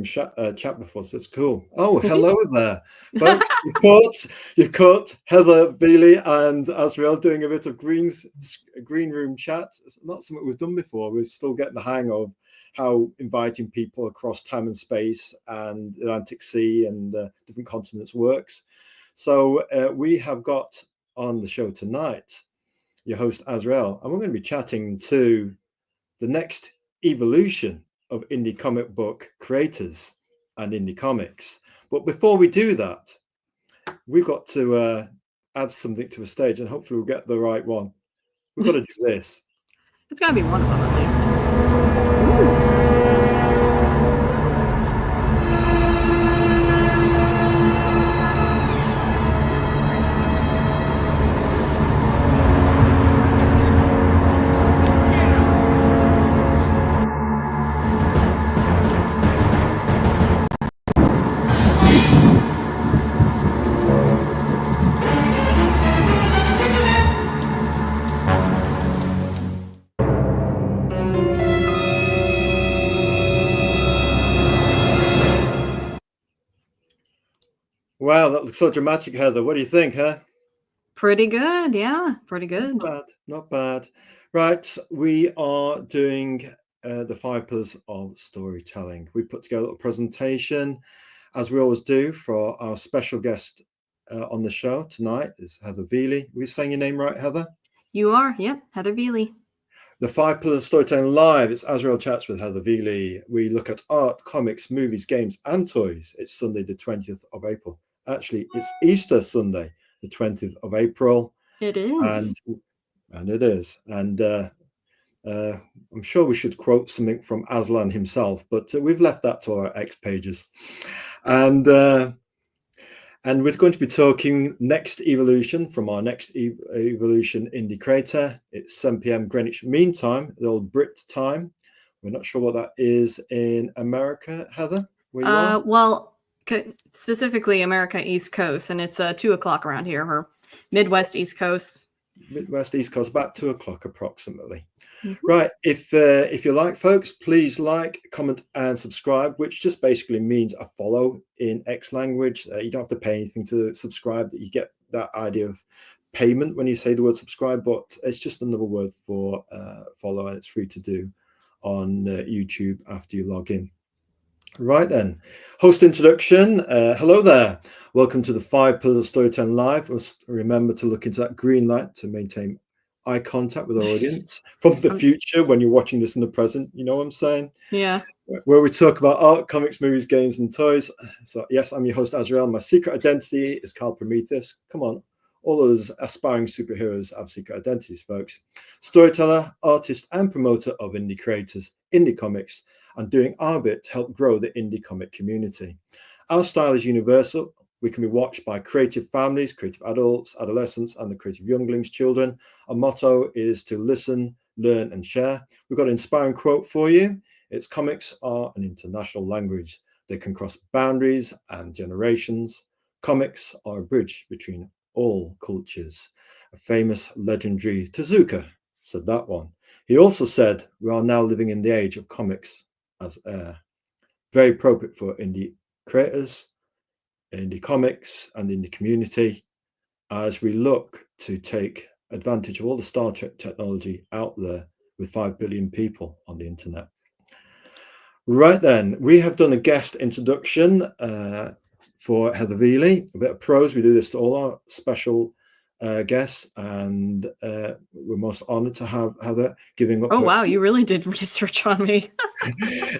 room chat before, so it's cool. Oh, hello there, folks. You've caught Heather Veley and Azrael doing a bit of green room chat. It's not something we've done before. We're still getting the hang of how inviting people across time and space and the Atlantic Sea and different continents works. So we have got on the show tonight your host Azrael, and we're going to be chatting to the next evolution of indie comic book creators and indie comics. But before we do that, we've got to add something to the stage, and hopefully we'll get the right one. We've got to do this. It's got to be one of them at least. Ooh. Wow, that looks so dramatic, Heather. What do you think, huh? Pretty good, yeah, pretty good. Not bad. Right, we are doing the 5 pillars of storytelling. We put together a little presentation, as we always do, for our special guest on the show tonight is Heather Veley. Are we saying your name right, Heather? You are, yep, Heather Veley. The 5 Pillars of Storytelling Live. It's Azrael Chats with Heather Veley. We look at art, comics, movies, games, and toys. It's Sunday, the 20th of April. Actually, it's Easter Sunday, the 20th of April. It is. And it is. And I'm sure we should quote something from Aslan himself, but we've left that to our X pages. And we're going to be talking next evolution from our next evolution indie creator. It's 7 p.m. Greenwich Mean Time, the old Brit time. We're not sure what that is in America, Heather. Where you are? Well, specifically America East Coast, and it's 2 o'clock around here, or Midwest East Coast. Midwest East Coast, about 2 o'clock approximately. Mm-hmm. Right. If you like, folks, please like, comment, and subscribe, which just basically means a follow in X language. You don't have to pay anything to subscribe. You get that idea of payment when you say the word subscribe, but it's just another word for follow, and it's free to do on YouTube after you log in. Right then, host introduction. Hello there. Welcome to the 5 Pillars of Storytelling Live. Remember to look into that green light to maintain eye contact with our audience from the future when you're watching this in the present. You know what I'm saying? Yeah. Where we talk about art, comics, movies, games, and toys. So yes, I'm your host Azrael. My secret identity is Carl Prometheus. Come on. All those aspiring superheroes have secret identities, folks. Storyteller, artist, and promoter of indie creators, indie comics, and doing our bit to help grow the indie comic community. Our style is universal. We can be watched by creative families, creative adults, adolescents, and the creative younglings, children. Our motto is to listen, learn, and share. We've got an inspiring quote for you. It's comics are an international language. They can cross boundaries and generations. Comics are a bridge between all cultures. A famous legendary Tezuka said that one. He also said, we are now living in the age of comics as air. Very appropriate for indie creators, indie comics, and indie community as we look to take advantage of all the Star Trek technology out there with 5 billion people on the internet. Right then, we have done a guest introduction for Heather Veley, a bit of prose. We do this to all our special guests, and we're most honored to have Heather giving up. Oh, wow, you really did research on me.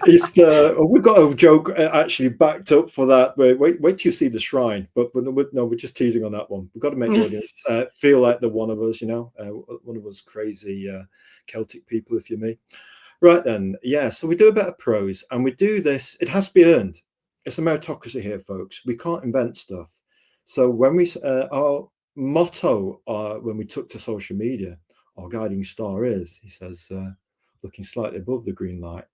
We've got a joke actually backed up for that. Wait till you see the shrine. But no, we're just teasing on that one. We've got to make the audience feel like they're one of us, one of us crazy Celtic people, if you may. Right then, yeah, so we do a bit of prose, and we do this, it has to be earned. It's a meritocracy here, folks. We can't invent stuff. So when we, our motto when we took to social media, our guiding star is, he says, looking slightly above the green light,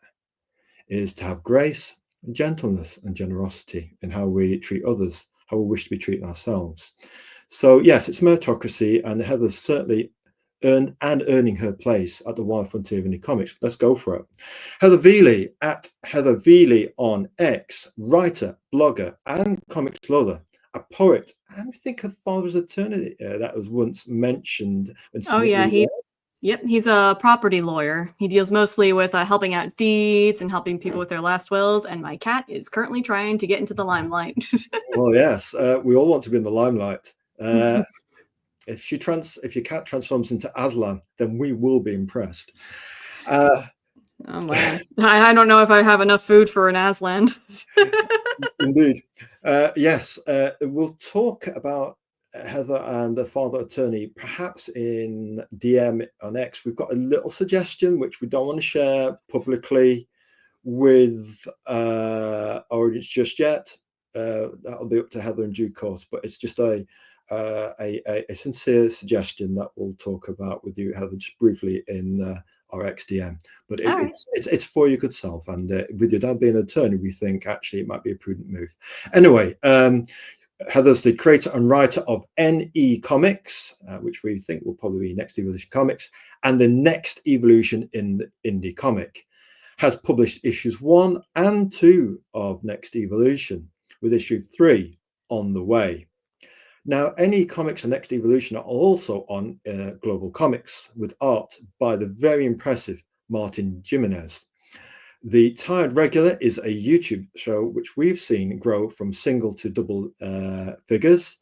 is to have grace and gentleness and generosity in how we treat others, how we wish to be treating ourselves. So yes, it's meritocracy, and Heather's certainly earning her place at the wild frontier of indie comics. Let's go for it. Heather Veley at Heather Veley on X, writer, blogger, and comics lover, a poet, and I think her father's attorney that was once mentioned. Oh yeah, he's a property lawyer. He deals mostly with helping out deeds and helping people with their last wills. And my cat is currently trying to get into the limelight. Well, yes, we all want to be in the limelight. If your cat transforms into Aslan, then we will be impressed. Oh man, I don't know if I have enough food for an Aslan. Indeed. Yes, we'll talk about Heather and her father attorney perhaps in DM on X. We've got a little suggestion which we don't want to share publicly with our audience just yet. That'll be up to Heather in due course, but it's just a sincere suggestion that we'll talk about with you, Heather, just briefly in our XDM. But it's for your good self, and with your dad being an attorney, we think actually it might be a prudent move. Anyway, Heather's the creator and writer of NE Comics, which we think will probably be Next Evolution Comics, and the Next Evolution in the Indie Comic. Has published issues 1 and 2 of Next Evolution, with issue 3 on the way. Now, NE Comics and Next Evolution are also on Global Comics, with art by the very impressive Martin Jimenez. The Tired Regular is a YouTube show which we've seen grow from single to double figures.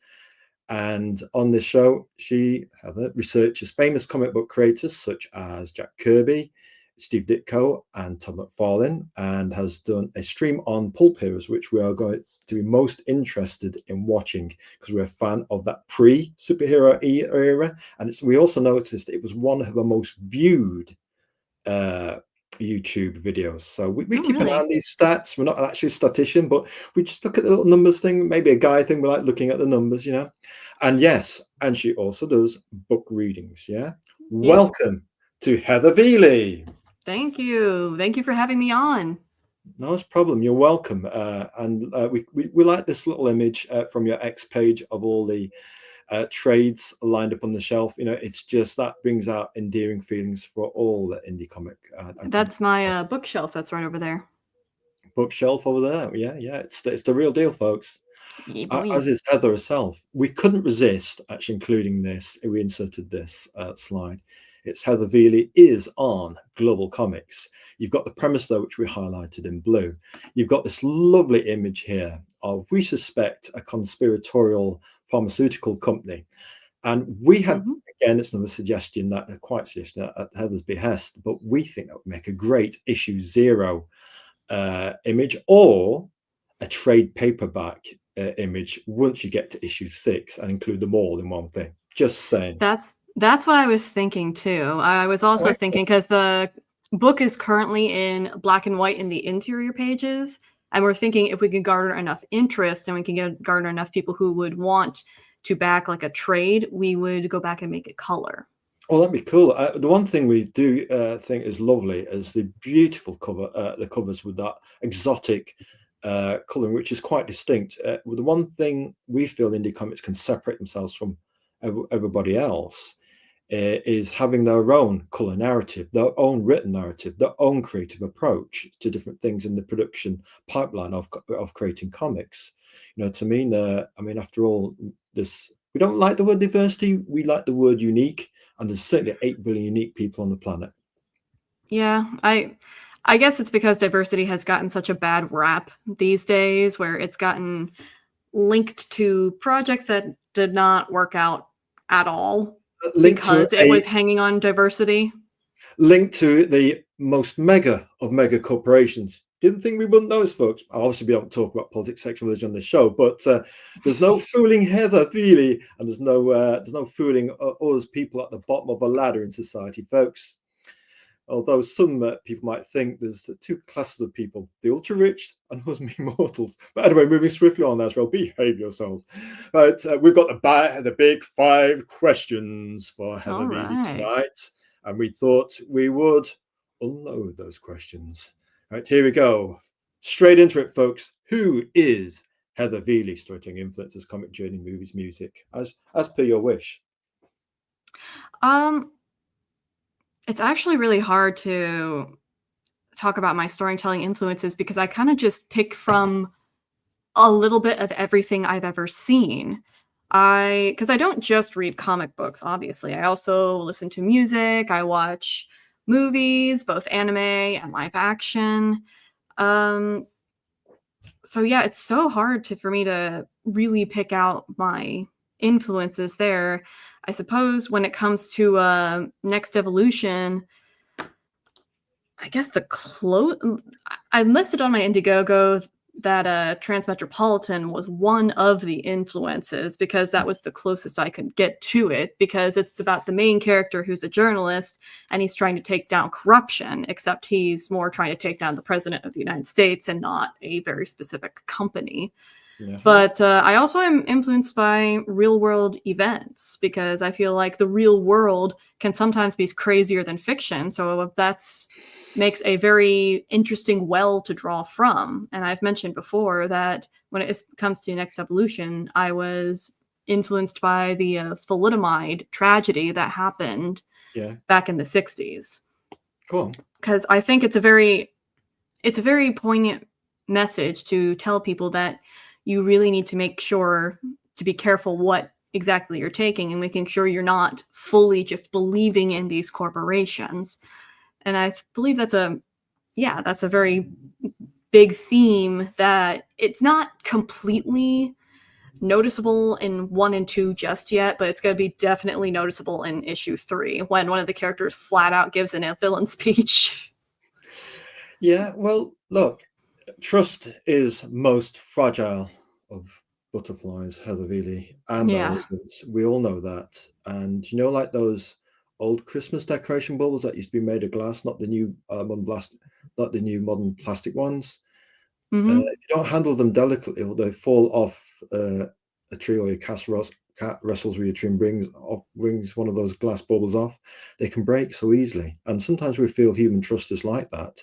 And on this show, Heather, researches famous comic book creators such as Jack Kirby, Steve Ditko, and Todd McFarlane, and has done a stream on pulp heroes, which we are going to be most interested in watching because we're a fan of that pre-superhero era. And we also noticed it was one of the most viewed YouTube videos. So we keep an eye on these stats. We're not actually a statistician, but we just look at the little numbers thing, maybe a guy thing. We like looking at the numbers, you know. And yes, and she also does book readings. Yeah. Welcome to Heather Veley. Thank you. Thank you for having me on. No problem. You're welcome. And we like this little image from your X page of all the trades lined up on the shelf. You know, it's just that brings out endearing feelings for all the indie comic. That's my bookshelf. That's right over there. Bookshelf over there. Yeah. It's the real deal, folks. As is Heather herself. We couldn't resist actually including this. We inserted this slide. It's Heather Veley is on Global Comics. You've got the premise though, which we highlighted in blue. You've got this lovely image here of, we suspect, a conspiratorial pharmaceutical company. And we had, again, it's another suggestion that quite suggestion at Heather's behest, but we think that would make a great issue 0 image, or a trade paperback image once you get to issue 6 and include them all in one thing. Just saying. That's what I was thinking too. I was also thinking, because the book is currently in black and white in the interior pages, and we're thinking if we can garner enough interest and we can garner enough people who would want to back like a trade, we would go back and make it color. Well, that'd be cool. The one thing we do think is lovely is the beautiful cover, the covers with that exotic coloring, which is quite distinct. The one thing we feel indie comics can separate themselves from everybody else is having their own color narrative, their own written narrative, their own creative approach to different things in the production pipeline of creating comics. You know, to me, I mean, after all, we don't like the word diversity, we like the word unique, and there's certainly 8 billion unique people on the planet. Yeah, I guess it's because diversity has gotten such a bad rap these days, where it's gotten linked to projects that did not work out at all because it was hanging on diversity. Linked to the most mega of mega corporations. Didn't think we wouldn't notice, folks. I'll obviously be able to talk about politics, sexual religion on this show, but there's no fooling Heather Veley, and there's no fooling us people at the bottom of a ladder in society, folks. Although some people might think there's 2 classes of people, the ultra rich and us mere mortals. But anyway, moving swiftly on, Azrael, behave yourselves. Right, we've got the big 5 questions for Heather Veley tonight, and we thought we would unload those questions. Right, here we go. Straight into it, folks. Who is Heather Veley? Storytelling influencers, comic journey, movies, music, as per your wish. It's actually really hard to talk about my storytelling influences because I kind of just pick from a little bit of everything I've ever seen. Because I don't just read comic books, obviously. I also listen to music, I watch movies, both anime and live action. Um, so yeah, it's so hard for me to really pick out my influences there. I suppose when it comes to Next Evolution, I guess I listed on my Indiegogo that Transmetropolitan was one of the influences because that was the closest I could get to it, because it's about the main character who's a journalist and he's trying to take down corruption, except he's more trying to take down the president of the United States and not a very specific company. Yeah. But I also am influenced by real world events because I feel like the real world can sometimes be crazier than fiction. So that's makes a very interesting well to draw from. And I've mentioned before that when it comes to Next Evolution, I was influenced by the thalidomide tragedy that happened back in the 60s. Cool. Because I think it's a very poignant message to tell people that you really need to make sure to be careful what exactly you're taking and making sure you're not fully just believing in these corporations. And I believe that's a very big theme that it's not completely noticeable in 1 and 2 just yet, but it's going to be definitely noticeable in issue 3 when one of the characters flat out gives a villain speech. Yeah, well, look, trust is most fragile of butterflies, Heather Veley, and our audience. We all know that. And like those old Christmas decoration bubbles that used to be made of glass, not the new modern plastic ones. Mm-hmm. If you don't handle them delicately, or they fall off a tree, or your cat wrestles with your tree and brings one of those glass bubbles off, they can break so easily. And sometimes we feel human trust is like that.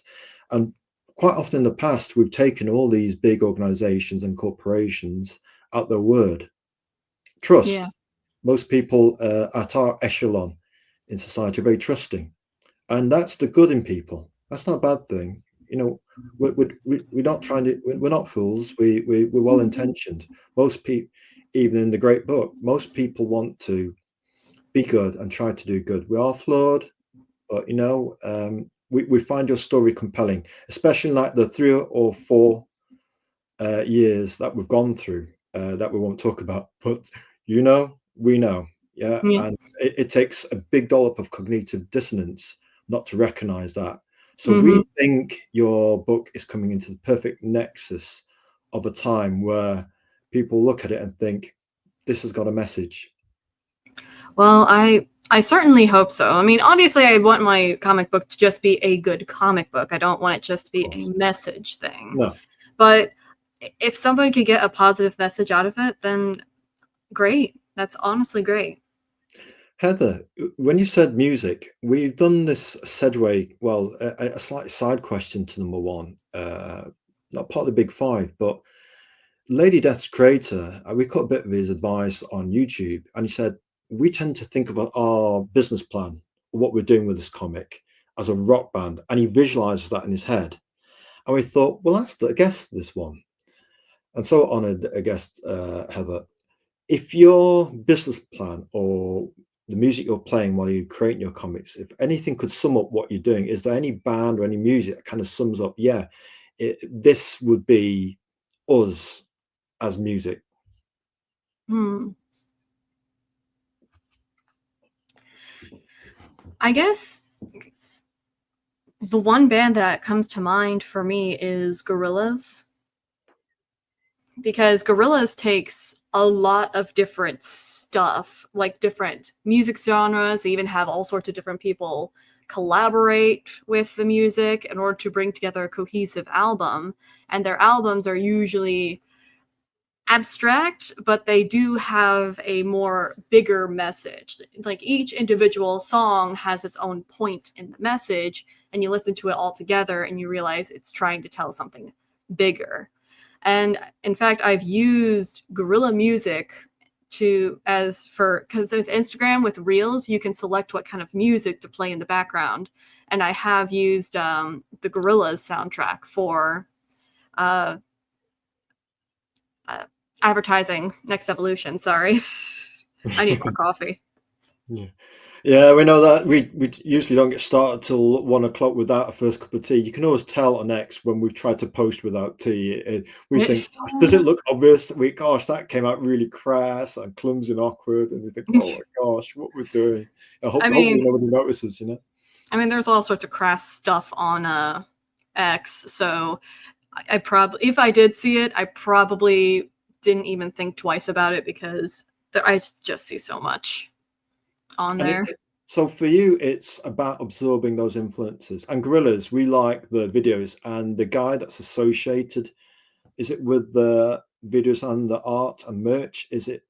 And quite often in the past, we've taken all these big organizations and corporations at their word. Trust. Yeah. Most people at our echelon in society are very trusting. And that's the good in people. That's not a bad thing. We're not trying to, we're not fools. We're well intentioned. Most people, even in the great book, most people want to be good and try to do good. We are flawed, but we find your story compelling, especially like the 3 or 4 years that we've gone through that we won't talk about. But we know, yeah. And it takes a big dollop of cognitive dissonance not to recognize that. So we think your book is coming into the perfect nexus of a time where people look at it and think, this has got a message. Well, I certainly hope so. I mean, obviously, I want my comic book to just be a good comic book. I don't want it just to be a message thing. No. But if somebody could get a positive message out of it, then great. That's honestly great. Heather, when you said music, we've done this segue, well, a slight side question to number 1, not part of the big 5, but Lady Death's creator, we cut a bit of his advice on YouTube, and he said, we tend to think of our business plan, what we're doing with this comic, as a rock band, and he visualizes that in his head. And we thought, well, that's the guest, this one. And so honored a guest, Heather. If your business plan or the music you're playing while you're creating your comics, if anything could sum up what you're doing, is there any band or any music that kind of sums up, this would be us as music? I guess the one band that comes to mind for me is Gorillaz, because Gorillaz takes a lot of different stuff, like different music genres. They even have all sorts of different people collaborate with the music in order to bring together a cohesive album. And their albums are usually abstract, but they do have a more bigger message. Like each individual song has its own point in the message, and you listen to it all together and you realize it's trying to tell something bigger. And in fact, I've used guerrilla music because with Instagram with Reels, you can select what kind of music to play in the background. And I have used the Gorillaz soundtrack for advertising Next Evolution. Sorry. I need more coffee. Yeah, we know that we usually don't get started till 1 o'clock without a first cup of tea. You can always tell on X when we've tried to post without tea. We think, does it look obvious? Gosh, that came out really crass and clumsy and awkward. And we think, oh my gosh, what we're doing. Hopefully nobody notices, you know? I mean, there's all sorts of crass stuff on X. So I probably, if I did see it, I probably didn't even think twice about it because I just see so much on there. So for you, it's about absorbing those influences. And Gorillaz, we like the videos and the guy that's associated. Is it with the videos and the art and merch? Is it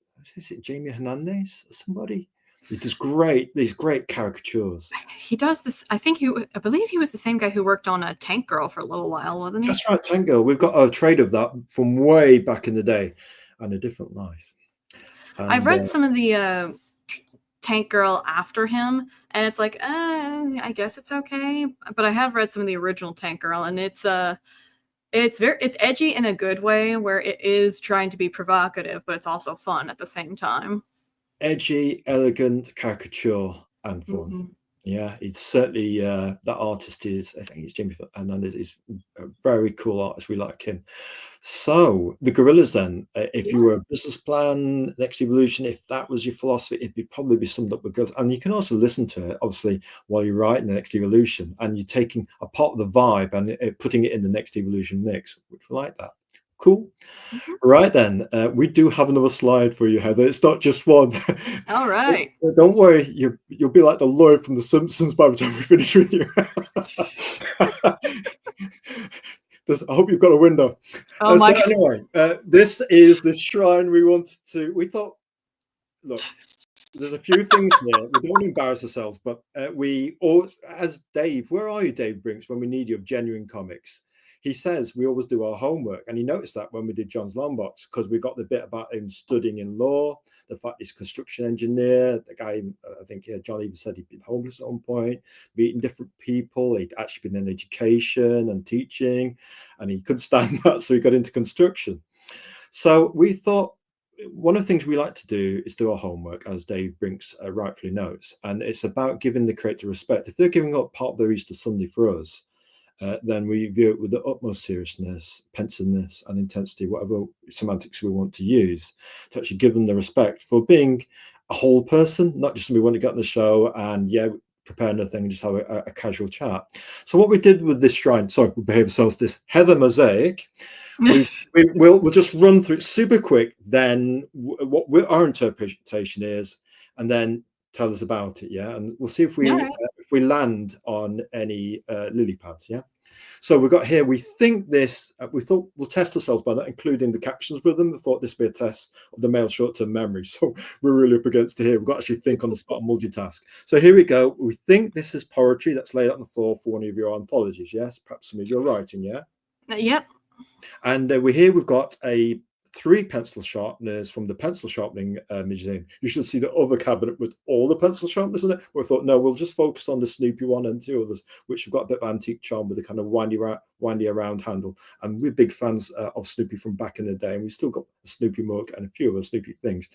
Jamie Hernandez or somebody? He does these great caricatures. He does this. I believe he was the same guy who worked on a Tank Girl for a little while, wasn't he? That's right, Tank Girl. We've got a trade of that from way back in the day, and A Different Life. And I've read some of the Tank Girl after him, and it's like, I guess it's okay. But I have read some of the original Tank Girl, and it's edgy in a good way, where it is trying to be provocative, but it's also fun at the same time. Edgy, elegant caricature and fun. Mm-hmm. Yeah, it's certainly that artist is. I think it's Jamie Hernandez. Is a very cool artist. We like him. So the Gorillaz, then, if you were a business plan, Next Evolution, if that was your philosophy, it'd probably be summed up with Gorillaz. And you can also listen to it, obviously, while you're writing the Next Evolution, and you're taking a part of the vibe and putting it in the Next Evolution mix, which we like that. Cool. Mm-hmm. Right then, we do have another slide for you, Heather. It's not just one. All right. Don't worry, you'll be like the Lloyd from The Simpsons by the time we finish with you. I hope you've got a window. Oh my God. Anyway, this is the shrine we thought, look, there's a few things here. We don't want to embarrass ourselves, but we always, as Dave, where are you, Dave Brinks, when we need you of Genuine Comics? He says we always do our homework, and he noticed that when we did John's Long Box, because we got the bit about him studying in law, the fact he's a construction engineer, the guy, I think John even said he'd been homeless at one point, meeting different people, he'd actually been in education and teaching, and he couldn't stand that, so he got into construction. So we thought one of the things we like to do is do our homework, as Dave Brinks rightfully notes, and it's about giving the creator respect. If they're giving up part of their Easter Sunday for us, then we view it with the utmost seriousness, pensiveness, and intensity, whatever semantics we want to use, to actually give them the respect for being a whole person, not just somebody want to get on the show and prepare nothing and just have a casual chat. So what we did with this shrine, we'll behave ourselves, this Heather mosaic, we'll just run through it super quick, then what our interpretation is, and then tell us about it, and we'll see if we land on any lily pads, So we've got here, we think this, we thought we'll test ourselves by that, including the captions with them. I thought this would be a test of the male short-term memory. So we're really up against it here. We've got to actually think on the spot and multitask. So here we go. We think this is poetry that's laid out on the floor for one of your anthologies, yes? Perhaps some of your writing, Yep. And we've got 3 pencil sharpeners from the pencil sharpening museum. You should see the other cabinet with all the pencil sharpeners in it. We thought, no, we'll just focus on the Snoopy one and 2 others, which have got a bit of antique charm with a kind of windy around handle. And we're big fans of Snoopy from back in the day, and we still got a Snoopy mug and a few other Snoopy things.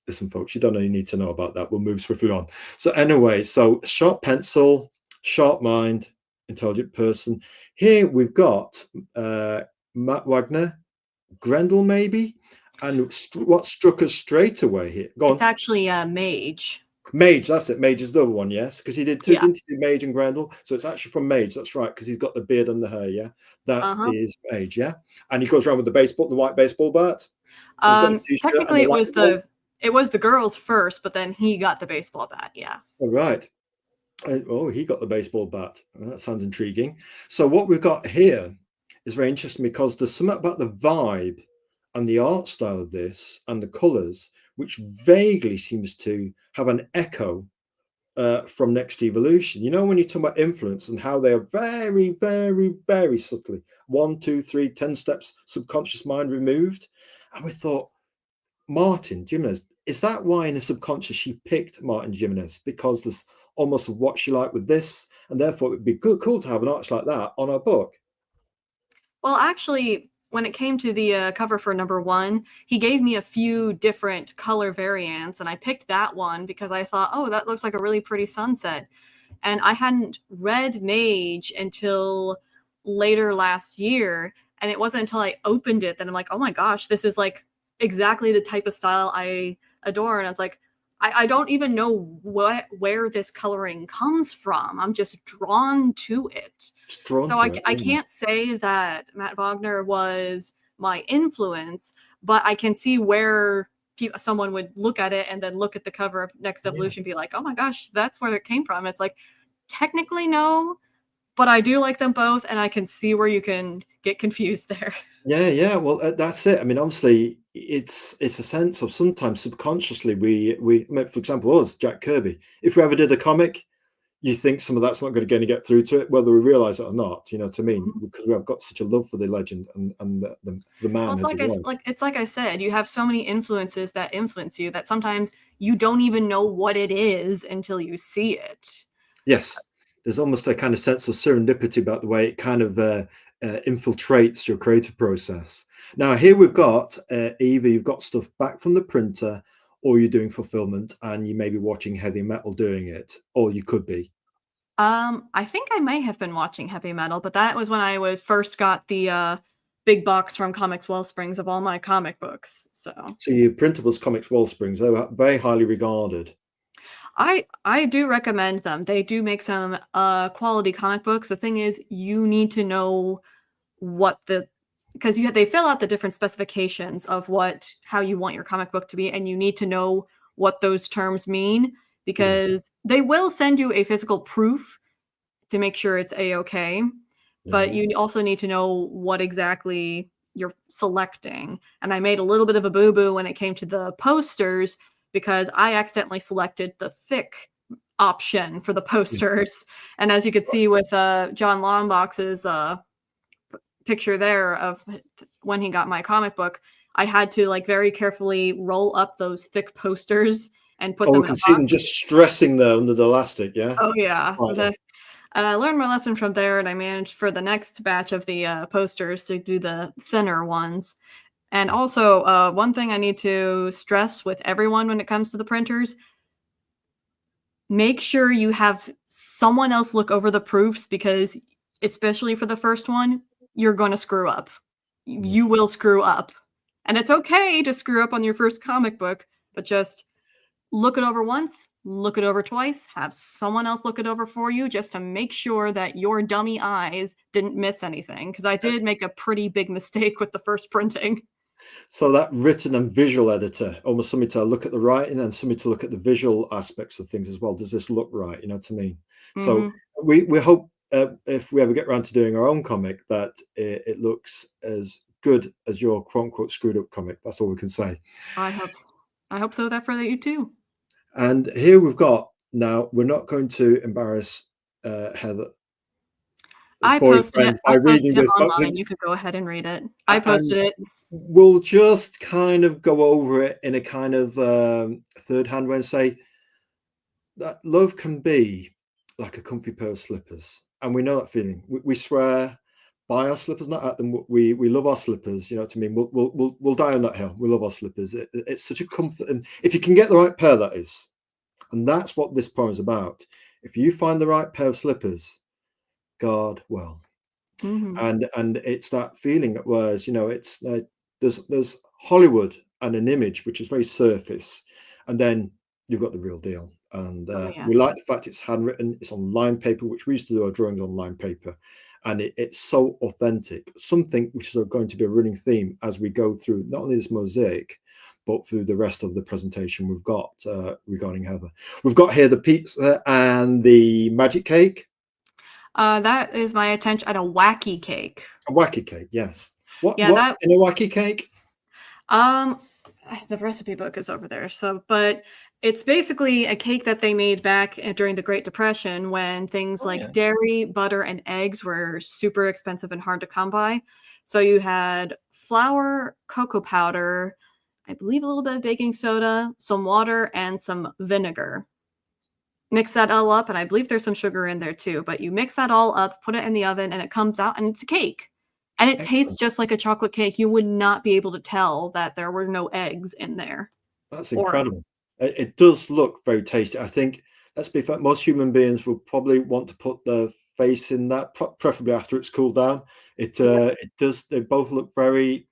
Listen, folks, you don't really need to know about that. We'll move swiftly on. So anyway, sharp pencil, sharp mind, intelligent person. Here we've got Matt Wagner, Grendel, maybe, and what struck us straight away here? It's actually Mage. Mage, that's it. Mage is the other one, yes, because he did didn't he do Mage and Grendel, so it's actually from Mage. That's right, because he's got the beard and the hair. That is Mage, and he goes around with the white baseball bat. Technically, it was the girls first, but then he got the baseball bat. All right. He got the baseball bat. That sounds intriguing. So what we've got here is very interesting, because there's something about the vibe and the art style of this and the colors, which vaguely seems to have an echo from Next Evolution. When you talk about influence and how they are very, very, very subtly 1, 2, 3, 10 steps subconscious mind removed. And we thought, Martin Jimenez, is that why in the subconscious she picked Martin Jimenez? Because there's almost what she liked with this, and therefore it would be cool to have an artist like that on our book. Well, actually, when it came to the cover for number 1, he gave me a few different color variants, and I picked that one because I thought, oh, that looks like a really pretty sunset. And I hadn't read Mage until later last year, and it wasn't until I opened it that I'm like, oh my gosh, this is like exactly the type of style I adore. And I was like, I don't even know where this coloring comes from. I'm just drawn to it. Just drawn So to it. I Yeah. can't say that Matt Wagner was my influence, but I can see where someone would look at it and then look at the cover of Next Evolution and be like, oh my gosh, that's where it came from. It's like, technically no, but I do like them both, and I can see where you can get confused there. Yeah. Well, that's it. I mean, obviously, it's a sense of sometimes subconsciously I mean, for example, us, Jack Kirby. If we ever did a comic, you think some of that's not going to get through to it, whether we realize it or not. You know what I mean? Because we have got such a love for the legend and the man Well, as he was. it's like I said, you have so many influences that influence you that sometimes you don't even know what it is until you see it. Yes, there's almost a kind of sense of serendipity about the way it kind of infiltrates your creative process. Now, here we've got either you've got stuff back from the printer, or you're doing fulfillment, and you may be watching Heavy Metal doing it, or you could be. I think I may have been watching Heavy Metal, but that was when I first got the big box from Comics Wellsprings of all my comic books. So your printables Comics Wellsprings, they were very highly regarded. I do recommend them. They do make some quality comic books. The thing is, you need to know what because they fill out the different specifications of how you want your comic book to be, and you need to know what those terms mean, because they will send you a physical proof to make sure it's a-okay, but you also need to know what exactly you're selecting. And I made a little bit of a boo-boo when it came to the posters, because I accidentally selected the thick option for the posters. And as you could see with John Longbox's picture there of when he got my comic book, I had to like very carefully roll up those thick posters and put them we in a can see box. them just stressing there under the elastic. Yeah. Oh yeah. And I learned my lesson from there, and I managed for the next batch of the posters to do the thinner ones. And also, one thing I need to stress with everyone when it comes to the printers, make sure you have someone else look over the proofs, because especially for the first one, you're going to screw up. You will screw up. And it's okay to screw up on your first comic book, but just look it over once, look it over twice, have someone else look it over for you, just to make sure that your dummy eyes didn't miss anything. Because I did make a pretty big mistake with the first printing. So that written and visual editor, almost somebody to look at the writing and somebody to look at the visual aspects of things as well. Does this look right? You know what I mean? So we hope if we ever get around to doing our own comic, that it looks as good as your quote unquote screwed up comic. That's all we can say. I hope so that for you too. And here we've got, now we're not going to embarrass Heather. I posted it online. You could go ahead and read it. I posted it. We'll just kind of go over it in a kind of third hand way and say that love can be like a comfy pair of slippers. And we know that feeling. We swear by our slippers, not at them. We love our slippers. You know what I mean? We'll die on that hill. We love our slippers. It's such a comfort. And if you can get the right pair, that is. And that's what this poem is about. If you find the right pair of slippers, guard well. And it's that feeling that was, you know, it's there's Hollywood and an image which is very surface, and then you've got the real deal. And we like the fact it's handwritten, it's on lined paper, which we used to do our drawings on lined paper, and it's so authentic. Something which is going to be a running theme as we go through not only this mosaic, but through the rest of the presentation we've got regarding Heather. We've got here the pizza and the magic cake. That is my attention at a wacky cake. A wacky cake, yes. What's in a wacky cake? The recipe book is over there. But it's basically a cake that they made back during the Great Depression, when things like dairy, butter, and eggs were super expensive and hard to come by. So you had flour, cocoa powder, I believe a little bit of baking soda, some water, and some vinegar. Mix that all up, and I believe there's some sugar in there too, but you mix that all up, put it in the oven, and it comes out, and it's a cake. And it tastes Excellent. just like a chocolate cake. You would not be able to tell that there were no eggs in there. That's Or incredible. It does look very tasty. I think, let's be fair, most human beings will probably want to put their face in that, preferably after it's cooled down. yeah. It does. They both look very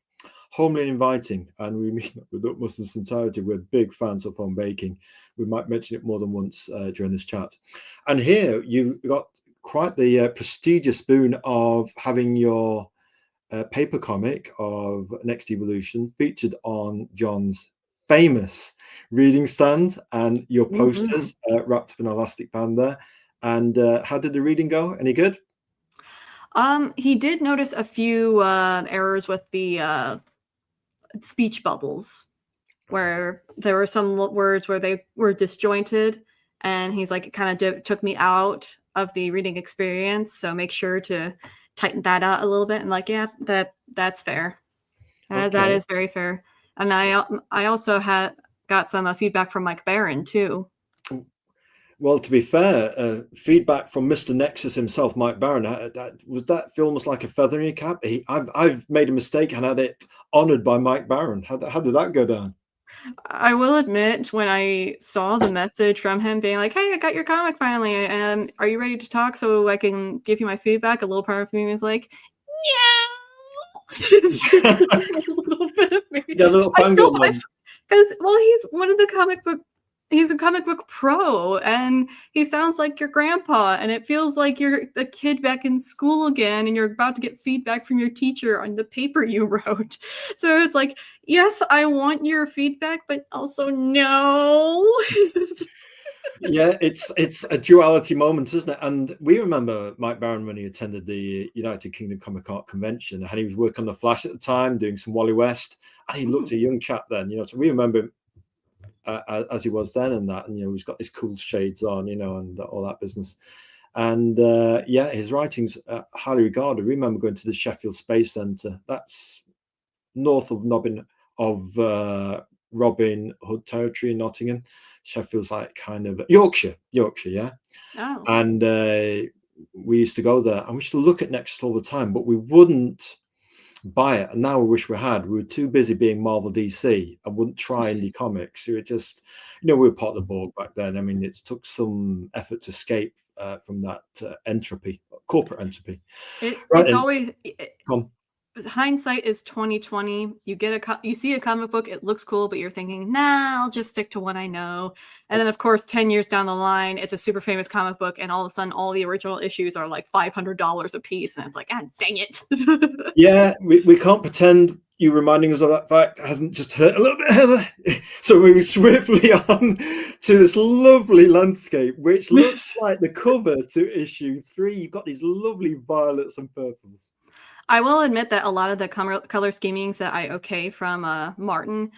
homely and inviting, and we mean that with utmost sincerity. We're big fans of home baking. We might mention it more than once during this chat. And here you've got quite the prestigious boon of having your paper comic of Next Evolution featured on John's famous reading stand, and your Mhm. posters wrapped up in elastic band there. And how did the reading go? Any good? He did notice a few errors with the speech bubbles, where there were some words where they were disjointed, and he's like, it kind of took me out of the reading experience. So make sure to tighten that out a little bit. And like, yeah, that's fair. That Okay. is very fair. And I also had got some feedback from Mike Barron too. Well, to be fair, feedback from Mr. Nexus himself, Mike Barron, that feel almost like a feather in your cap. I've made a mistake and had it honoured by Mike Barron. How did that go down? I will admit, when I saw the message from him being like, "Hey, I got your comic finally, and are you ready to talk so I can give you my feedback?" A little part of me was like, "Yeah." A little bit of me. Yeah, a little I still, fangirl moment. because well, he's one of the comic book. He's a comic book pro, and he sounds like your grandpa, and it feels like you're a kid back in school again, and you're about to get feedback from your teacher on the paper you wrote. So it's like, yes, I want your feedback, but also no. Yeah, it's a duality moment, isn't it? And we remember Mike Barron when he attended the United Kingdom Comic Art Convention, and he was working on the Flash at the time, doing some Wally West, and he looked Ooh. a young chap then. So we remember him as he was then, and that, and he's got his cool shades on, and all that business. And yeah, his writing's highly regarded. We remember going to the Sheffield Space Centre. That's north of Robin Hood territory in Nottingham. Sheffield's like kind of Yorkshire, yeah. Oh. And we used to go there, and we used to look at Nexus all the time, but we wouldn't buy it. And now we wish we had. We were too busy being Marvel DC and wouldn't try indie comics. We were just, we were part of the Borg back then. I mean, it took some effort to escape from that entropy, corporate entropy. Right It's then, always come. hindsight is 2020. You get you see a comic book, it looks cool, but you're thinking, nah, I'll just stick to what I know. And then of course 10 years down the line, it's a super famous comic book, and all of a sudden all the original issues are like $500 a piece, and it's like, ah, dang it. Yeah, we can't pretend you reminding us of that fact hasn't just hurt a little bit, Heather. So we move swiftly on to this lovely landscape, which looks like the cover to issue 3. You've got these lovely violets and purples. I will admit that a lot of the color schemings that I okay from Martin,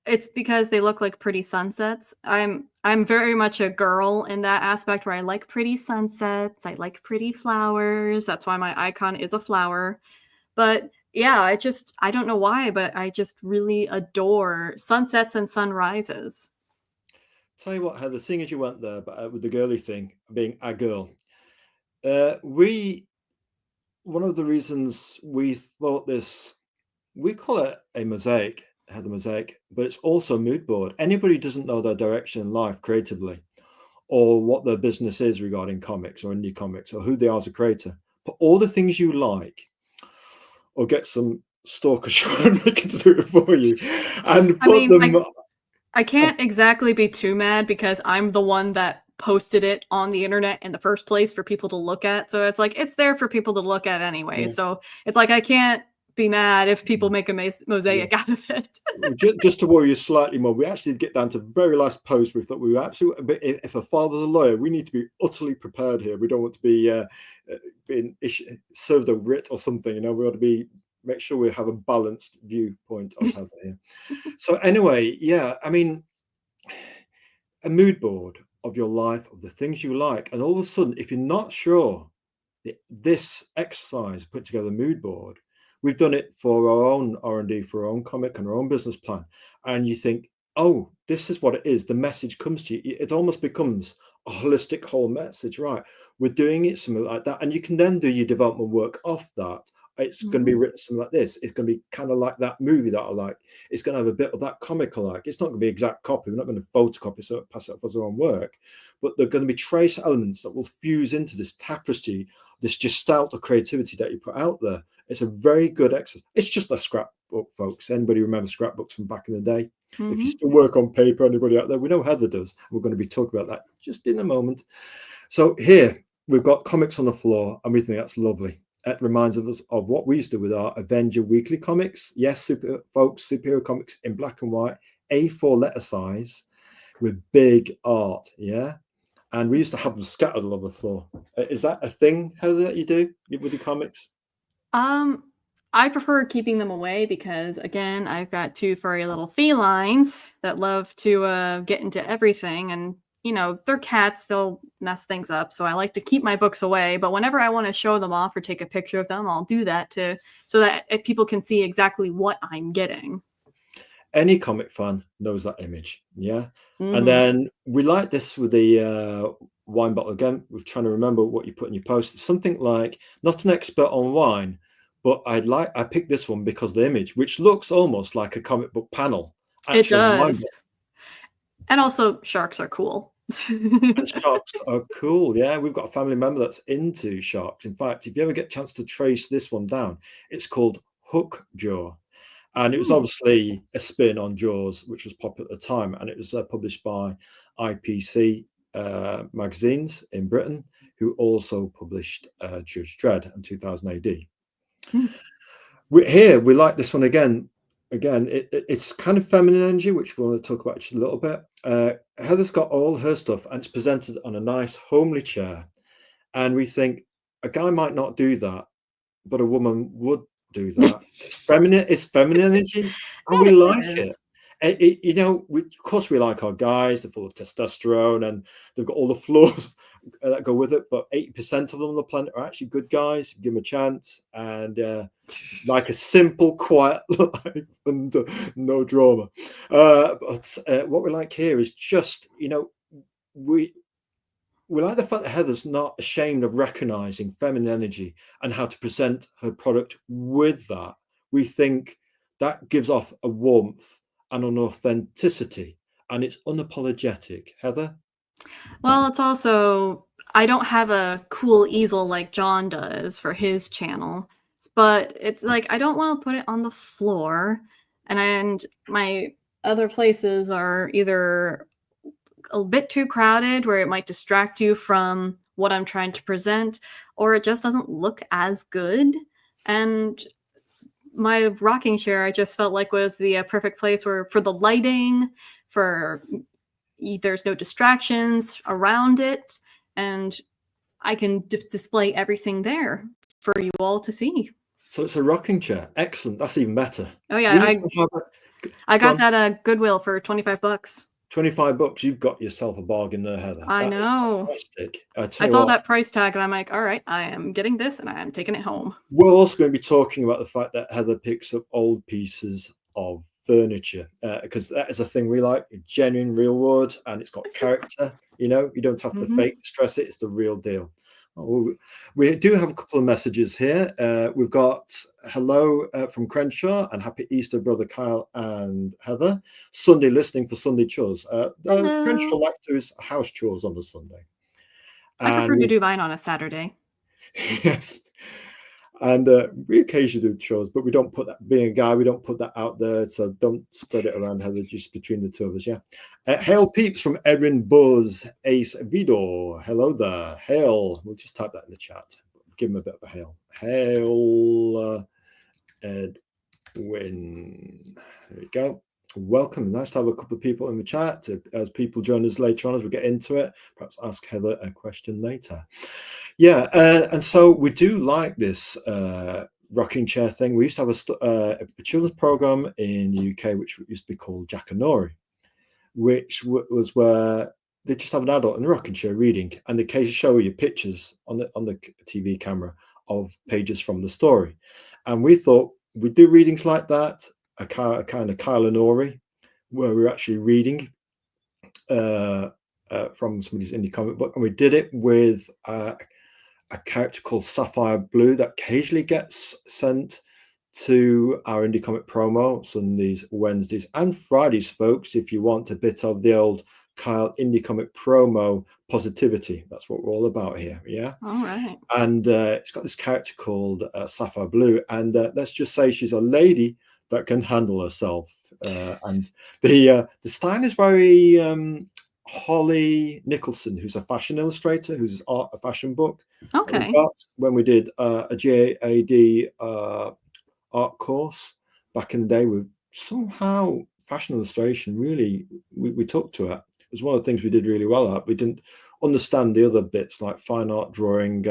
it's because they look like pretty sunsets. I'm very much a girl in that aspect, where I like pretty sunsets, I like pretty flowers. That's why my icon is a flower. But yeah, I don't know why, but I just really adore sunsets and sunrises. Tell you what, Heather, seeing as you went there, but with the girly thing being a girl, one of the reasons we thought this, we call it a mosaic, Heather Mosaic, but it's also a mood board. Anybody who doesn't know their direction in life creatively, or what their business is regarding comics or indie comics, or who they are as a creator, put all the things you like, or get some stalker Sean Maker to do it for you, and I put mean, them. I can't exactly be too mad because I'm the one that posted it on the internet in the first place for people to look at. So it's like, it's there for people to look at anyway. Yeah, So it's like, I can't be mad if people make a yeah. mosaic out of it. Just to worry you slightly more, we actually get down to the very last post. We thought we were absolutely, if a father's a lawyer, we need to be utterly prepared here. We don't want to be being served a writ or something. We ought to be, make sure we have a balanced viewpoint of Heather here. So anyway, yeah, I mean, a mood board of your life, of the things you like, and all of a sudden, if you're not sure, this exercise, put together a mood board, we've done it for our own R&D, for our own comic and our own business plan. And you think, oh, this is what it is. The message comes to you. It almost becomes a holistic whole message, right? We're doing it something like that. And you can then do your development work off that. It's going to be written something like this. It's going to be kind of like that movie that I like. It's going to have a bit of that comic I like. It's not going to be exact copy. We're not going to photocopy so pass it off as our own work. But there are going to be trace elements that will fuse into this tapestry, this gestalt of creativity that you put out there. It's a very good exercise. It's just a scrapbook, folks. Anybody remember scrapbooks from back in the day? If you still work on paper, anybody out there, we know Heather does. We're going to be talking about that just in a moment. So here we've got comics on the floor, and we think that's lovely. It reminds us of what we used to do with our Avenger weekly comics. Yes, folks, superhero comics in black and white, A4 letter size with big art. Yeah. And we used to have them scattered all over the floor. Is that a thing, Heather, that you do with your comics? I prefer keeping them away because, again, I've got two furry little felines that love to get into everything. And, you know, they're cats. They'll mess things up. So I like to keep my books away. But whenever I want to show them off or take a picture of them, I'll do that so that people can see exactly what I'm getting. Any comic fan knows that image. Yeah. And then we like this with the wine bottle again. We're trying to remember what you put in your post. It's something like, not an expert on wine, but I picked this one because of the image, which looks almost like a comic book panel. It does. And also sharks are cool. And sharks are cool. Yeah, we've got a family member that's into sharks. In fact, if you ever get a chance to trace this one down, it's called Hook Jaw. And it was obviously a spin on Jaws, which was popular at the time. And it was published by IPC magazines in Britain, who also published Judge Dredd in 2000 AD. We like this one again. Again, it's kind of feminine energy, which we want to talk about just a little bit. Heather's got all her stuff, and it's presented on a nice, homely chair. And we think a guy might not do that, but a woman would do that. It's feminine energy, and we like it. You know, of course we like our guys. They're full of testosterone and they've got all the flaws that go with it, but 80% of them on the planet are actually good guys. Give them a chance, and like a simple, quiet life and no drama. But what we like here is just, you know, we like the fact that Heather's not ashamed of recognizing feminine energy and how to present her product with that. We think that gives off a warmth and an authenticity, and it's unapologetic. Heather? Well, it's also, I don't have a cool easel like John does for his channel, but it's like, I don't want to put it on the floor. And my other places are either a bit too crowded where it might distract you from what I'm trying to present, or it just doesn't look as good. And my rocking chair, I just felt like was the perfect place for the lighting, there's no distractions around it, and I can display everything there for you all to see. So it's a rocking chair. Excellent. That's even better. Oh yeah, I got that at Goodwill for $25. $25. You've got yourself a bargain there, Heather. I know. I saw that price tag and I'm like, all right, I am getting this and I am taking it home. We're also going to be talking about the fact that Heather picks up old pieces of furniture, because that is a thing we like. Genuine, real wood, and it's got character. You know, you don't have to fake stress it. It's the real deal. We do have a couple of messages here. We've got hello from Crenshaw and happy Easter, brother Kyle and Heather. Sunday listening for Sunday chores. Crenshaw likes to do his house chores on a Sunday. I prefer to do mine on a Saturday. Yes. And we occasionally do chores, but we don't put that, being a guy, we don't put that out there. So don't spread it around, Heather, just between the two of us. Yeah. Hail peeps from Edwin Buzz Ace Vidor. Hello there. Hail. We'll just type that in the chat. Give him a bit of a hail. Hail Edwin. There we go. Welcome. Nice to have a couple of people in the chat. As people join us later on, as we get into it, perhaps ask Heather a question later. Yeah, and so we do like this rocking chair thing. We used to have a children's program in the UK, which used to be called Jackanory, which was where they just have an adult in a rocking chair reading, and they occasionally show you pictures on the TV camera of pages from the story. And we thought we do readings like that, a kind of Kyle and Ori, where we're actually reading from somebody's indie comic book, and we did it with a character called Sapphire Blue that occasionally gets sent to our indie comic promo Sundays, Wednesdays, and Fridays, folks. If you want a bit of the old Kyle indie comic promo positivity, that's what we're all about here. Yeah. All right. And it's got this character called Sapphire Blue, and let's just say she's a lady that can handle herself. And the style is very Holly Nicholson, who's a fashion illustrator, who's a fashion book. Okay. When we did a JAD art course back in the day, with somehow fashion illustration really we took to it. It was one of the things we did really well at. We didn't understand the other bits like fine art drawing,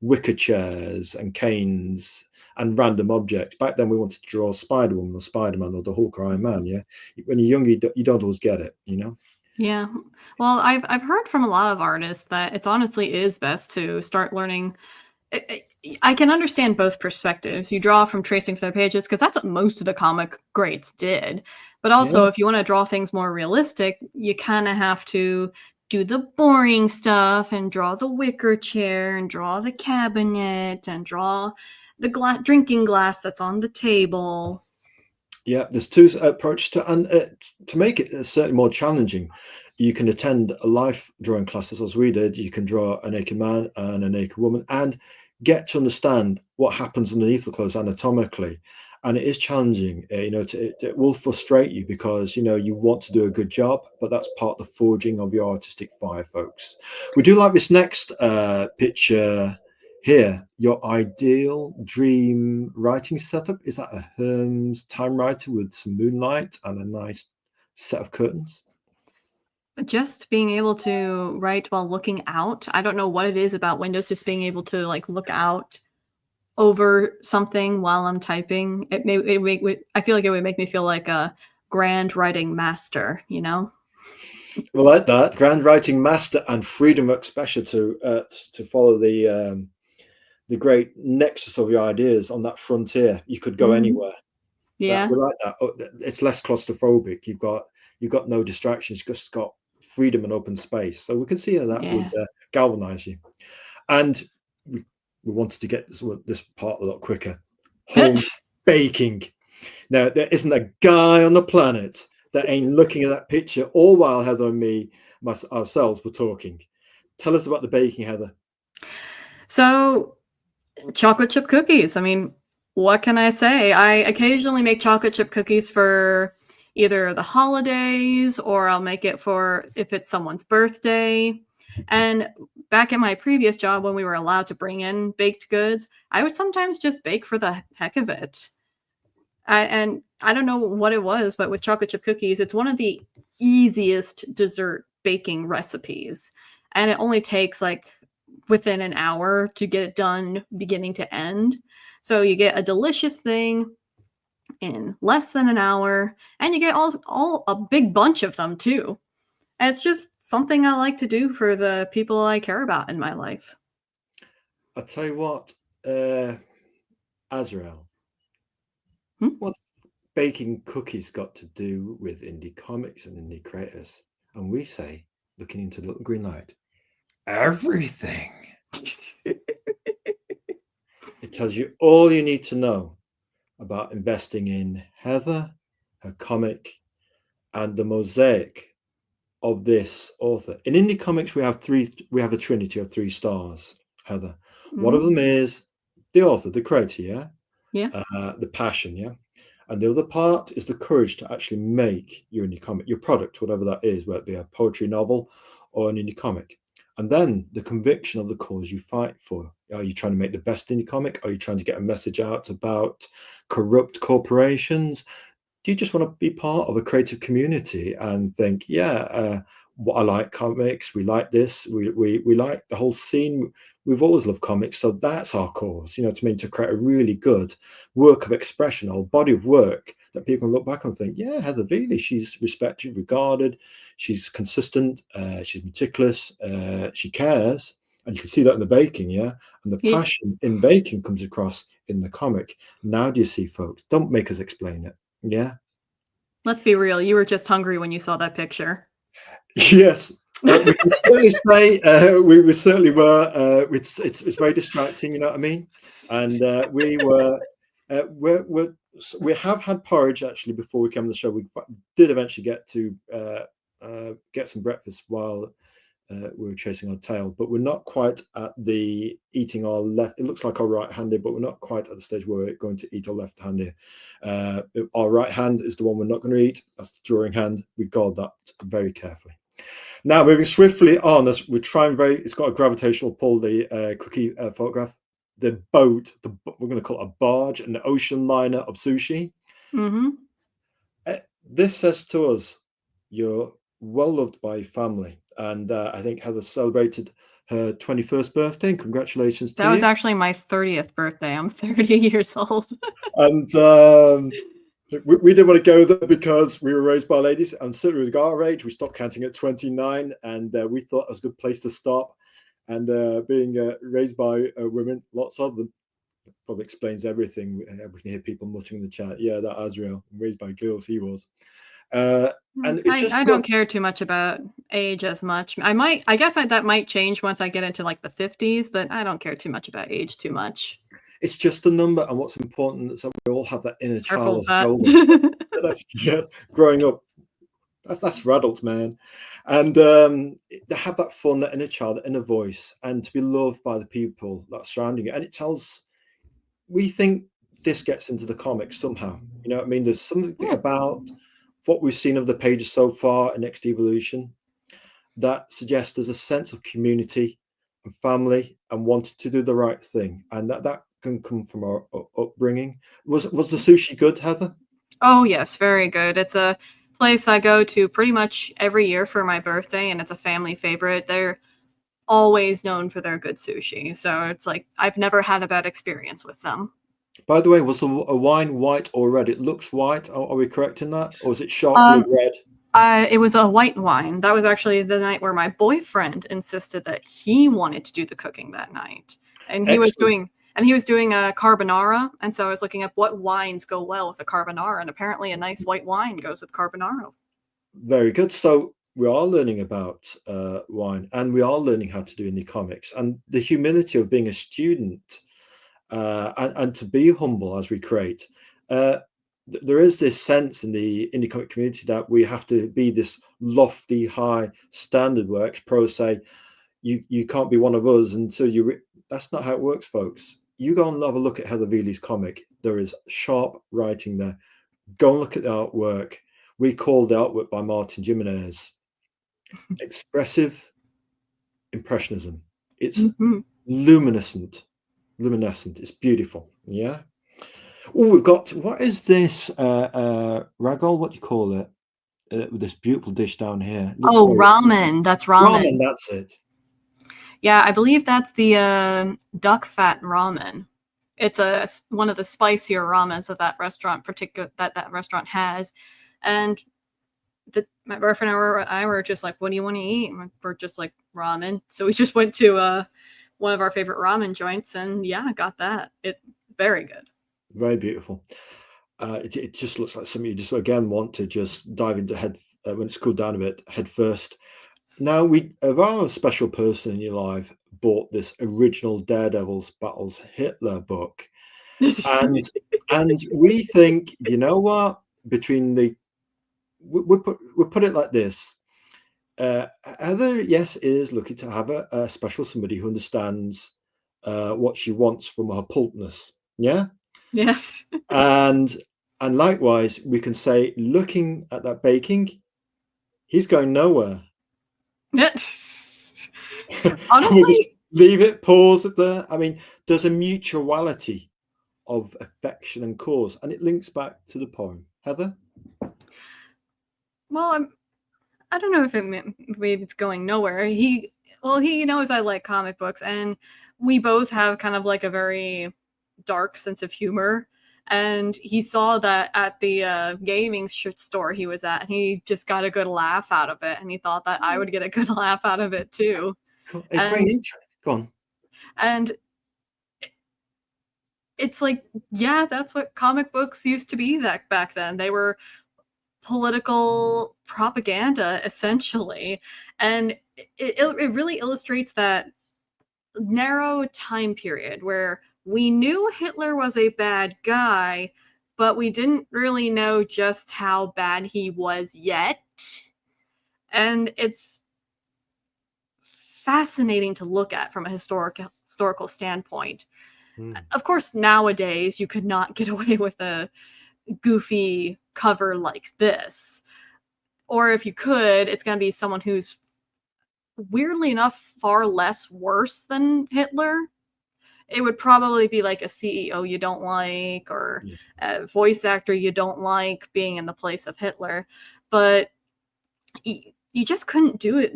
wicker chairs and canes and random objects. Back then we wanted to draw Spider-Woman or Spider-Man or the Hulk or Iron Man. Yeah, when you're young, you don't always get it, you know. Yeah. Well, I've heard from a lot of artists that it's honestly is best to start learning. I can understand both perspectives. You draw from tracing their pages because that's what most of the comic greats did. But also, if you want to draw things more realistic, you kind of have to do the boring stuff and draw the wicker chair and draw the cabinet and draw the drinking glass that's on the table. Yeah, there's two approaches to make it certainly more challenging. You can attend a life drawing classes as we did. You can draw a naked man and a naked woman and get to understand what happens underneath the clothes anatomically. And it is challenging, it will frustrate you because, you want to do a good job, but that's part of the forging of your artistic fire, folks. We do like this next picture here. Your ideal dream writing setup, is that a Hermes time writer with some moonlight and a nice set of curtains? Just being able to write while looking out. I don't know what it is about Windows, just being able to look out over something while I'm typing. I feel like it would make me feel like a grand writing master, Well, like that grand writing master and freedom of expression to follow the great nexus of your ideas on that frontier. You could go anywhere. Yeah, we like that. It's less claustrophobic. You've got no distractions. You've just got freedom and open space. So we can see how that would galvanize you. And we wanted to get this part a lot quicker. Home baking. Now, there isn't a guy on the planet that ain't looking at that picture all while Heather and ourselves were talking. Tell us about the baking, Heather. So, chocolate chip cookies. I mean, what can I say? I occasionally make chocolate chip cookies for either the holidays, or I'll make it for if it's someone's birthday. And back at my previous job, when we were allowed to bring in baked goods, I would sometimes just bake for the heck of it. And I don't know what it was, but with chocolate chip cookies, it's one of the easiest dessert baking recipes. And it only takes within an hour to get it done beginning to end. So you get a delicious thing in less than an hour, and you get all a big bunch of them too. And it's just something I like to do for the people I care about in my life. I'll tell you what, Azrael, what baking cookies got to do with indie comics and indie creators? And we say, looking into the little green light, everything. It tells you all you need to know about investing in Heather, her comic, and the mosaic of this author. In indie comics, we have a trinity of 3 stars, Heather. One of them is the author, the creator, the passion, and the other part is the courage to actually make your indie comic, your product, whatever that is, whether it be a poetry novel or an indie comic. And then the conviction of the cause you fight for. Are you trying to make the best indie comic? Are you trying to get a message out about corrupt corporations? Do you just want to be part of a creative community and think, what I like comics, we like this, we like the whole scene. We've always loved comics, so that's our cause, to create a really good work of expression or body of work that people can look back and think, Heather Veley, she's respected, regarded, she's consistent, she's meticulous, she cares. And you can see that in the baking, and the passion in baking comes across in the comic. Now do you see, folks? Don't make us explain it. Yeah. Let's be real. You were just hungry when you saw that picture. Yes. We can certainly say we certainly were. It's very distracting, you know what I mean? And we have had porridge actually before we came on the show. We did eventually get to get some breakfast while we were chasing our tail, but we're not quite at the eating our left. It looks like our right-handed, but we're not quite at the stage where we're going to eat our left-handed. Our right hand is the one we're not going to eat. That's the drawing hand. We guard that very carefully. Now, moving swiftly on, as we're trying it's got a gravitational pull, the cookie photograph. The boat, we're going to call it a barge, an ocean liner of sushi. Mm-hmm. This says to us, you're well loved by your family. And I think Heather celebrated her 21st birthday. And congratulations to you. That was actually my 30th birthday. I'm 30 years old. And we didn't want to go there because we were raised by ladies, and certainly with our age, we stopped counting at 29, and we thought it was a good place to stop. And being raised by women, lots of them, probably explains everything. We can hear people muttering in the chat. Yeah, that Azrael, raised by girls, he was. And I don't care too much about age as much. I guess that might change once I get into like the 50s, but I don't care too much about age too much. It's just a number, and what's important is that we all have that inner child. That's growing up. That's for adults, man. And they have that fun, that inner child, that inner voice, and to be loved by the people that are surrounding you. And it tells. We think this gets into the comics somehow. You know what I mean? There's something about what we've seen of the pages so far in Next Evolution that suggests there's a sense of community and family and wanting to do the right thing, and that can come from our upbringing. Was the sushi good, Heather? Oh yes, very good. It's a place I go to pretty much every year for my birthday, and it's a family favorite. They're always known for their good sushi, so it's like I've never had a bad experience with them. By the way, was the wine white or red? It looks white. Are we correct in that, or is it sharply red? It was a white wine. That was actually the night where my boyfriend insisted that he wanted to do the cooking that night, and he was doing a carbonara. And so I was looking up what wines go well with a carbonara, and apparently a nice white wine goes with carbonara. Very good. So we are learning about wine, and we are learning how to do indie comics, and the humility of being a student, and to be humble as we create. There is this sense in the indie comic community that we have to be this lofty, high standard where ex-pros say, you can't be one of us until you... That's not how it works, folks. You go and have a look at Heather Veley's comic. There is sharp writing there. Go and look at the artwork. We called the artwork by Martin Jimenez expressive impressionism. It's luminescent. It's beautiful. Yeah. Oh, we've got, what is this? Ragol, what do you call it? With this beautiful dish down here. Ramen. That's ramen. Ramen, that's it. Yeah, I believe that's the duck fat ramen. It's one of the spicier ramens that restaurant has. And my boyfriend and I were just like, what do you want to eat? And we're just like, ramen. So we just went to one of our favorite ramen joints, and yeah, got that. It very good. Very beautiful. It just looks like something you just again want to just dive into head when it's cooled down a bit, head first. Now, if our special person in your life bought this original Daredevil's Battles Hitler book, and we think, you know what? Between we put it like this: Heather, yes, is looking to have a special somebody who understands what she wants from her pulpness. Yeah. Yes. and likewise, we can say, looking at that baking, he's going nowhere. Honestly, leave it, pause it there. I mean, there's a mutuality of affection and cause, and it links back to the poem. Heather? Well, I don't know if it's going nowhere. He knows I like comic books, and we both have kind of like a very dark sense of humor. And he saw that at the gaming store he was at, and he just got a good laugh out of it, and he thought that I would get a good laugh out of it too. Cool. It's very interesting. Go on. And it's like, yeah, that's what comic books used to be that back then. They were political propaganda, essentially. And it really illustrates that narrow time period where we knew Hitler was a bad guy, but we didn't really know just how bad he was yet. And it's fascinating to look at from a historical standpoint. Of course, nowadays you could not get away with a goofy cover like this. Or if you could, it's going to be someone who's weirdly enough far less worse than Hitler. It would probably be like a CEO you don't like, or a voice actor you don't like being in the place of Hitler. But you just couldn't do it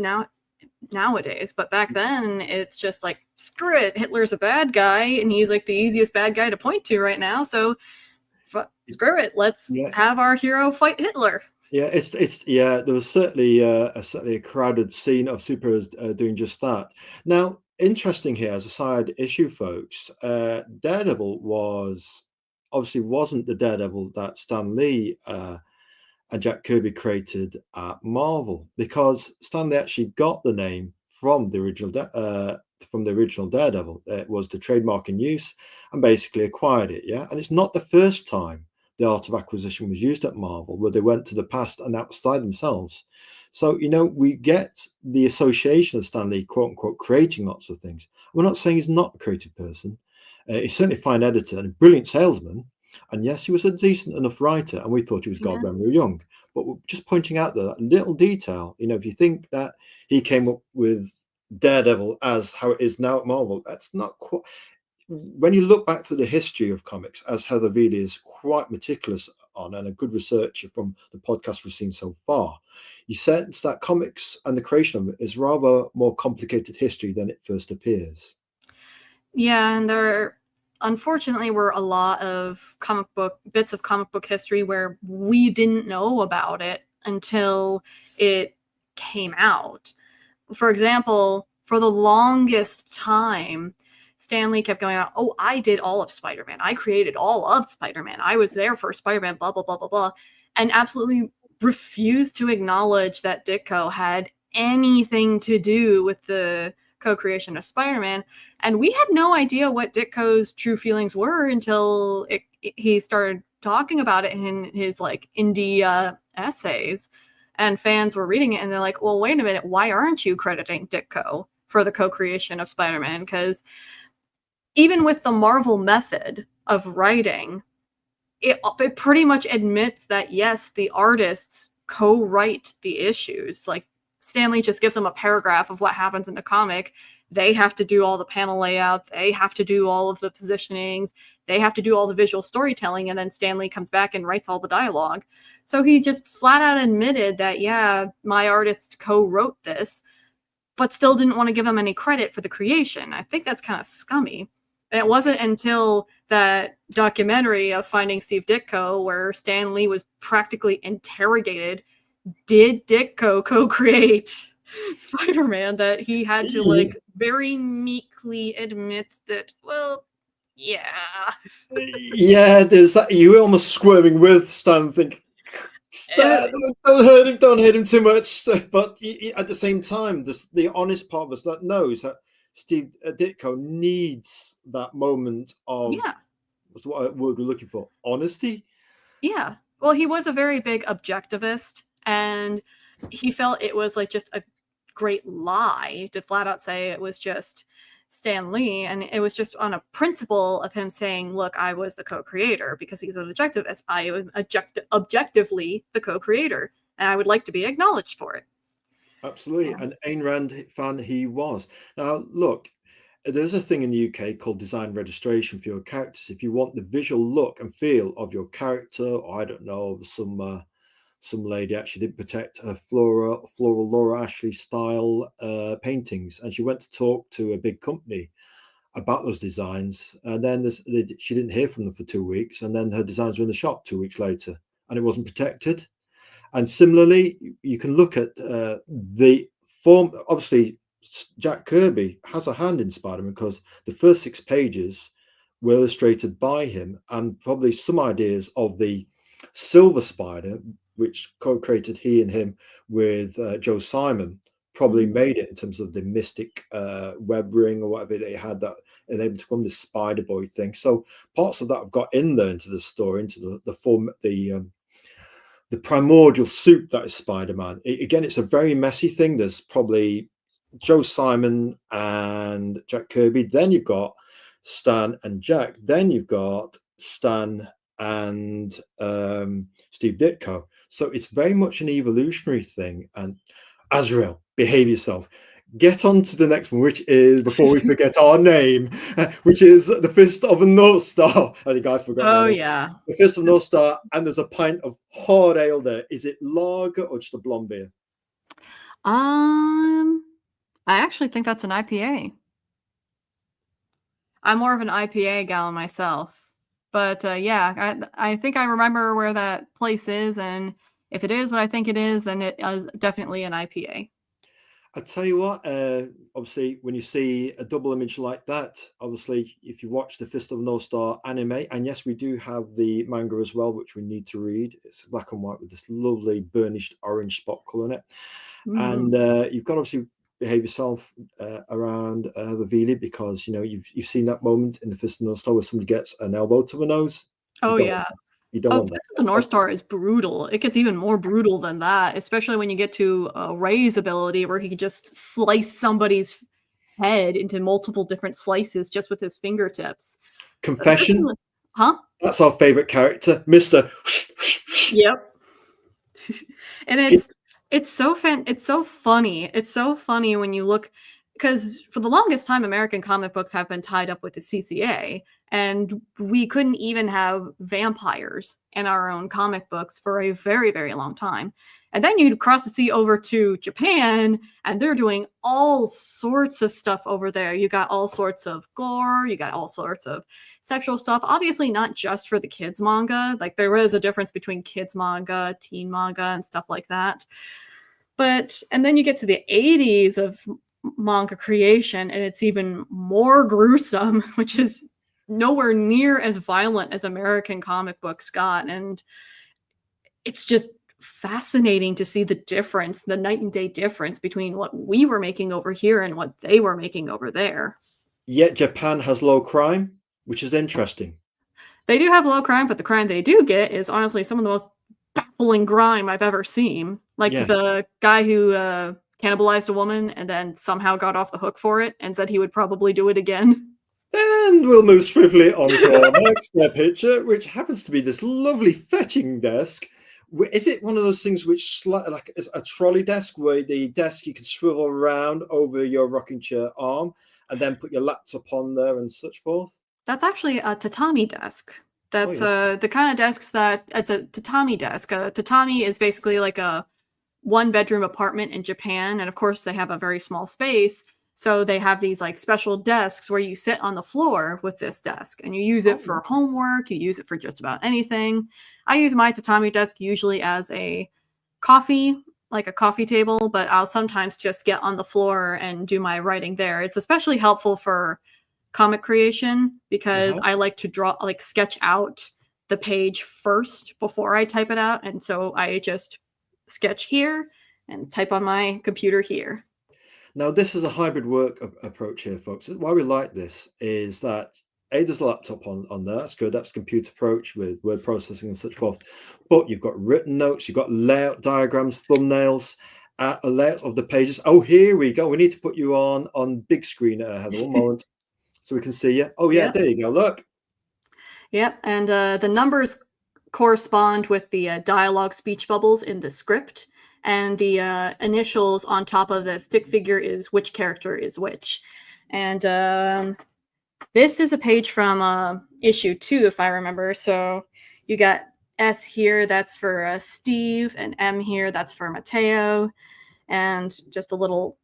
nowadays. But back then, it's just like, screw it, Hitler's a bad guy, and he's like the easiest bad guy to point to right now. So screw it, let's have our hero fight Hitler. Yeah, there was certainly a crowded scene of superheroes doing just that. Now, interesting here as a side issue, folks, Daredevil wasn't the Daredevil that Stan Lee and Jack Kirby created at Marvel, because Stan Lee actually got the name from the original Daredevil. It was the trademark in use, and basically acquired it. Yeah, and it's not the first time the art of acquisition was used at Marvel, where they went to the past and outside themselves. So, we get the association of Stan Lee, quote unquote, creating lots of things. We're not saying he's not a creative person. He's certainly a fine editor and a brilliant salesman. And yes, he was a decent enough writer, and we thought he was God when we were young. But we're just pointing out that little detail. If you think that he came up with Daredevil as how it is now at Marvel, that's not quite. When you look back through the history of comics, as Heather Veley is quite meticulous on, and a good researcher from the podcast we've seen so far, you sense that comics and the creation of it is rather more complicated history than it first appears. Yeah, and there unfortunately were a lot of bits of comic book history where we didn't know about it until it came out. For example, for the longest time, Stan Lee kept going out, oh, I did all of Spider-Man. I created all of Spider-Man. I was there for Spider-Man, blah, blah, blah, blah, blah. And absolutely refused to acknowledge that Ditko had anything to do with the co-creation of Spider-Man. And we had no idea what Ditko's true feelings were until he started talking about it in his like indie essays. And fans were reading it and they're like, well, wait a minute, why aren't you crediting Ditko for the co-creation of Spider-Man? Because even with the Marvel method of writing, it pretty much admits that, yes, the artists co-write the issues. Like, Stan Lee just gives them a paragraph of what happens in the comic. They have to do all the panel layout. They have to do all of the positionings. They have to do all the visual storytelling. And then Stan Lee comes back and writes all the dialogue. So he just flat out admitted that, yeah, my artist co-wrote this, but still didn't want to give them any credit for the creation. I think that's kind of scummy. And it wasn't until that documentary of Finding Steve Ditko, where Stan Lee was practically interrogated, did Ditko co-create Spider-Man, that he had to like very meekly admit that, well, yeah. Yeah, there's that. You almost squirming with Stan, think, Stan, don't hurt him too much. But at the same time, the honest part of us that knows that Steve Ditko needs that moment of, what's what word we're looking for? Honesty? Yeah. Well, he was a very big objectivist, and he felt it was like just a great lie to flat out say it was just Stan Lee, and it was just on a principle of him saying, look, I was the co-creator, because he's an objectivist. I am objectively the co-creator, and I would like to be acknowledged for it. Absolutely. An Ayn Rand fan he was. Now, look, there's a thing in the UK called design registration for your characters. If you want the visual look and feel of your character, or I don't know, some lady actually did protect her floral Laura Ashley style paintings, and she went to talk to a big company about those designs, and then she didn't hear from them for 2 weeks, and then her designs were in the shop 2 weeks later, and it wasn't protected. And similarly, you can look at the form. Obviously, Jack Kirby has a hand in Spider-Man, because the first 6 pages were illustrated by him, and probably some ideas of the Silver Spider, which co-created he and him with Joe Simon, probably made it in terms of the mystic web ring or whatever they had that enabled to become this Spider Boy thing. So parts of that have got in there into the story, into the form, the primordial soup that is Spider-Man. Again, it's a very messy thing. There's probably Joe Simon and Jack Kirby. Then you've got Stan and Jack. Then you've got Stan and Steve Ditko. So it's very much an evolutionary thing. And Azrael, behave yourself. Get on to the next one, which is, before we forget our name, which is the Fist of a North Star. I think I forgot. Oh, yeah. The Fist of North Star, and there's a pint of hard ale there. Is it lager or just a blonde beer? I actually think that's an IPA. I'm more of an IPA gal myself. But yeah, I think I remember where that place is, and if it is what I think it is, then it is definitely an IPA. I tell you what, obviously, when you see a double image like that, obviously, if you watch the Fist of North Star anime, and yes, we do have the manga as well, which we need to read. It's black and white with this lovely burnished orange spot color in it. And you've got to obviously behave yourself around Heather Veley, because you've seen that moment in the Fist of North Star where somebody gets an elbow to the nose. Oh yeah. You don't want that. The North Star is brutal. It gets even more brutal than that, especially when you get to Ray's ability, where he can just slice somebody's head into multiple different slices just with his fingertips. Confession? Huh? That's our favorite character, Mr. Yep. And it's so funny. It's so funny when you look, because for the longest time, American comic books have been tied up with the CCA, and we couldn't even have vampires in our own comic books for a very, very long time. And then you cross the sea over to Japan, and they're doing all sorts of stuff over there. You got all sorts of gore, you got all sorts of sexual stuff. Obviously, not just for the kids manga. Like, there is a difference between kids manga, teen manga, and stuff like that. And then you get to the 80s of manga creation, and it's even more gruesome, which is nowhere near as violent as American comic books got. And it's just fascinating to see the difference, the night and day difference between what we were making over here and what they were making over there. Yet Japan has low crime, which is interesting. They do have low crime, but the crime they do get is honestly some of the most baffling crime I've ever seen. Like the guy who cannibalized a woman and then somehow got off the hook for it and said he would probably do it again. And we'll move swiftly on to our next picture, which happens to be this lovely fetching desk. Is it one of those things which, like a trolley desk, where the desk you can swivel around over your rocking chair arm and then put your laptop on there and such forth? That's actually a tatami desk. That's the kind of desks that, it's a tatami desk. A tatami is basically like a one-bedroom apartment in Japan, and of course they have a very small space. So they have these like special desks where you sit on the floor with this desk, and you use it for homework, you use it for just about anything. I use my tatami desk usually as a coffee table, but I'll sometimes just get on the floor and do my writing there. It's especially helpful for comic creation because I like to sketch out the page first before I type it out. And so I just sketch here and type on my computer here. Now, this is a hybrid work approach here, folks. Why we like this is that there's a laptop on there. That's good. That's computer approach with word processing and such forth. But you've got written notes, you've got layout diagrams, thumbnails, a layout of the pages. Oh, here we go. We need to put you on big screen, Heather. One moment, so we can see you. Oh yeah, there you go. Look. Yep, and the numbers correspond with the dialogue speech bubbles in the script. And the initials on top of the stick figure is which character is which. And this is a page from issue 2, if I remember. So you got S here, that's for Steve, and M here, that's for Mateo. And just a little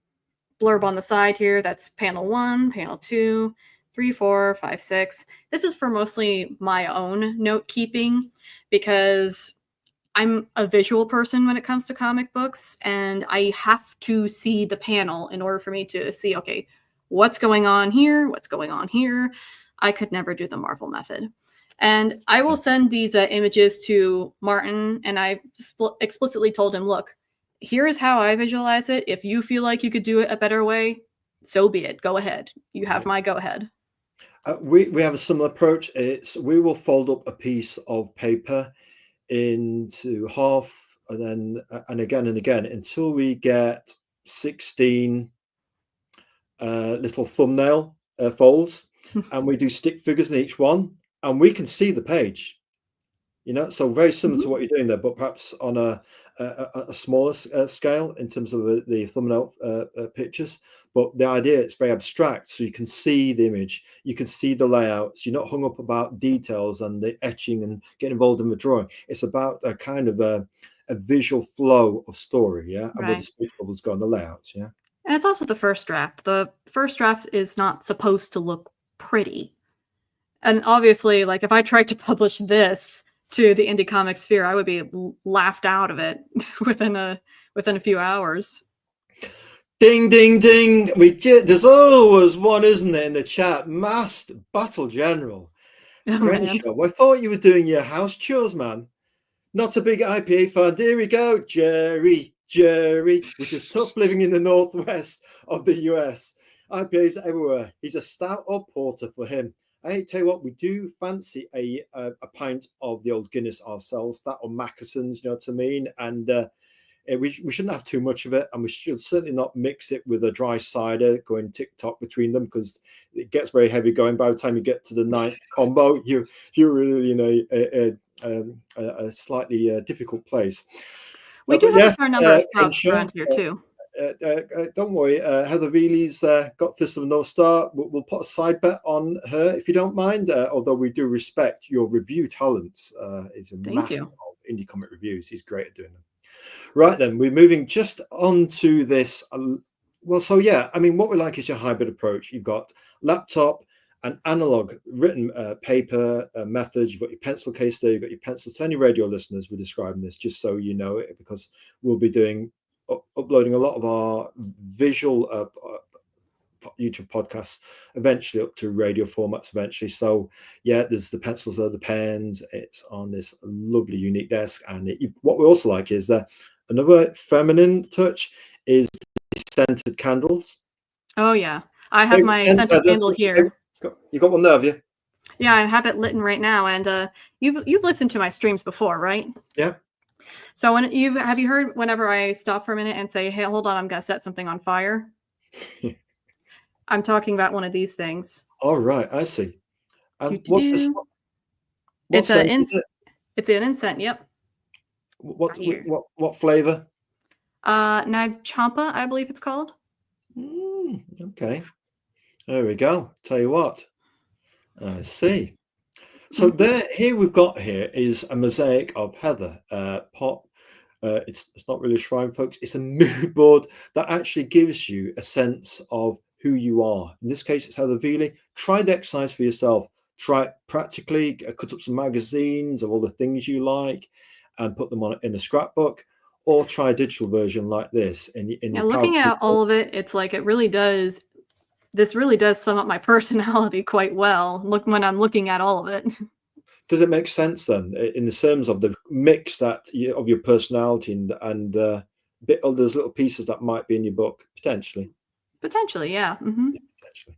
blurb on the side here, that's panel 1, panel 2, 3, 4, 5, 6. This is for mostly my own note keeping, because I'm a visual person when it comes to comic books, and I have to see the panel in order for me to see, okay, what's going on here? What's going on here? I could never do the Marvel method. And I will send these images to Martin, and I explicitly told him, look, here is how I visualize it. If you feel like you could do it a better way, so be it. Go ahead. You have my go ahead. We have a similar approach. We will fold up a piece of paper into half and again until we get 16 little thumbnail folds, and we do stick figures in each one, and we can see the page, so very similar to what you're doing there, but perhaps on a smaller scale in terms of the thumbnail pictures. But the idea, it's very abstract, so you can see the image, you can see the layouts. You're not hung up about details and the etching and getting involved in the drawing. It's about a kind of a visual flow of story, and where the speech bubbles go on the layouts, And it's also the first draft. The first draft is not supposed to look pretty. And obviously, like, if I tried to publish this to the indie comic sphere, I would be laughed out of it within a few hours. Ding, ding, ding. There's always one, isn't there, in the chat? Masked Battle General. Crenshaw, I thought you were doing your house chores, man. Not a big IPA fan. Here we go. Jerry, which is tough living in the northwest of the US. IPAs everywhere. He's a stout or porter for him. I tell you what, we do fancy a pint of the old Guinness ourselves, that or Mackeson's, you know what I mean? And we shouldn't have too much of it, and we should certainly not mix it with a dry cider going tick-tock between them, because it gets very heavy going. By the time you get to the ninth combo, you're really in a slightly difficult place. We do have a fair number of stouts around here too. Don't worry, Heather Veley's got Fist of the North Star. We'll put a side bet on her if you don't mind, although we do respect your review talents. It's a master of indie comic reviews. He's great at doing them. Right then, we're moving just on to this. What we like is your hybrid approach. You've got laptop and analog written paper methods. You've got your pencil case there. You've got your pencil. To any radio listeners, we're describing this just so you know it, because we'll be uploading a lot of our visual YouTube podcasts eventually up to radio formats eventually. So there's the pencils there, the pens. It's on this lovely unique desk. And what we also like is that another feminine touch is scented candles. Oh yeah, I have my scented candle here. You got one there, have you? Yeah, I have it lit right now. And you've listened to my streams before, right? Yeah. So have you heard whenever I stop for a minute and say, hey, hold on, I'm gonna set something on fire? I'm talking about one of these things. All right, I see. What's this? It's an incense. Yep. What flavor? Nag Champa, I believe it's called. Okay. There we go. Tell you what. I see. So here we've got is a mosaic of Heather Pop. It's not really a shrine, folks. It's a mood board that actually gives you a sense of who you are. In this case, it's Heather Veley. Try the exercise for yourself. Try it practically. Cut up some magazines of all the things you like and put them on in a scrapbook, or try a digital version like this. Looking at all of it, it's like it really does. This really does sum up my personality quite well. Look, when I'm looking at all of it. Does it make sense then, in the terms of the mix of your personality and those little pieces that might be in your book potentially? Potentially, yeah. Mm-hmm. Potentially.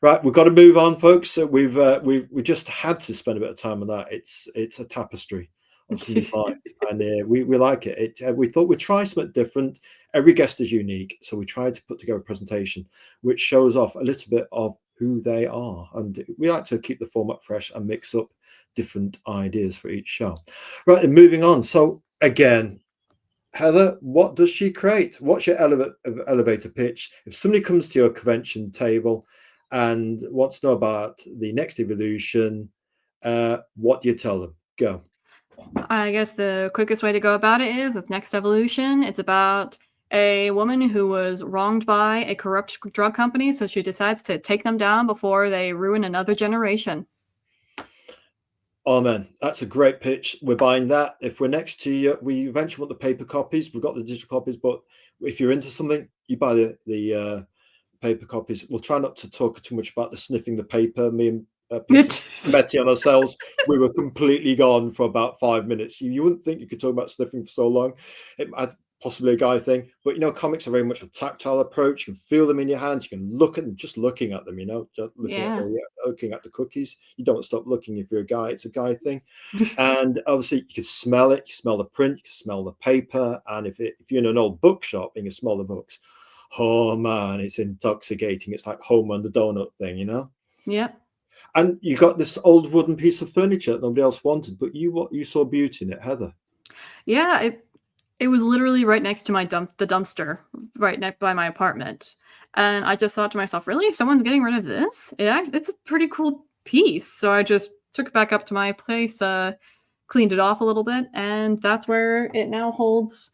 Right, we've got to move on, folks. So we just had to spend a bit of time on that. It's a tapestry of some type, and we like it. We thought we'd try something different. Every guest is unique, so we tried to put together a presentation which shows off a little bit of who they are, and we like to keep the format fresh and mix up different ideas for each show. Right, and moving on. So again, Heather, what does she create? What's your elevator pitch? If somebody comes to your convention table and wants to know about the next evolution, what do you tell them? Go. I guess the quickest way to go about it is with Next Evolution. It's about a woman who was wronged by a corrupt drug company, so she decides to take them down before they ruin another generation. Oh man, that's a great pitch. We're buying that. If we're next to you, we eventually want the paper copies. We've got the digital copies, but if you're into something, you buy the paper copies. We'll try not to talk too much about the sniffing the paper. Me and Meti on ourselves. We were completely gone for about 5 minutes. You wouldn't think you could talk about sniffing for so long. It possibly a guy thing, but comics are very much a tactile approach. You can feel them in your hands. You can look at them, just looking at them. Just looking at the cookies. You don't stop looking if you're a guy. It's a guy thing. And obviously, you can smell it. You smell the print. You can smell the paper. And if you're in an old bookshop and you smell the books, oh man, it's intoxicating. It's like home on the donut thing, Yep. And you got this old wooden piece of furniture that nobody else wanted, but you saw beauty in it, Heather. Yeah, it was literally right next to the dumpster, right next by my apartment. And I just thought to myself, really? Someone's getting rid of this? Yeah, it's a pretty cool piece. So I just took it back up to my place, cleaned it off a little bit, and that's where it now holds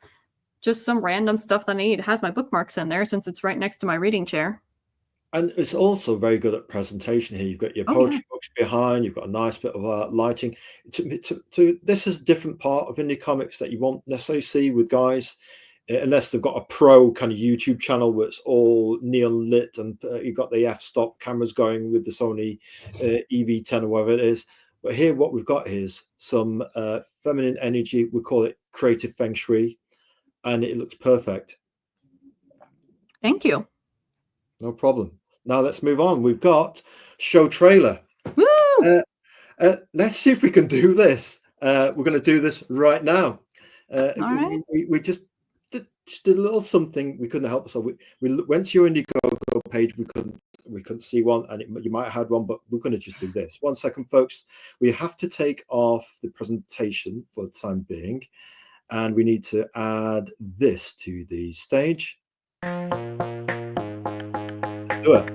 just some random stuff that I need. It has my bookmarks in there since it's right next to my reading chair. And it's also very good at presentation here. You've got your poetry books behind. You've got a nice bit of lighting. This is a different part of indie comics that you won't necessarily see with guys, unless they've got a pro kind of YouTube channel where it's all neon lit and you've got the f-stop cameras going with the Sony EV10 or whatever it is. But here, what we've got here is some feminine energy. We call it creative feng shui, and it looks perfect. Thank you. No problem. Now let's move on. We've got show trailer. Woo! Let's see if we can do this. We're going to do this right now. All right. We just did a little something. We couldn't help ourselves. We went to your Indiegogo page. We couldn't see one, and you might have had one, but we're going to just do this. 1 second, folks. We have to take off the presentation for the time being, and we need to add this to the stage. Do it.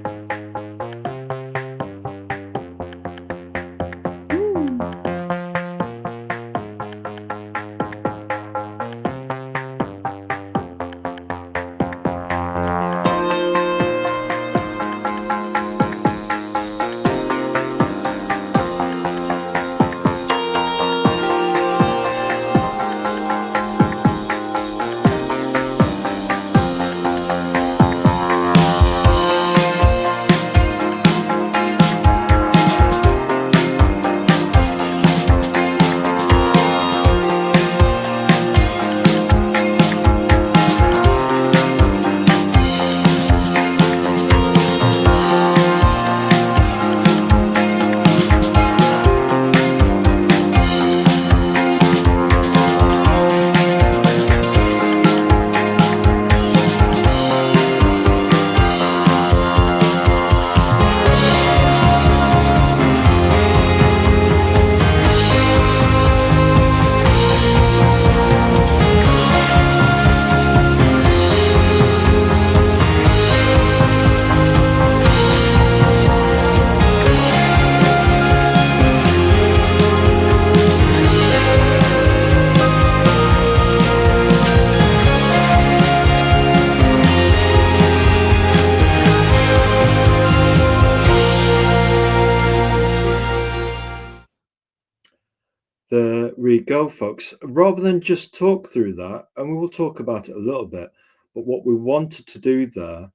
There we go, folks. Rather than just talk through that, and we will talk about it a little bit, but what we wanted to do there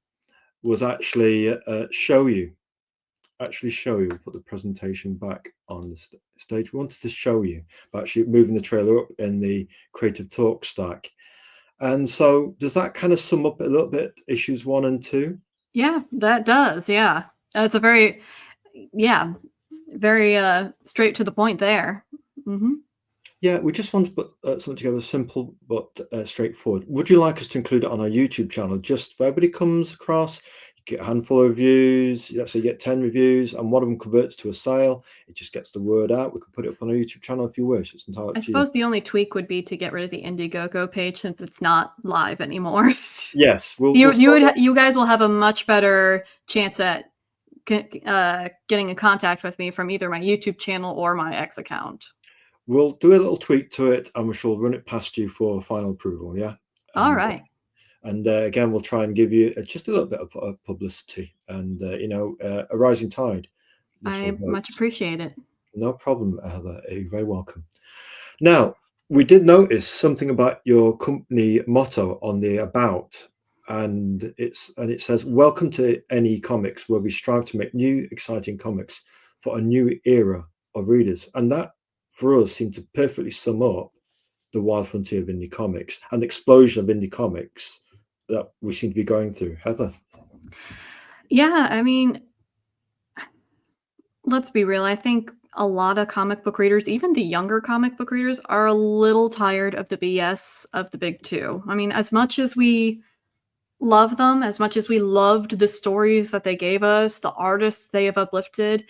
was actually show you, put the presentation back on the stage. We wanted to show you, actually moving the trailer up in the Creative Talk stack. And so does that kind of sum up a little bit issues 1 and 2? Yeah, that does. Yeah. It's a very straight to the point there. Mm-hmm. Yeah, we just want to put something together simple but straightforward. Would you like us to include it on our YouTube channel? Just if everybody comes across, you get a handful of reviews, let's say you get 10 reviews, and one of them converts to a sale, it just gets the word out. We can put it up on our YouTube channel if you wish. It's entirely up to you. I suppose the only tweak would be to get rid of the Indiegogo page since it's not live anymore. Yes. You guys will have a much better chance at getting in contact with me from either my YouTube channel or my X account. We'll do a little tweak to it, and we shall run it past you for final approval. Yeah. All right. And again, we'll try and give you just a little bit of publicity and a rising tide. I much appreciate it. No problem, Heather. You're very welcome. Now, we did notice something about your company motto on the about, and it says, "Welcome to NE Comics, where we strive to make new, exciting comics for a new era of readers. And that, for us, seemed to perfectly sum up the wild frontier of indie comics and the explosion of indie comics that we seem to be going through. Heather? Yeah, I mean, let's be real. I think a lot of comic book readers, even the younger comic book readers, are a little tired of the BS of the big two. I mean, as much as we love them, as much as we loved the stories that they gave us, the artists they have uplifted,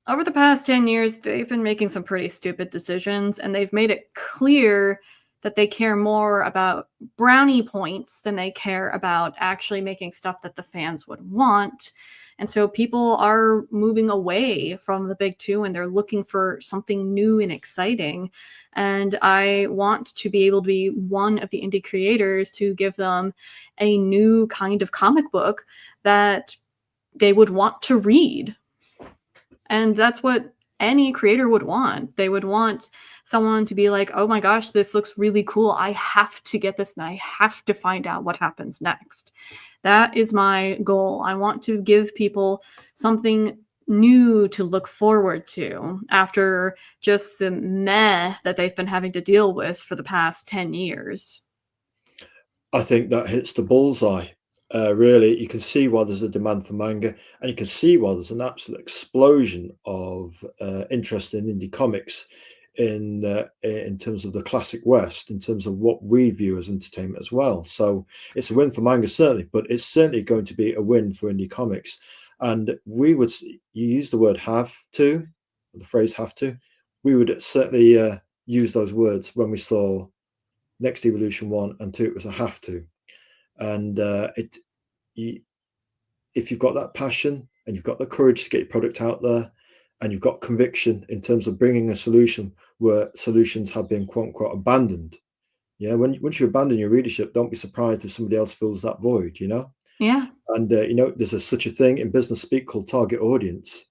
over the past 10 years, they've been making some pretty stupid decisions, and they've made it clear that they care more about brownie points than they care about actually making stuff that the fans would want. And so people are moving away from the big two and they're looking for something new and exciting. And I want to be able to be one of the indie creators to give them a new kind of comic book that they would want to read. And that's what any creator would want. They would want someone to be like, oh my gosh, this looks really cool. I have to get this and I have to find out what happens next. That is my goal. I want to give people something new to look forward to after just the meh that they've been having to deal with for the past 10 years. I think that hits the bullseye. Really, you can see why there's a demand for manga, and you can see why there's an absolute explosion of interest in indie comics in terms of the classic West, in terms of what we view as entertainment as well. So it's a win for manga, certainly, but it's certainly going to be a win for indie comics. And we would, you use the word have to, the phrase have to, we would certainly use those words when we saw Next Evolution 1 and 2. It was a have to. And if you've got that passion and you've got the courage to get your product out there, and you've got conviction in terms of bringing a solution where solutions have been quote unquote abandoned, once you abandon your readership, don't be surprised if somebody else fills that void. Yeah. And there's such a thing in business speak called target audience,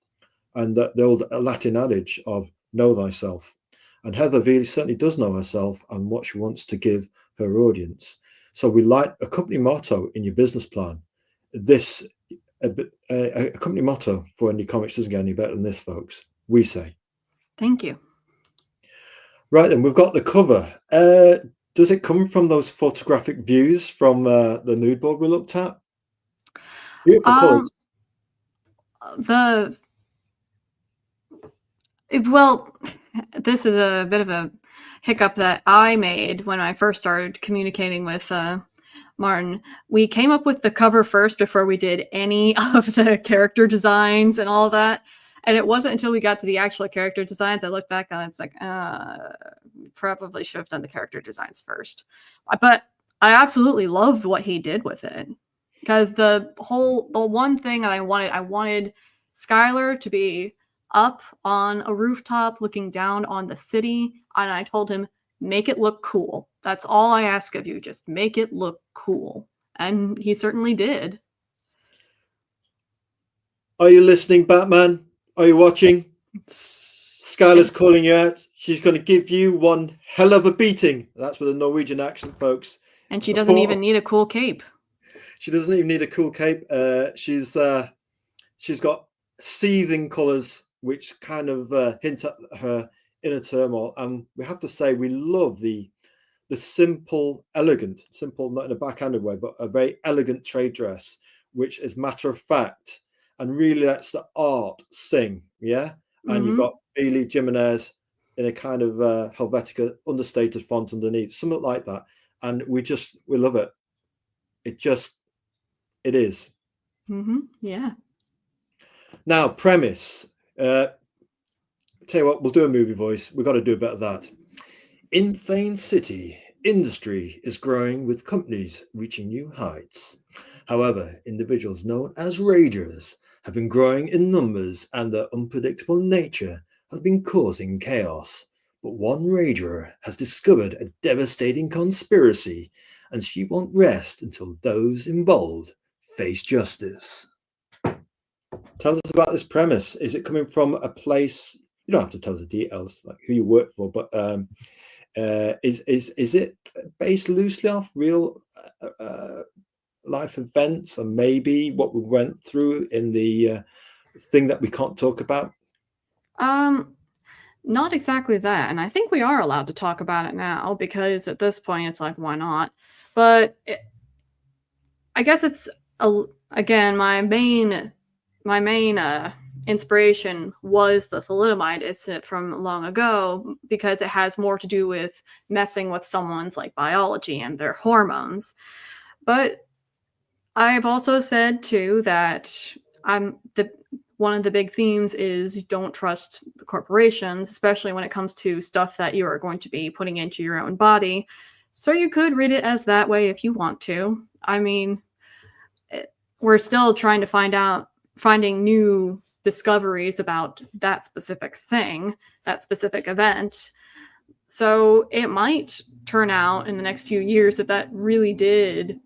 and the old Latin adage of know thyself. And Heather Veley certainly does know herself and what she wants to give her audience. So we like a company motto in your business plan. A company motto for indie comics doesn't get any better than this, folks. We say. Thank you. Right then, we've got the cover. Does it come from those photographic views from the mood board we looked at? Beautiful colours. Well, this is a bit of a hiccup that I made when I first started communicating with Martin. We came up with the cover first before we did any of the character designs and all that. And it wasn't until we got to the actual character designs I looked back on it, it's like, probably should have done the character designs first. But I absolutely loved what he did with it. Because the one thing I wanted Skylar to be up on a rooftop looking down on the city. And I told him, make it look cool. That's all I ask of you. Just make it look cool. And he certainly did. Are you listening, Batman? Are you watching? Skylar's calling you out. She's going to give you one hell of a beating. That's with a Norwegian accent, folks. And she doesn't even need a cool cape. She doesn't even need a cool cape. She's got seething colours, which kind of hint at her inner turmoil. And we have to say, we love the simple, elegant, not in a backhanded way, but a very elegant trade dress, which is matter of fact and really lets the art sing. Yeah. And you've got Bailey Jimenez in a kind of Helvetica understated font underneath, something like that. And we love it. It is. Yeah. Now, premise. Tell you what, we'll do a movie voice. We've got to do a bit of that. In Thane City, industry is growing with companies reaching new heights. However, individuals known as ragers have been growing in numbers, and their unpredictable nature has been causing chaos. But one rager has discovered a devastating conspiracy, and she won't rest until those involved face justice. Tell us about this premise. Is it coming from a place? You don't have to tell us the details, like who you work for, but is it based loosely off real life events, and maybe what we went through in the thing that we can't talk about? Not exactly that, and I think we are allowed to talk about it now because at this point it's like, why not? But I guess it's again my main inspiration was the thalidomide incident from long ago because it has more to do with messing with someone's like biology and their hormones. But I've also said too that I'm the one of the big themes is don't trust the corporations, especially when it comes to stuff that you are going to be putting into your own body. So you could read it as that way if you want to. I mean, we're still trying to finding new discoveries about that specific thing, that specific event. So it might turn out in the next few years that really did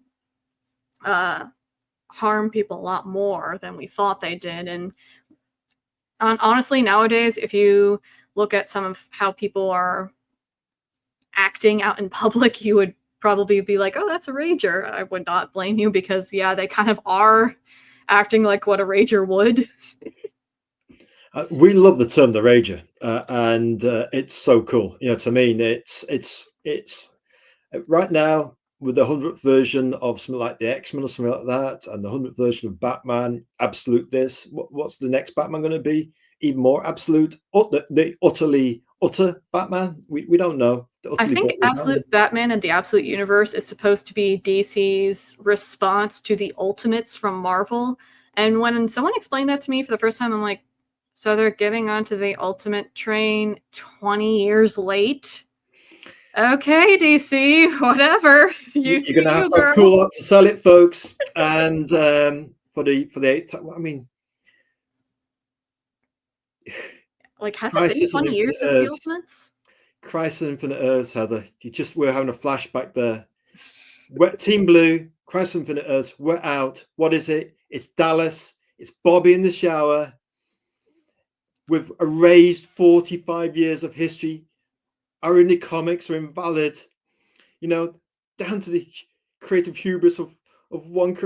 harm people a lot more than we thought they did. And honestly, nowadays, if you look at some of how people are acting out in public, you would probably be like, oh, that's a rager. I would not blame you because, yeah, they kind of are acting like what a rager would. We love the term the rager, and it's so cool. You know, to me, it's right now with the 100th version of something like the X-Men or something like that, and the 100th version of Batman, absolute this. What's the next Batman going to be? Even more absolute, the utterly utter Batman. We don't know. I think Absolute Batman and the Absolute Universe is supposed to be DC's response to the Ultimates from Marvel. And when someone explained that to me for the first time, I'm like, so they're getting onto the Ultimate train 20 years late? Okay, DC, whatever. You're going to have to cool up to sell it, folks. And for the 8th, I mean, like, has it been 20 years since the Ultimates? Crisis Infinite Earths, Heather. We're having a flashback there. Team Blue, Crisis Infinite Earths, we're out. What is it? It's Dallas. It's Bobby in the shower. We've erased 45 years of history. Our indie comics are invalid. You know, down to the creative hubris of one.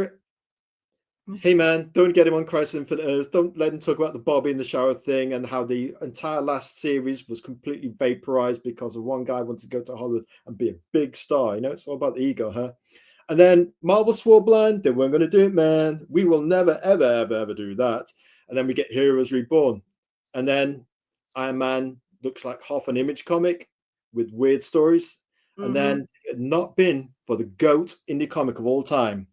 Hey man, don't get him on Crisis Infinite Earths. Don't let him talk about the Bobby in the shower thing and how the entire last series was completely vaporized because of one guy wanted to go to Hollywood and be a big star. You know, it's all about the ego, huh? And then Marvel swore blind. They weren't going to do it, man. We will never, ever, ever, ever do that. And then we get Heroes Reborn. And then Iron Man looks like half an Image comic with weird stories. Mm-hmm. And then if it had not been for the GOAT indie comic of all time,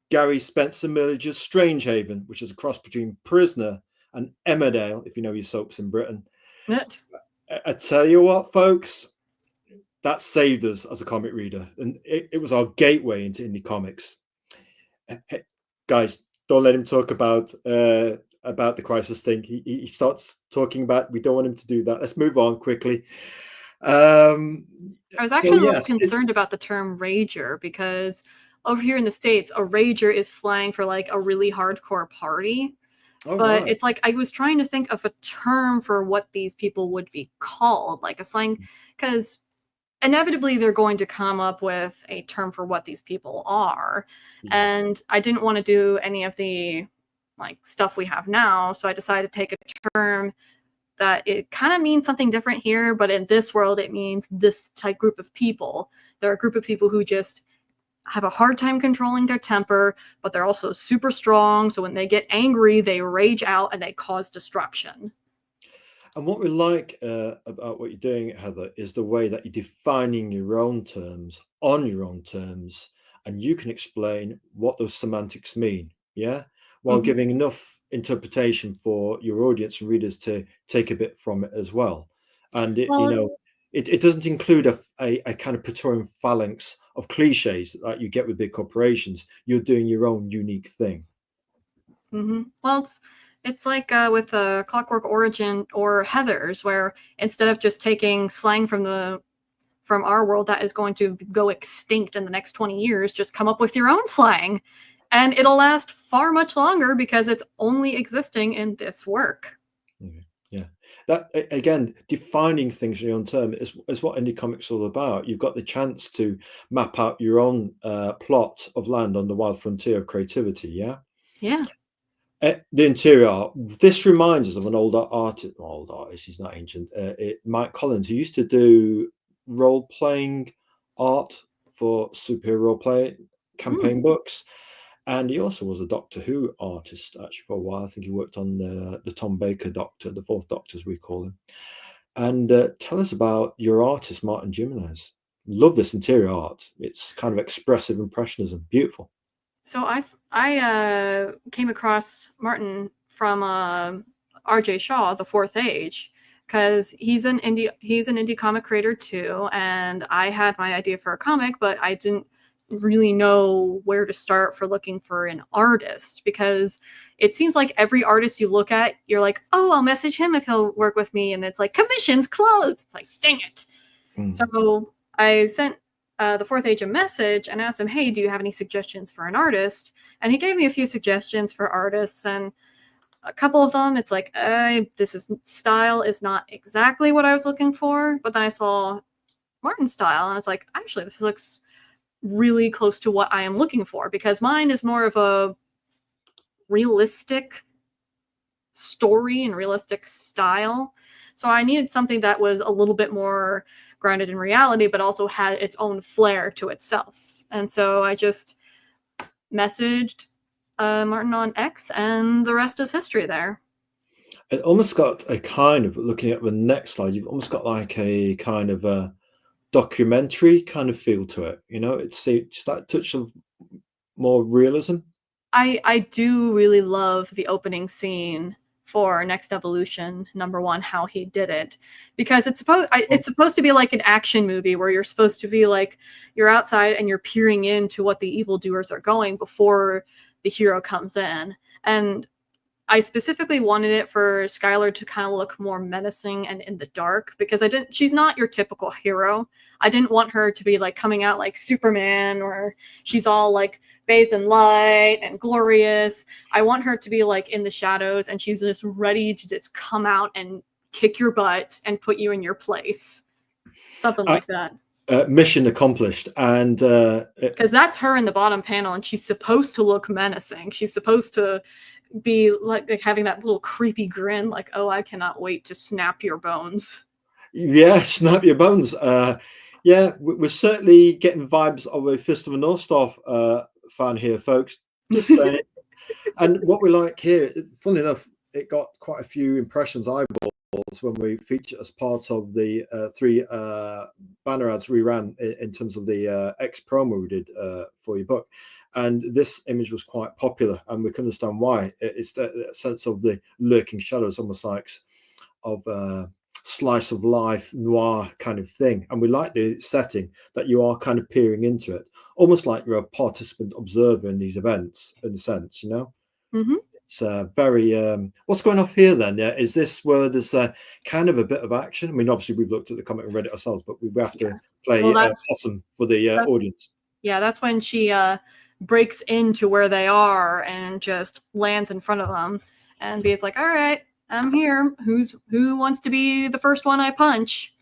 Gary Spencer Milliger's Strangehaven, which is a cross between Prisoner and Emmerdale, if you know your soaps in Britain. I tell you what, folks, that saved us as a comic reader. And it was our gateway into indie comics. Hey, guys, don't let him talk about the Crisis thing. He starts talking about, we don't want him to do that. Let's move on quickly. I was actually a little concerned about the term rager because over here in the States, a rager is slang for like a really hardcore party. Oh, but right. It's like I was trying to think of a term for what these people would be called, like a slang, because inevitably they're going to come up with a term for what these people are. Yeah. And I didn't want to do any of the like stuff we have now. So I decided to take a term that it kind of means something different here, but in this world, it means this type group of people. They're a group of people who just have a hard time controlling their temper, but they're also super strong. So when they get angry, they rage out and they cause destruction. And what we like about what you're doing, Heather, is the way that you're defining your own terms on your own terms, and you can explain what those semantics mean, yeah, while mm-hmm. giving enough interpretation for your audience and readers to take a bit from it as well. And it doesn't include a kind of Praetorian phalanx of cliches that you get with big corporations. You're doing your own unique thing. Mm-hmm. Well, it's like with Clockwork Origin or Heather's, where instead of just taking slang from our world that is going to go extinct in the next 20 years, just come up with your own slang. And it'll last far much longer because it's only existing in this work. Yeah. That, again, defining things in your own term is what indie comics is all about. You've got the chance to map out your own plot of land on the wild frontier of creativity, yeah? Yeah. The interior art. This reminds us of an older artist. Old artist. He's not ancient. Mike Collins, who used to do role-playing art for superhero role-play campaign books, and he also was a Doctor Who artist actually for a while. I think he worked on the Tom Baker Doctor, the Fourth Doctor, as we call him. And tell us about your artist, Martin Jimenez. Love this interior art. It's kind of expressive impressionism. Beautiful. So I came across Martin from R.J. Shaw, The Fourth Age, because he's an indie comic creator too, and I had my idea for a comic, but I didn't really know where to start for looking for an artist, because it seems like every artist you look at, you're like, oh, I'll message him if he'll work with me, and it's like, commissions closed. It's like, dang it. So I sent The Fourth Age a message and asked him, hey, do you have any suggestions for an artist? And he gave me a few suggestions for artists, and a couple of them, it's like, style is not exactly what I was looking for. But then I saw Martin's style, and it's like, actually, this looks really close to what I am looking for, because mine is more of a realistic story and realistic style. So I needed something that was a little bit more grounded in reality, but also had its own flair to itself. And so I just messaged Martin on X, and the rest is history there. It almost got a kind of, looking at the next slide, you've almost got like a kind of a documentary kind of feel to it. You know, it's just that touch of more realism. I do really love the opening scene for Next Evolution #1, how he did it, because it's supposed to be like an action movie where you're supposed to be like, you're outside and you're peering into what the evildoers are going before the hero comes in. And I specifically wanted it for Skylar to kind of look more menacing and in the dark, because she's not your typical hero. I didn't want her to be like coming out like Superman, or she's all like bathed in light and glorious. I want her to be like in the shadows, and she's just ready to just come out and kick your butt and put you in your place. Something like that. Mission accomplished. And because that's her in the bottom panel, and she's supposed to look menacing. She's supposed to be like having that little creepy grin, like, oh, I cannot wait to snap your bones. Yeah, snap your bones. Yeah, we're certainly getting vibes of a Fist of the North Star fan here, folks. Just saying. And what we like here, funnily enough, it got quite a few impressions, eyeballs, when we featured as part of the 3 banner ads we ran in terms of the X promo we did for your book. And this image was quite popular, and we can understand why. It's the sense of the lurking shadows, almost like of slice of life noir kind of thing. And we like the setting that you are kind of peering into it, almost like you're a participant observer in these events, in a sense, you know. It's very what's going off here then? Yeah, is this where there's kind of a bit of action? I mean, obviously we've looked at the comic and read it ourselves, but we have to play possum for the audience. Yeah, that's when she breaks into where they are and just lands in front of them, and Bea's like, all right, I'm here. Who wants to be the first one I punch?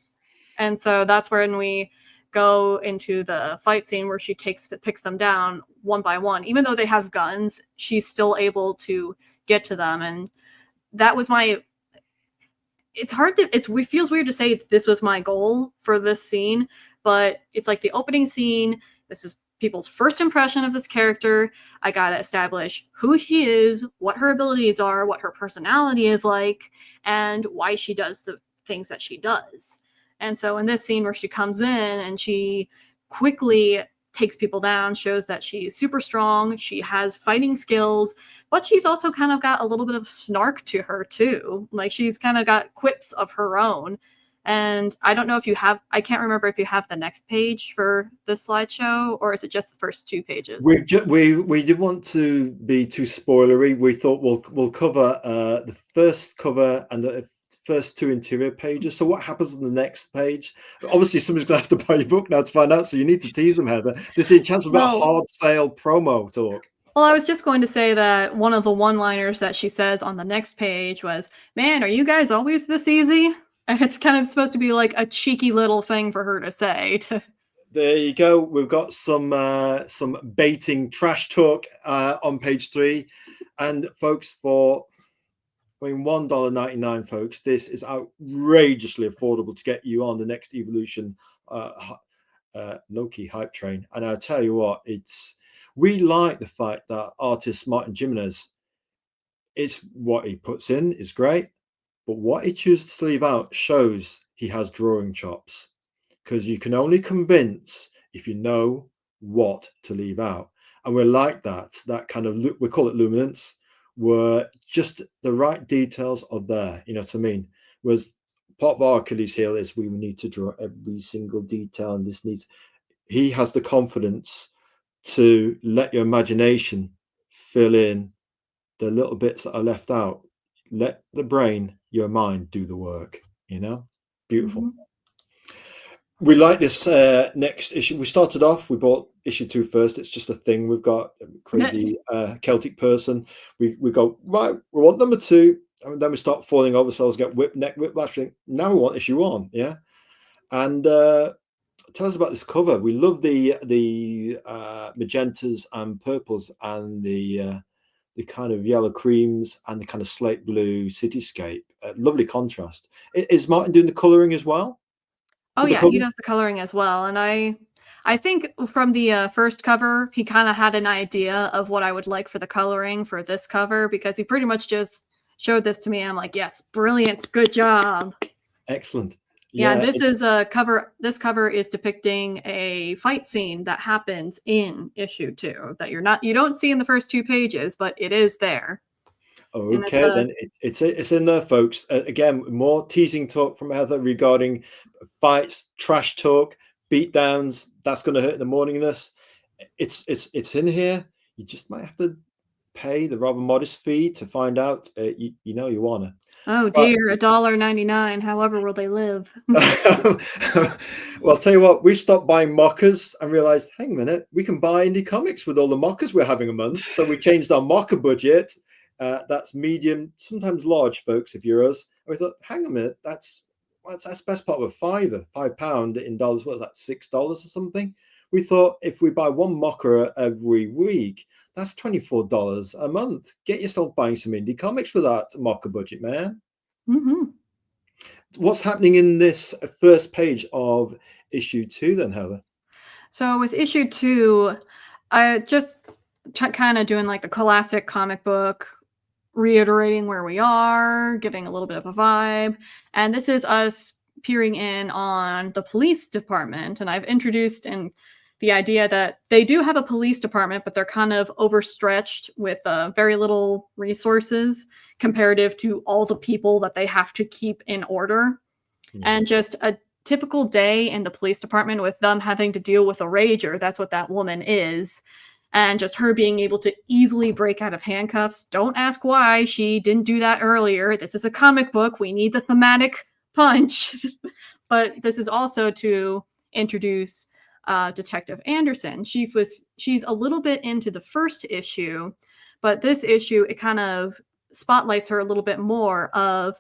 And so that's when we go into the fight scene where she picks them down one by one. Even though they have guns, she's still able to get to them. And that was it feels weird to say this was my goal for this scene, but it's like the opening scene. This is people's first impression of this character. I gotta establish who she is, what her abilities are, what her personality is like, and why she does the things that she does. And so in this scene where she comes in and she quickly takes people down, shows that she's super strong, she has fighting skills, but she's also kind of got a little bit of snark to her too. Like, she's kind of got quips of her own. And I don't know if I can't remember if you have the next page for this slideshow, or is it just the first 2 pages? We didn't want to be too spoilery. We thought we'll cover the first cover and the first 2 interior pages. So what happens on the next page? Obviously, somebody's going to have to buy your book now to find out. So you need to tease them, Heather. This is a chance for about hard sale promo talk. Well, I was just going to say that one of the one-liners that she says on the next page was, "Man, are you guys always this easy?" And it's kind of supposed to be like a cheeky little thing for her to say. There you go. We've got some baiting trash talk on page 3. And folks, $1.99, folks, this is outrageously affordable to get you on the next Evolution low-key hype train. And I'll tell you what, we like the fact that artist Martin Jimenez, it's what he puts in is great, but what he chooses to leave out shows he has drawing chops, because you can only convince if you know what to leave out. And we're like that kind of, we call it luminance, where just the right details are there. You know what I mean? Whereas part of our Achilles heel is we need to draw every single detail, and he has the confidence to let your imagination fill in the little bits that are left out. Let the brain, your mind, do the work. Beautiful. Mm-hmm. We like this next issue. We started off, we bought issue 2 first. It's just a thing. We've got a crazy Celtic person. We go, right, we want number 2. And then we start falling over ourselves, get neck whiplash. Now we want issue 1. Yeah. And tell us about this cover. We love the magentas and purples, and the kind of yellow creams, and the kind of slate blue cityscape. Lovely contrast. Is Martin doing the coloring as well? Oh yeah, he does the coloring as well. And I think from the first cover, he kind of had an idea of what I would like for the coloring for this cover, because he pretty much just showed this to me. And I'm like, yes, brilliant, good job. Excellent. Yeah, and this is a cover. This cover is depicting a fight scene that happens in issue 2 that you don't see in the first 2 pages, but it is there. Okay, then it's in there, folks. Again, more teasing talk from Heather regarding fights, trash talk, beatdowns. That's going to hurt in the morningness. It's in here. You just might have to pay the rather modest fee to find out. You wanna. Oh dear, $1.99. However will they live? Well, I'll tell you what, we stopped buying mockers and realized, hang a minute, we can buy indie comics with all the mockers we're having a month. So we changed our mocker budget. That's medium, sometimes large, folks, if you're us. And we thought, hang a minute, that's best part of £5 in dollars. What is that, $6 or something? We thought if we buy one mocker every week, that's $24 a month. Get yourself buying some indie comics for that mocker budget, man. Mm-hmm. What's happening in this first page of issue 2 then, Heather? So with issue 2, I just kind of doing like the classic comic book, reiterating where we are, giving a little bit of a vibe. And this is us peering in on the police department. And I've introduced the idea that they do have a police department, but they're kind of overstretched with very little resources comparative to all the people that they have to keep in order. Mm-hmm. And just a typical day in the police department with them having to deal with a rager. That's what that woman is. And just her being able to easily break out of handcuffs. Don't ask why she didn't do that earlier. This is a comic book. We need the thematic punch. But this is also to introduce Detective Anderson. She's a little bit into the first issue, but this issue, it kind of spotlights her a little bit more of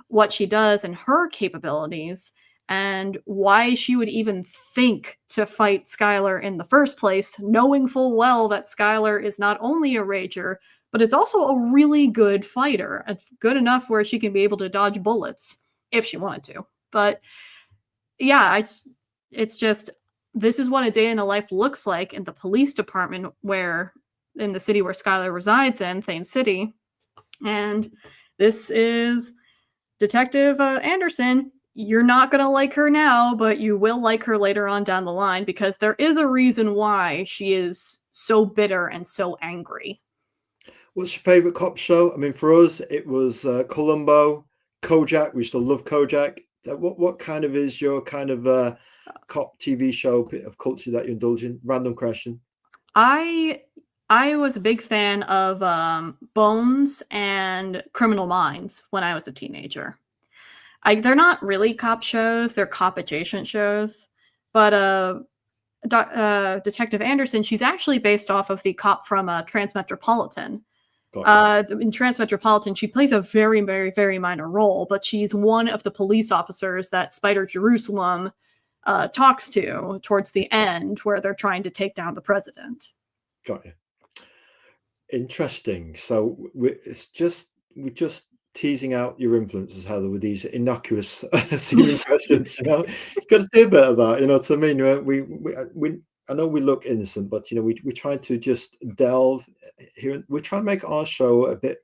what she does and her capabilities, and why she would even think to fight Skylar in the first place, knowing full well that Skylar is not only a rager, but is also a really good fighter, good enough where she can be able to dodge bullets if she wanted to. But yeah, it's just, this is what a day in a life looks like in the police department, in the city where Skylar resides in, Thane City. And this is Detective Anderson. You're not going to like her now, but you will like her later on down the line, because there is a reason why she is so bitter and so angry. What's your favorite cop show? I mean, for us, it was Columbo, Kojak. We still love Kojak. What kind of is your kind of cop TV show of culture that you indulge in? Random question. I was a big fan of Bones and Criminal Minds when I was a teenager. They're not really cop shows, they're cop adjacent shows. But Detective Anderson, she's actually based off of the cop from Transmetropolitan. In Transmetropolitan, she plays a very, very, very minor role, but she's one of the police officers that Spider Jerusalem talks to towards the end, where they're trying to take down the president. Got you. Interesting. So we're just teasing out your influences, Heather, with these innocuous seeming questions. You've got to do a bit of that. You know what I mean? We I know we look innocent, but we try to just delve here. We try and make our show a bit.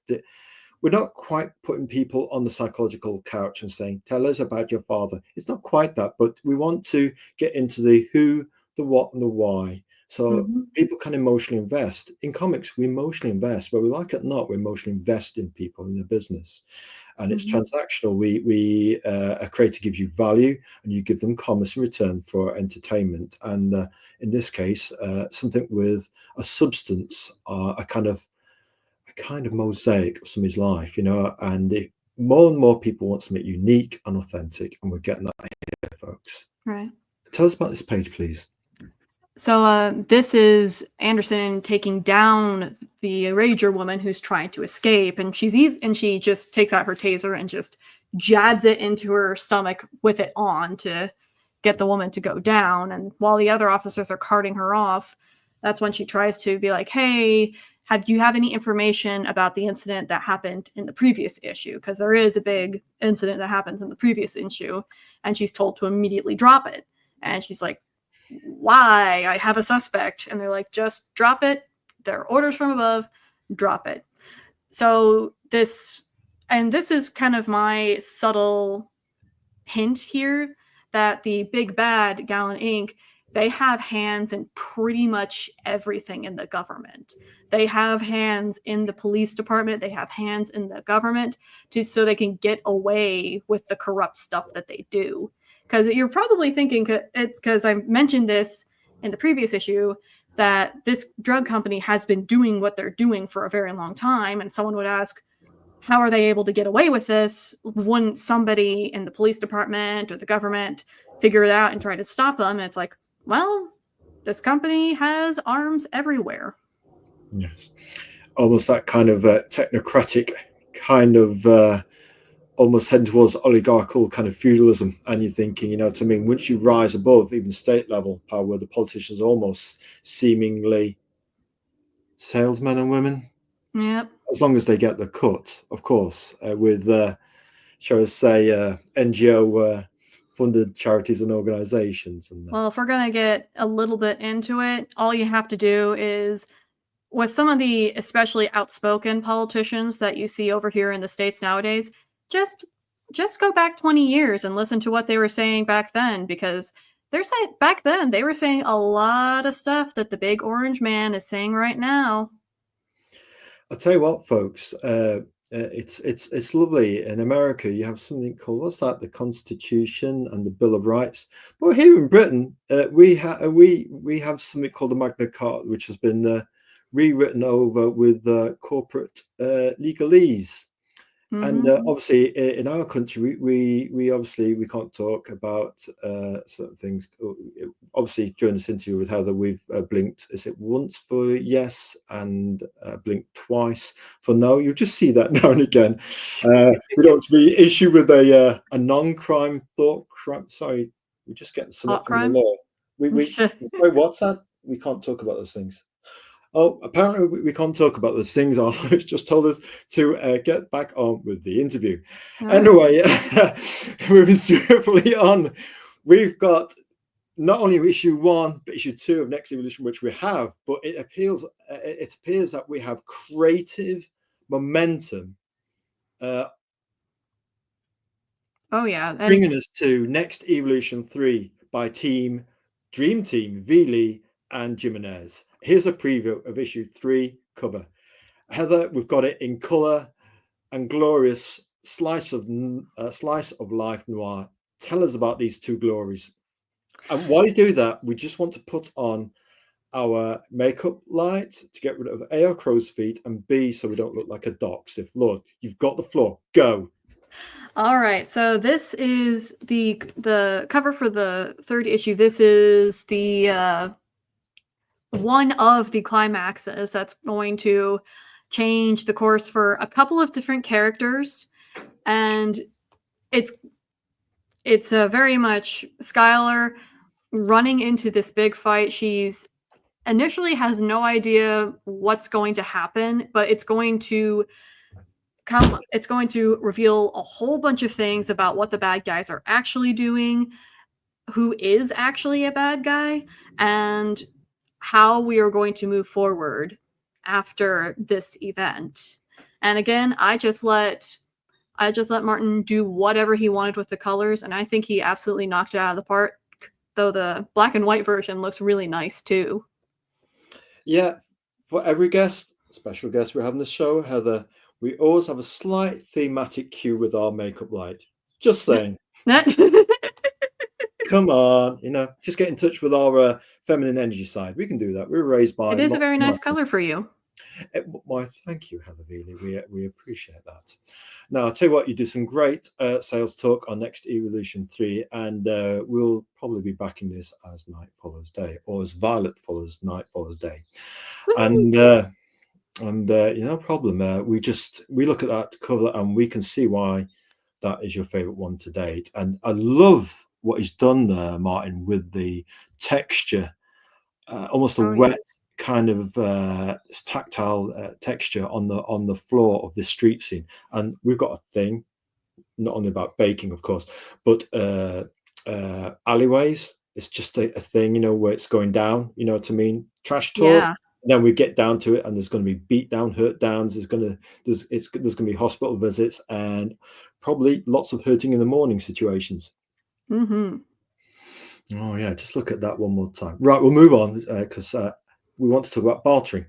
We're not quite putting people on the psychological couch and saying, "Tell us about your father." It's not quite that, but we want to get into the who, the what, and the why. So people can emotionally invest. In comics, we emotionally invest, whether we like it or not, we emotionally invest in people in the business. And it's transactional. A creator gives you value and you give them commerce in return for entertainment. And in this case, something with a substance, a kind of mosaic of somebody's life, and more and more people want something unique and authentic, and we're getting that here, folks. Right. Tell us about this page, please. So this is Anderson taking down the Rager woman who's trying to escape, and she just takes out her taser and just jabs it into her stomach with it on to get the woman to go down. And while the other officers are carting her off, that's when she tries to be like, "Hey, do you have any information about the incident that happened in the previous issue?" Because there is a big incident that happens in the previous issue, and she's told to immediately drop it. And she's like, "Why? I have a suspect." And they're like, "Just drop it. There are orders from above. Drop it." So this is kind of my subtle hint here that the big bad Gallon Inc., they have hands in pretty much everything in the government. They have hands in the police department. They have hands in the government so they can get away with the corrupt stuff that they do. Because you're probably thinking, it's because I mentioned this in the previous issue, that this drug company has been doing what they're doing for a very long time. And someone would ask, how are they able to get away with this? Wouldn't somebody in the police department or the government figure it out and try to stop them? And it's like, well, this company has arms everywhere. Yes. Almost that kind of technocratic kind of almost heading towards oligarchical kind of feudalism. And you're thinking, once you rise above even state level power, where the politicians are almost seemingly salesmen and women. Yep. As long as they get the cut, of course, with, shall I say, NGO funded charities and organizations. Well, if we're going to get a little bit into it, all you have to do is, with some of the especially outspoken politicians that you see over here in the States nowadays, just go back 20 years and listen to what they were saying back then, because they're saying back then they were saying a lot of stuff that the big orange man is saying right now. I'll tell you what, folks, it's lovely. In America, you have something called, what's that? The Constitution and the Bill of Rights. But here in Britain, we have something called the Magna Carta, which has been rewritten over with corporate legalese. And obviously, in our country, we obviously we can't talk about certain things. Obviously, during this interview with Heather, we've blinked. Is it once for yes and blinked twice for no? You'll just see that now and again. We don't be issue with a non-crime thought crime. Sorry, we're just getting some up from the law. Wait, what's that? We can't talk about those things. Oh, apparently we can't talk about those things. Our lawyers just told us to get back on with the interview. Anyway, moving swiftly on, we've got not only issue 1, but issue 2 of Next Evolution, which we have, but it appears that we have creative momentum. Bringing us to Next Evolution 3 by Dream Team, Veley and Jimenez. Here's a preview of issue 3 cover. Heather, we've got it in color and glorious slice of life noir. Tell us about these two glories. And while you do that, we just want to put on our makeup light to get rid of A, our crow's feet, and B, so we don't look like a dox. If Lord, you've got the floor, go. All right, so this is the cover for the 3rd issue. This is the one of the climaxes that's going to change the course for a couple of different characters, and it's very much Skylar running into this big fight. She's initially has no idea what's going to happen, but it's going to reveal a whole bunch of things about what the bad guys are actually doing, who is actually a bad guy, and how we are going to move forward after this event. And again, I just let Martin do whatever he wanted with the colors, and I think he absolutely knocked it out of the park. Though the black and white version looks really nice too. Yeah, for every special guest we have on the show, Heather, we always have a slight thematic cue with our makeup light. Just saying. Come on, just get in touch with our feminine energy side. We can do that. We were raised by. It is a very nice color for you. Why, thank you, Heather Veley. We appreciate that. Now, I'll tell you what, you do some great sales talk on Next Evolution 3, and we'll probably be backing this as night follows day, or as violet follows night follows day. Woo-hoo! And no problem. We look at that cover and we can see why that is your favorite one to date. And I love what he's done there, Martin, with the texture, almost a wet kind of tactile texture on the floor of this street scene. And we've got a thing, not only about baking, of course, but alleyways. It's just a thing, where it's going down. You know what I mean? Trash talk. Yeah. Then we get down to it, and there's going to be beat down, hurt downs. There's going to be hospital visits, and probably lots of hurting in the morning situations. Mm-hmm. Oh yeah, just look at that one more time. Right, we'll move on because we want to talk about bartering.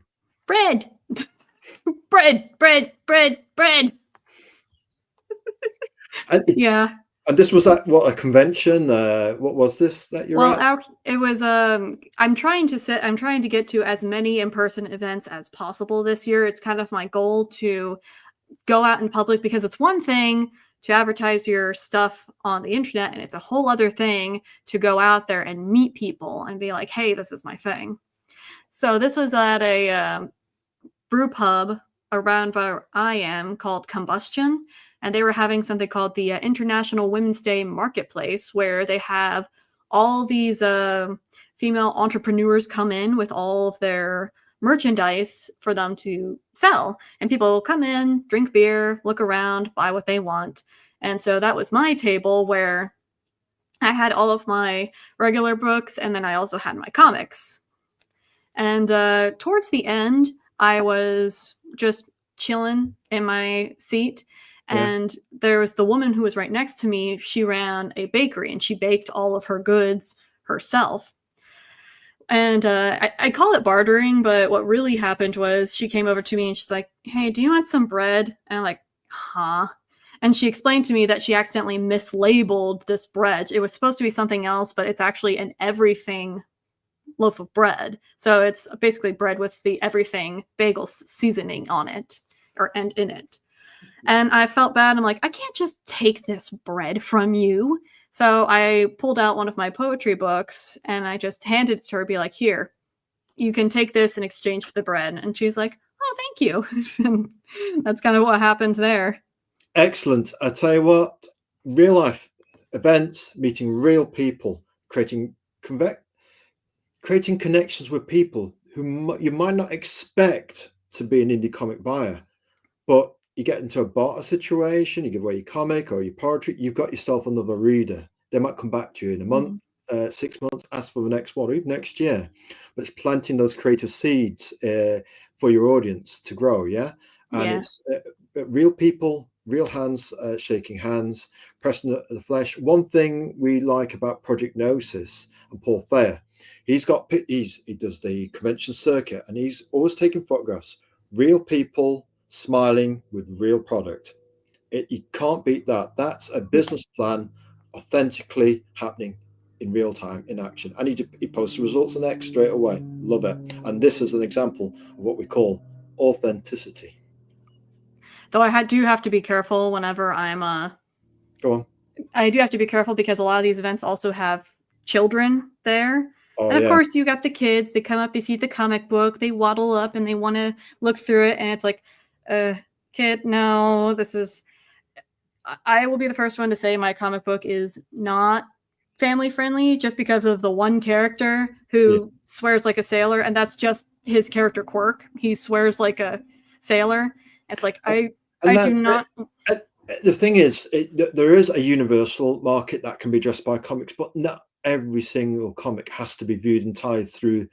Bread, bread. Yeah. And this was at what, a convention? What was this that you're at? Well, it was. I'm trying to get to as many in-person events as possible this year. It's kind of my goal to go out in public, because it's one thing to advertise your stuff on the internet, and it's a whole other thing to go out there and meet people and be like, "Hey, this is my thing." So this was at a brew pub around where I am called Combustion. And they were having something called the International Women's Day Marketplace, where they have all these female entrepreneurs come in with all of their merchandise for them to sell. And people come in, drink beer, look around, buy what they want. And so that was my table, where I had all of my regular books, and then I also had my comics. And towards the end, I was just chilling in my seat. And there was the woman who was right next to me. She ran a bakery, and she baked all of her goods herself. And I call it bartering, but what really happened was she came over to me and she's like, "Hey, do you want some bread?" And I'm like, "Huh?" And she explained to me that she accidentally mislabeled this bread. It was supposed to be something else, but it's actually an everything loaf of bread. So it's basically bread with the everything bagel seasoning on it, and in it. And I felt bad. I'm like, I can't just take this bread from you. So I pulled out one of my poetry books and I just handed it to her, be like, "Here, you can take this in exchange for the bread." And she's like, "Oh, thank you." And that's kind of what happened there. Excellent. I tell you what, real life events, meeting real people, creating connections with people who you might not expect to be an indie comic buyer, but you get into a barter situation, you give away your comic or your poetry, you've got yourself another reader. They might come back to you in a month, 6 months, ask for the next one, or even next year. But it's planting those creative seeds for your audience to grow, yeah? And it's real people, real hands, shaking hands, pressing the flesh. One thing we like about Project Gnosis and Paul Thayer, he does the convention circuit, and he's always taking photographs. Real people smiling with real product. You can't beat that. That's a business plan authentically happening in real time, in action. And he posts the results on X straight away. Love it. And this is an example of what we call authenticity. Though I do have to be careful whenever I'm Go on. I do have to be careful because a lot of these events also have children there. Oh, and of course, you got the kids. They come up, they see the comic book, they waddle up, and they want to look through it. And it's like, kid, no, this is... I will be the first one to say my comic book is not family friendly just because of the one character Yeah. who swears like a sailor, and that's just his character quirk. He swears like a sailor. It's like And I do that's it. not. Uh, The thing is, there is a universal market that can be addressed by comics, but not every single comic has to be viewed entirely through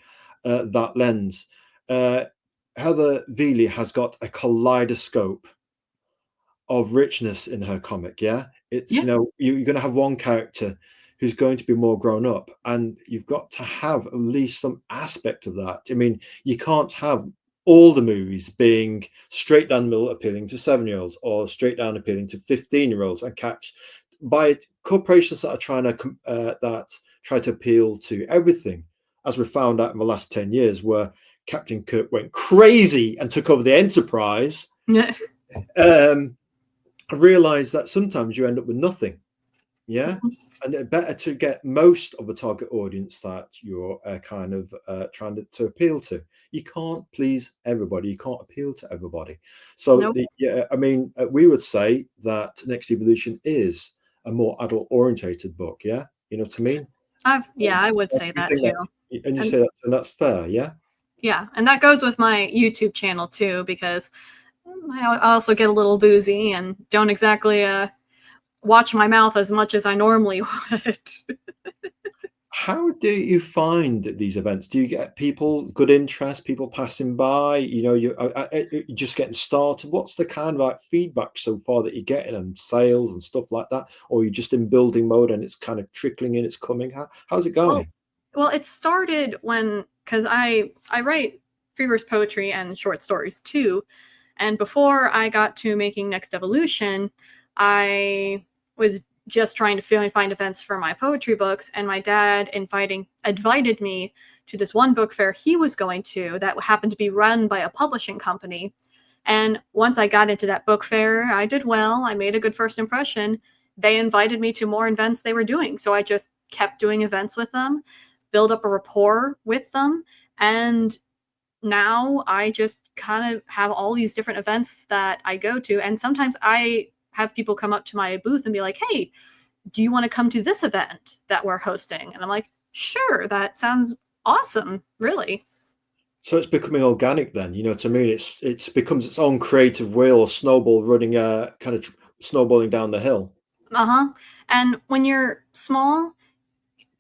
that lens. Uh, Heather Veley has got a kaleidoscope of richness in her comic. Yeah, it's Yeah. you know you're going to have one character who's going to be more grown up, and you've got to have at least some aspect of that. I mean, you can't have all the movies being straight down the middle appealing to 7-year-olds or straight down appealing to 15-year-olds and catch by corporations that are trying to that try to appeal to everything, as we found out in the last 10 years where Captain Kirk went crazy and took over the Enterprise. um I realize that sometimes you end up with nothing. Yeah. And it's better to get most of the target audience that you're kind of trying to appeal to. You can't please everybody. You can't appeal to everybody. So, Nope. yeah, I mean, we would say that Next Evolution is a more adult orientated book. Yeah. You know what I mean? Yeah, I would say You that think too. and you And say that, and that's fair. Yeah. yeah, and that goes with my YouTube channel too, because I also get a little boozy and don't exactly watch my mouth as much as I normally would. How do you find these events? Do you get people, good interest, people passing by? You know, you're just getting started. What's the kind of like feedback so far that you're getting and sales and stuff like that? Or you're just in building mode and it's kind of trickling in, it's coming? How's it well, going? well, it started when because I write free verse poetry and short stories too, and before I got to making Next Evolution, I was just trying to find events for my poetry books, and my dad invited me to this one book fair he was going to that happened to be run by a publishing company. And once I got into that book fair, I did well. I made a good first impression. They invited me to more events they were doing. So I just kept doing events with them, build up a rapport with them. And now I just kind of have all these different events that I go to. And sometimes I have people come up to my booth and be like, hey, do you want to come to this event that we're hosting? And I'm like, sure, that sounds awesome, really. So it's becoming organic then, you know what I mean? It's becomes its own creative wheel or snowball running kind of snowballing down the hill. Uh-huh. And when you're small,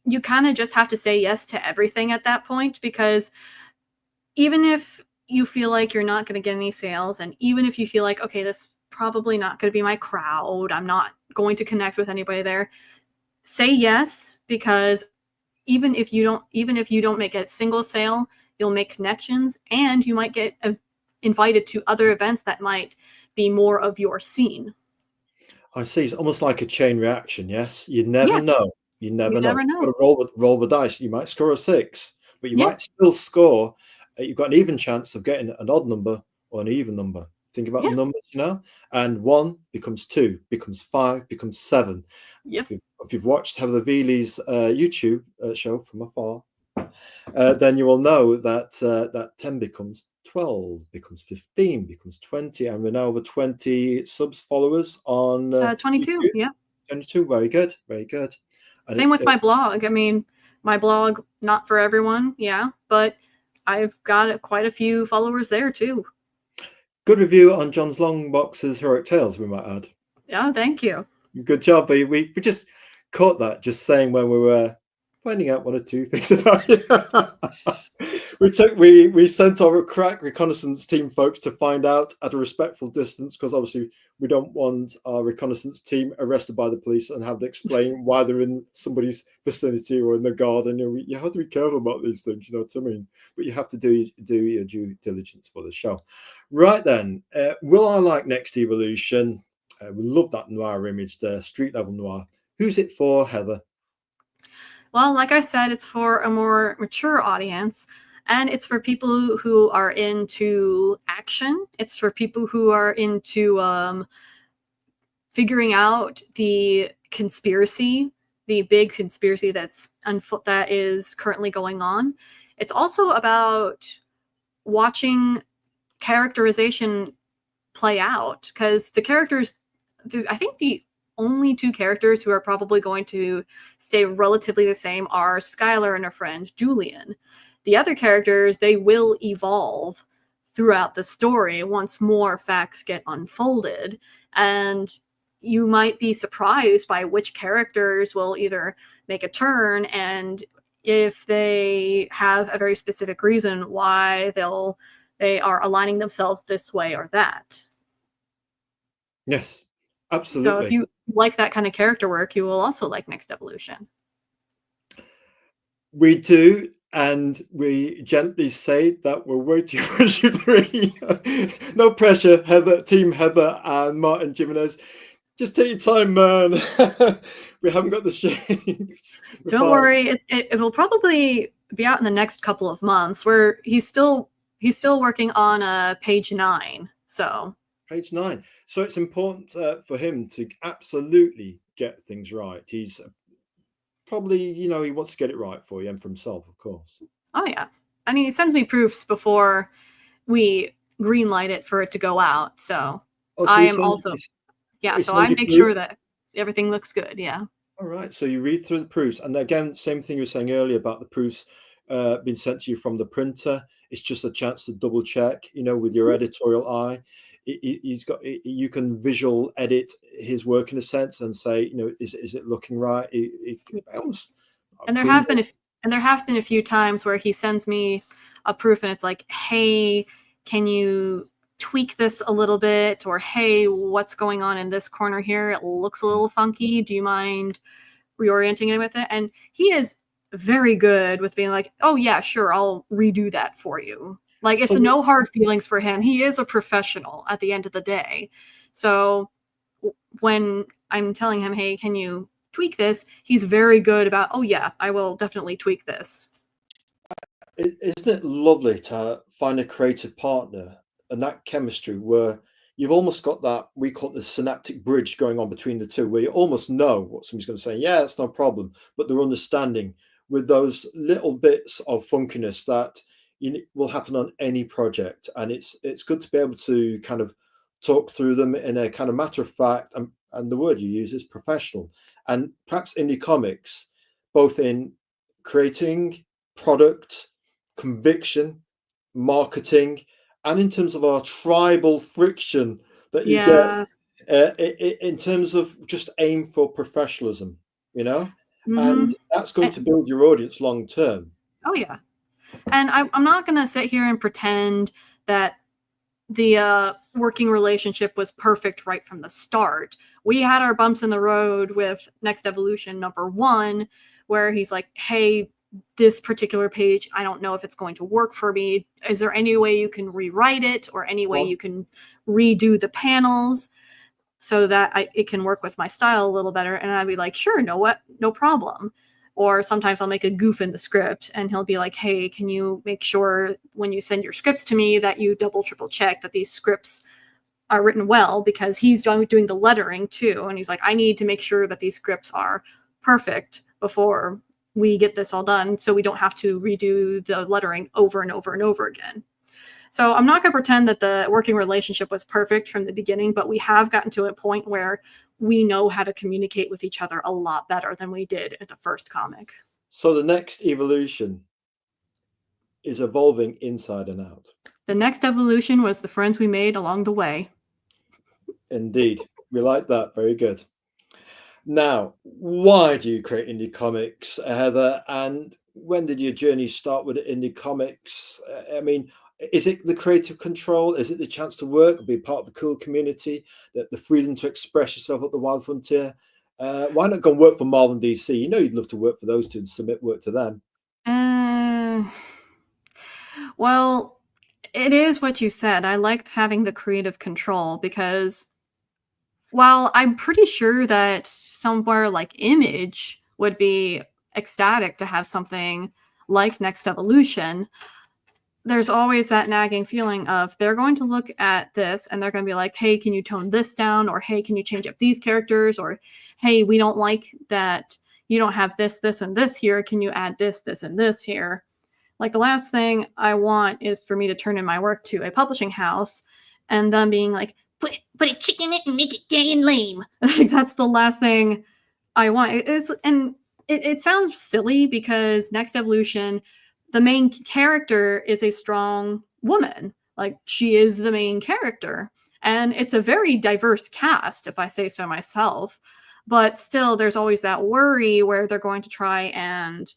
you kind of just have to say yes to everything at that point, because even if you feel like you're not going to get any sales, and even if you feel like, okay, this is probably not going to be my crowd, I'm not going to connect with anybody there, say yes, because even if you don't make a single sale, you'll make connections, and you might get invited to other events that might be more of your scene. I see. It's almost like a chain reaction. Yes, you never Yeah, know. You you never know. never You've got know. to roll the dice. You might score a 6, but you Yeah, might still score. You've got an even chance of getting an odd number or an even number. Think about the yeah, numbers, you know. And 1 becomes 2, becomes 5, becomes 7. yeah. If you've watched Heather Veley's YouTube show from afar, then you will know that that 10 becomes 12, becomes 15, becomes 20, and we're now over 20 subs followers on 22. YouTube. Yeah. 22, very good, very good. And Same with my blog. I mean, my blog, not for everyone, yeah, but I've got quite a few followers there too. good review on John's Longbox's Heroic Tales, we might add. Yeah, thank you. Good job. We just caught that just saying when we were finding out 1 or 2 things about you. we sent our crack reconnaissance team folks to find out at a respectful distance, because obviously we don't want our reconnaissance team arrested by the police and have to explain why they're in somebody's vicinity or in the garden. You have to be careful about these things, you know what I mean? But you have to do your due diligence for the show. Right then, will I like Next Evolution? We love that noir image there, street level noir. Who's it for, Heather? Well, like I said, it's for a more mature audience, and it's for people who are into action. It's for people who are into figuring out the conspiracy, the big conspiracy that is currently going on. It's also about watching characterization play out, because the characters, I think the only two characters who are probably going to stay relatively the same are Skylar and her friend Julian. The other characters, they will evolve throughout the story once more facts get unfolded. And you might be surprised by which characters will either make a turn, and if they have a very specific reason why they are aligning themselves this way or that. Yes, So absolutely. if you like that kind of character work, you will also like Next Evolution. We do, and we gently say that we're waiting for issue 3. No pressure, Heather, Team Heather and Martin Jimenez. Just take your time, man. We haven't got the shakes. Don't worry, it will probably be out in the next couple of months. Where he's still working on page 9. So page 9. So it's important for him to absolutely get things right. He's probably, he wants to get it right for you and for himself, of course. Oh yeah, and he sends me proofs before we greenlight it for it to go out. So I am also so I make sure that everything looks good. Yeah. All right. So you read through the proofs, and again, same thing you were saying earlier about the proofs being sent to you from the printer. It's just a chance to double check, with your editorial eye. You can visual edit his work in a sense and say, is it looking right? And there have been a few times where he sends me a proof and it's like, hey, can you tweak this a little bit? Or hey, what's going on in this corner here? It looks a little funky. Do you mind reorienting it with it? And he is very good with being like, oh yeah, sure, I'll redo that for you. Like, it's no hard feelings for him. He is a professional at the end of the day. So when I'm telling him, hey, can you tweak this, he's very good about, oh yeah, I will definitely tweak this. Isn't it lovely to find a creative partner and that chemistry where you've almost got that, we call it the synaptic bridge going on between the two, where you almost know what somebody's going to say. Yeah, that's no problem. But they're understanding with those little bits of funkiness that will happen on any project. And it's good to be able to kind of talk through them in a kind of matter of fact, and the word you use is professional. And perhaps indie comics, both in creating product, conviction, marketing, and in terms of our tribal friction that you get in terms of just aim for professionalism, and that's going to build your audience long term. Oh yeah. And I'm not going to sit here and pretend that the working relationship was perfect right from the start. We had our bumps in the road with Next Evolution #1, where he's like, hey, this particular page, I don't know if it's going to work for me. Is there any way you can rewrite it, or any way you can redo the panels so that it can work with my style a little better? And I'd be like, sure, no problem. Or sometimes I'll make a goof in the script and he'll be like, hey, can you make sure when you send your scripts to me that you double, triple check that these scripts are written well, because he's doing the lettering too. And he's like, I need to make sure that these scripts are perfect before we get this all done, so we don't have to redo the lettering over and over and over again. So I'm not going to pretend that the working relationship was perfect from the beginning, but we have gotten to a point where we know how to communicate with each other a lot better than we did at the first comic. So the Next Evolution is evolving inside and out. The Next Evolution was the friends we made along the way. Indeed. We like that. Very good. Now, why do you create indie comics, Heather? And when did your journey start with indie comics? I mean, is it the creative control? Is it the chance to work, be part of a cool community, the freedom to express yourself at the Wild Frontier? Why not go and work for Marvel and DC? You'd love to work for those two and submit work to them. Well, it is what you said. I liked having the creative control, because while I'm pretty sure that somewhere like Image would be ecstatic to have something like Next Evolution, there's always that nagging feeling of they're going to look at this and they're going to be like, hey, can you tone this down? Or hey, can you change up these characters? Or hey, we don't like that you don't have this, this, and this here. Can you add this, this, and this here? Like, the last thing I want is for me to turn in my work to a publishing house and them being like, put a chick in it and make it gay and lame. Like, that's the last thing I want. It sounds silly because Next Evolution, the main character is a strong woman. Like, she is the main character. And it's a very diverse cast, if I say so myself. But still, there's always that worry where they're going to try and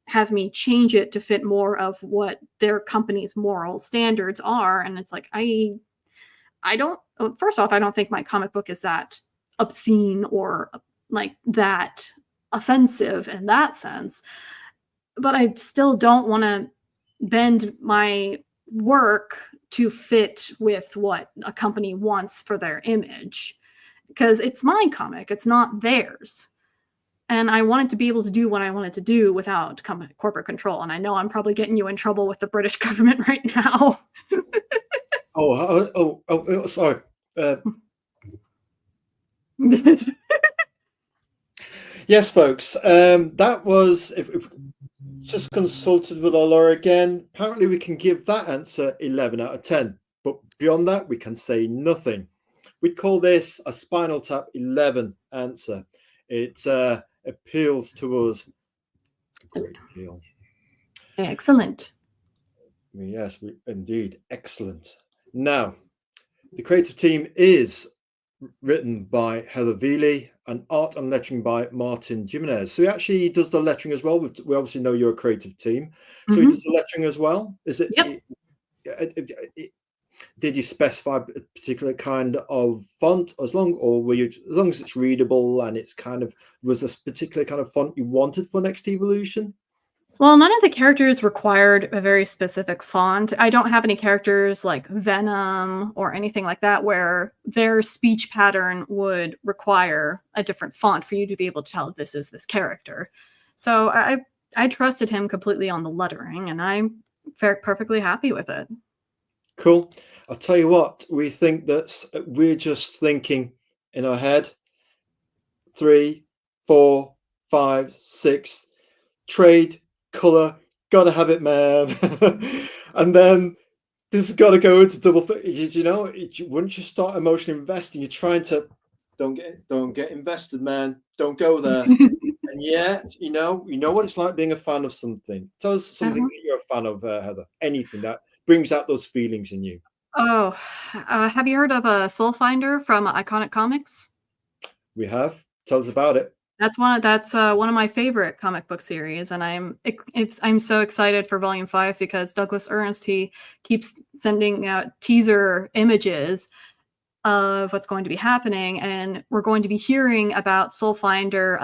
have me change it to fit more of what their company's moral standards are. And it's like, I don't, first off, I don't think my comic book is that obscene or like that offensive in that sense. But I still don't want to bend my work to fit with what a company wants for their image, because it's my comic, it's not theirs. And I wanted to be able to do what I wanted to do without corporate control. And I know I'm probably getting you in trouble with the British government right now. Sorry. Yes, folks. That was, if just consulted with our lawyer again, apparently we can give that answer 11 out of 10. But beyond that, we can say nothing. We'd call this a Spinal Tap 11 answer. It appeals to us a great deal. Excellent. Yes, indeed. Excellent. Now, the creative team is written by Heather Veley and art and lettering by Martin Jimenez. So he actually does the lettering as well. We obviously know you're a creative team. So he does the lettering as well. Is it? Yep. Did you specify a particular kind of font as long as it's readable and it's kind of, was this particular kind of font you wanted for Next Evolution? Well, none of the characters required a very specific font. I don't have any characters like Venom or anything like that where their speech pattern would require a different font for you to be able to tell this is this character. So I trusted him completely on the lettering, and I'm perfectly happy with it. Cool. I'll tell you what, we're just thinking in our head, 3, 4, 5, 6, trade, color, gotta have it, man. And then this has got to go into double. Once you start emotionally investing, you're trying to don't get invested, man. Don't go there. And yet, you know what it's like being a fan of something. Tell us something that you're a fan of, Heather. Anything that brings out those feelings in you. Oh, have you heard of Soul Finder from Iconic Comics? We have. Tell us about it. That's one of my favorite comic book series, and I'm so excited for Volume 5 because Douglas Ernst, he keeps sending out teaser images of what's going to be happening, and we're going to be hearing about Soul Finder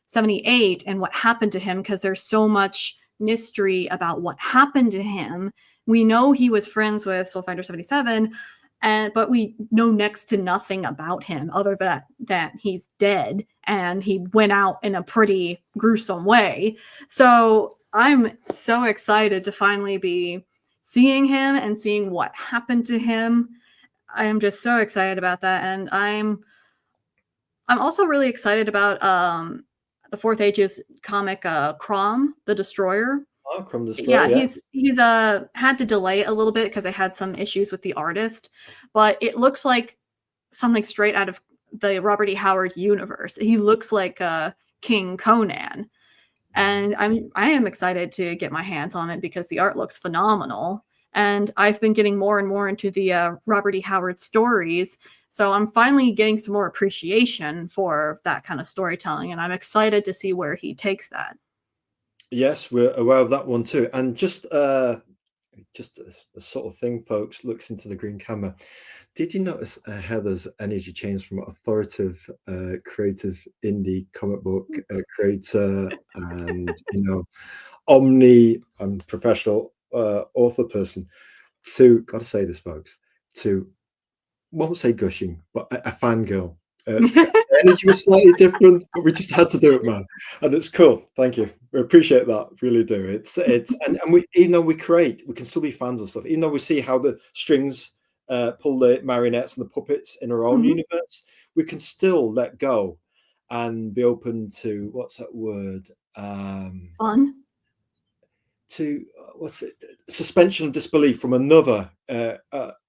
78 and what happened to him, because there's so much mystery about what happened to him. We know he was friends with Soul Finder 77, but we know next to nothing about him other than that he's dead and he went out in a pretty gruesome way. So I'm so excited to finally be seeing him and seeing what happened to him. I am just so excited about that. And I'm also really excited about the Fourth Ages comic, Crom the Destroyer. Oh, Crom the Destroyer. Yeah, he's had to delay it a little bit because I had some issues with the artist, but it looks like something straight out of the Robert E. Howard universe. He looks like King Conan, and I am excited to get my hands on it because the art looks phenomenal. And I've been getting more and more into the Robert E. Howard stories, so I'm finally getting some more appreciation for that kind of storytelling, and I'm excited to see where he takes that. Yes, we're aware of that one too. And just a sort of thing, folks, looks into the green camera. Did you notice Heather's energy change from authoritative, creative indie comic book creator and omni and professional author person to, gotta say this, folks, to, won't say gushing, but a fangirl. Energy was slightly different, but we just had to do it, man, and it's cool. Thank you. We appreciate that, really do. It's and we, even though we create, we can still be fans of stuff. Even though we see how the strings pull the marionettes and the puppets in our own universe, we can still let go and be open to, what's that word? Fun. To suspension of disbelief from another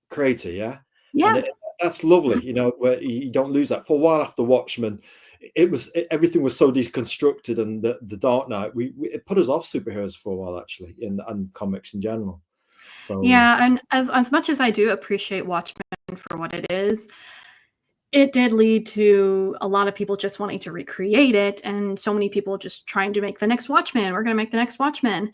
creator, yeah. Yeah. that's lovely. You know, where you don't lose that. For a while after Watchmen, everything was so deconstructed, and the Dark Knight, it put us off superheroes for a while, actually, and comics in general. So Yeah, and as much as I do appreciate Watchmen for what it is, it did lead to a lot of people just wanting to recreate it, and so many people just trying to make the next Watchmen. We're going to make the next Watchmen.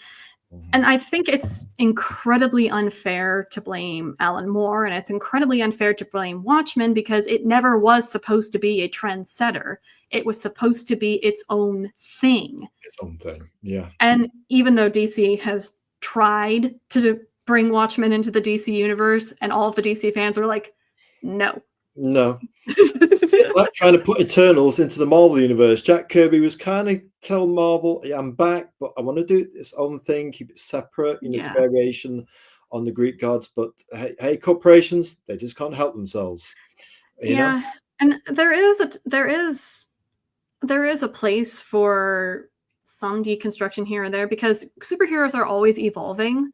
And I think it's incredibly unfair to blame Alan Moore, and it's incredibly unfair to blame Watchmen because it never was supposed to be a trendsetter. It was supposed to be its own thing. its own thing, yeah. And even though DC has tried to bring Watchmen into the DC universe, and all of the DC fans were like, no. No. Like trying to put Eternals into the Marvel universe. Jack Kirby was kind of telling Marvel, yeah, I'm back, but I want to do its own thing, keep it separate, its variation on the Greek gods. But hey, corporations, they just can't help themselves. You know? And there is a place for some deconstruction here and there because superheroes are always evolving.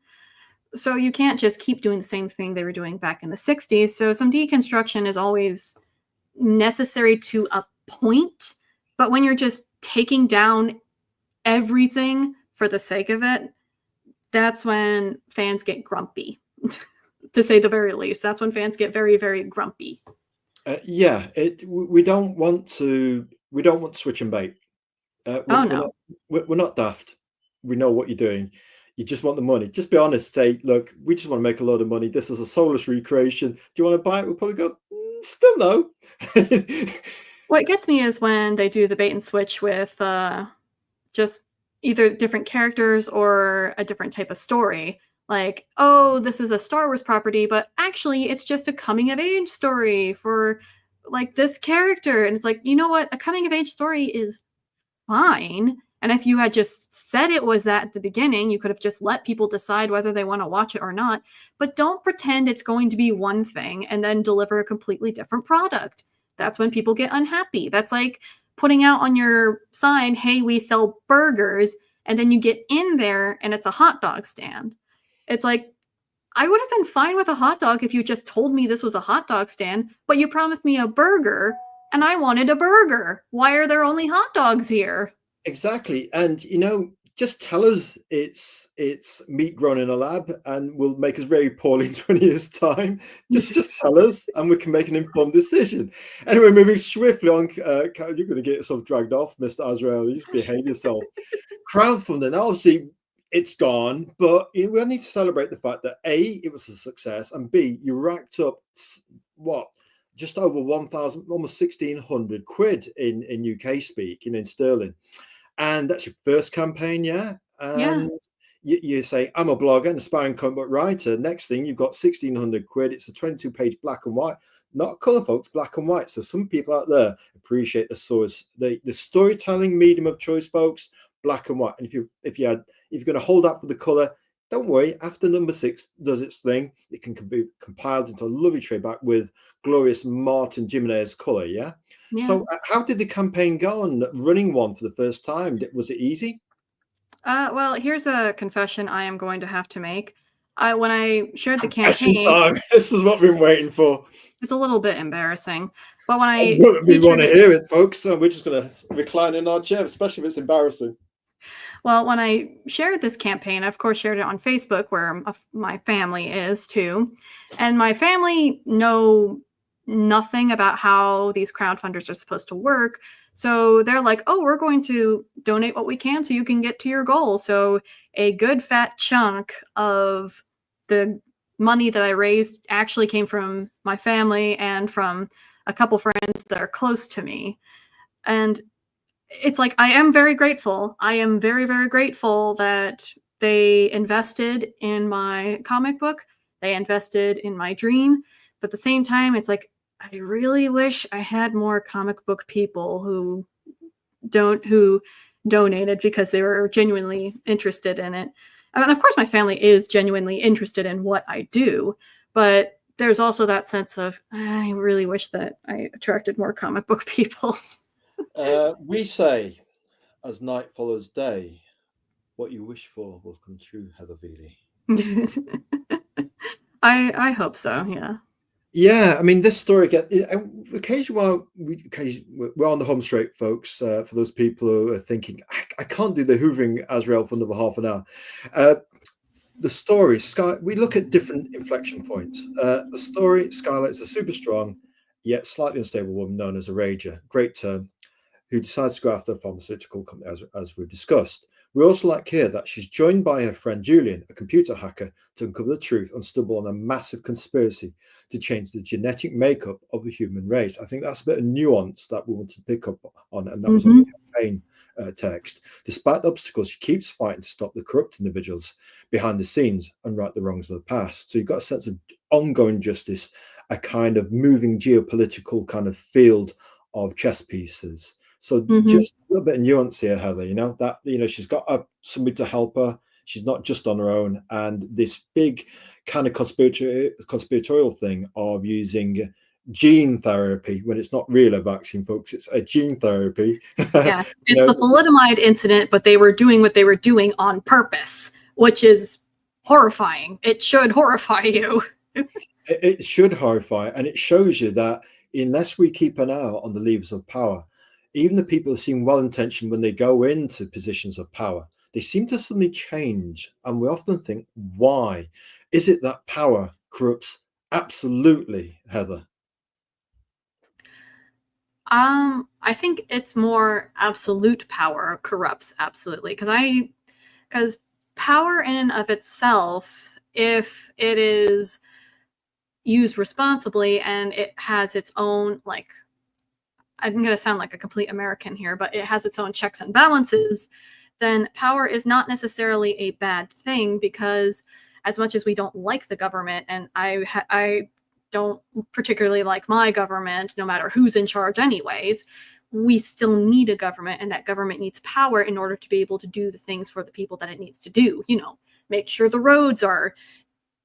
So you can't just keep doing the same thing they were doing back in the 60s. So some deconstruction is always necessary to a point. But when you're just taking down everything for the sake of it, that's when fans get grumpy, to say the very least. That's when fans get very, very grumpy. Yeah, we don't want to switch and bait. No. We're not daft. We know what you're doing. You just want the money. Just be honest. Say, look, we just want to make a lot of money. This is a soulless recreation. Do you want to buy it? We'll probably go, still no. What gets me is when they do the bait and switch with just either different characters or a different type of story. Like, oh, this is a Star Wars property, but actually it's just a coming of age story for like this character. And it's like, you know what? A coming of age story is fine. And if you had just said it was that at the beginning, you could have just let people decide whether they want to watch it or not. But don't pretend it's going to be one thing and then deliver a completely different product. That's when people get unhappy. That's like putting out on your sign, hey, we sell burgers. And then you get in there and it's a hot dog stand. It's like, I would have been fine with a hot dog if you just told me this was a hot dog stand, but you promised me a burger and I wanted a burger. Why are there only hot dogs here? Exactly. And, you know, just tell us it's meat grown in a lab and will make us very poorly in 20 years' time. Just tell us and we can make an informed decision. Anyway, moving swiftly on, you're going to get yourself dragged off, Mr. Azrael. You just behave yourself. Crowdfunding, obviously, it's gone, but we need to celebrate the fact that A, it was a success, and B, you racked up what? Just over 1,000, almost 1,600 quid in UK speak, in sterling. And that's your first campaign, yeah? And you say, I'm a blogger and aspiring comic book writer. Next thing, you've got 1,600 quid. It's a 22-page black and white, not color, folks, black and white. So some people out there appreciate the source, the storytelling medium of choice, folks, black and white. And if you're going to hold out for the color, don't worry. After number 6 does its thing, it can be compiled into a lovely trade back with glorious Martin Jimenez color. Yeah. So how did the campaign go on running one for the first time? Was it easy? Well, here's a confession I am going to have to make. When I shared the campaign, this is what we've been waiting for. It's a little bit embarrassing, but when we want to hear it, folks, so we're just going to recline in our chair, especially if it's embarrassing. Well, when I shared this campaign, I of course shared it on Facebook, where my family is too, and my family know nothing about how these crowdfunders are supposed to work. So they're like, oh, we're going to donate what we can so you can get to your goal. So a good fat chunk of the money that I raised actually came from my family and from a couple friends that are close to me. And it's like, I am very grateful. I am very, very grateful that they invested in my comic book. They invested in my dream. But at the same time, it's like, I really wish I had more comic book people who donated because they were genuinely interested in it. I mean, of course, my family is genuinely interested in what I do, but there's also that sense of, I really wish that I attracted more comic book people. We say, as night follows day, what you wish for will come true, Heather Veley. I hope so, yeah. Yeah, I mean, this story again. Occasionally, we're on the home straight, folks. For those people who are thinking, I can't do the hoovering Azrael for another half an hour. Uh, the story, Sky. We look at different inflection points. The story, Skylight's a super strong, yet slightly unstable woman known as a rager. Great term. Who decides to go after a pharmaceutical company, as we've discussed. We also like here that she's joined by her friend Julian, a computer hacker, to uncover the truth and stumble on a massive conspiracy to change the genetic makeup of the human race. I think that's a bit of nuance that we wanted to pick up on, and that was on the campaign text. Despite the obstacles, she keeps fighting to stop the corrupt individuals behind the scenes and right the wrongs of the past. So you've got a sense of ongoing justice, a kind of moving geopolitical kind of field of chess pieces. So just a little bit of nuance here, Heather, that, she's got somebody to help her. She's not just on her own. And this big kind of conspiratorial thing of using gene therapy when it's not really a vaccine, folks, it's a gene therapy. Yeah, it's the thalidomide incident, but they were doing what they were doing on purpose, which is horrifying. It should horrify you. It should horrify. And it shows you that unless we keep an eye on the levers of power, even the people who seem well-intentioned when they go into positions of power, they seem to suddenly change. And we often think, why? Is it that power corrupts? Absolutely, Heather. I think it's more absolute power corrupts absolutely. Because power in and of itself, if it is used responsibly and it has its own, like, I'm going to sound like a complete American here, but it has its own checks and balances, then power is not necessarily a bad thing, because as much as we don't like the government, and I don't particularly like my government, no matter who's in charge anyways, we still need a government, and that government needs power in order to be able to do the things for the people that it needs to do. Make sure the roads are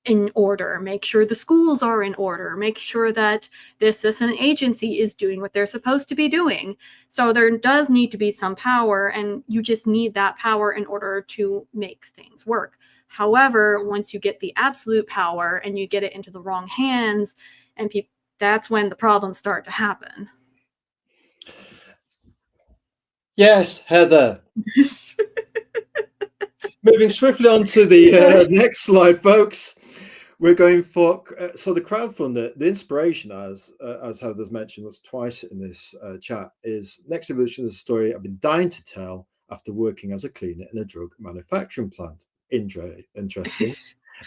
in order, make sure the schools are in order, make sure that this an agency is doing what they're supposed to be doing. So there does need to be some power, and you just need that power in order to make things work. However, once you get the absolute power and you get it into the wrong hands, and that's when the problems start to happen. Yes, Heather. Moving swiftly on to the next slide, folks. We're going for so the crowdfunder. The inspiration, as Heather's mentioned, was twice in this chat, is Next Evolution is a story I've been dying to tell after working as a cleaner in a drug manufacturing plant. Interesting.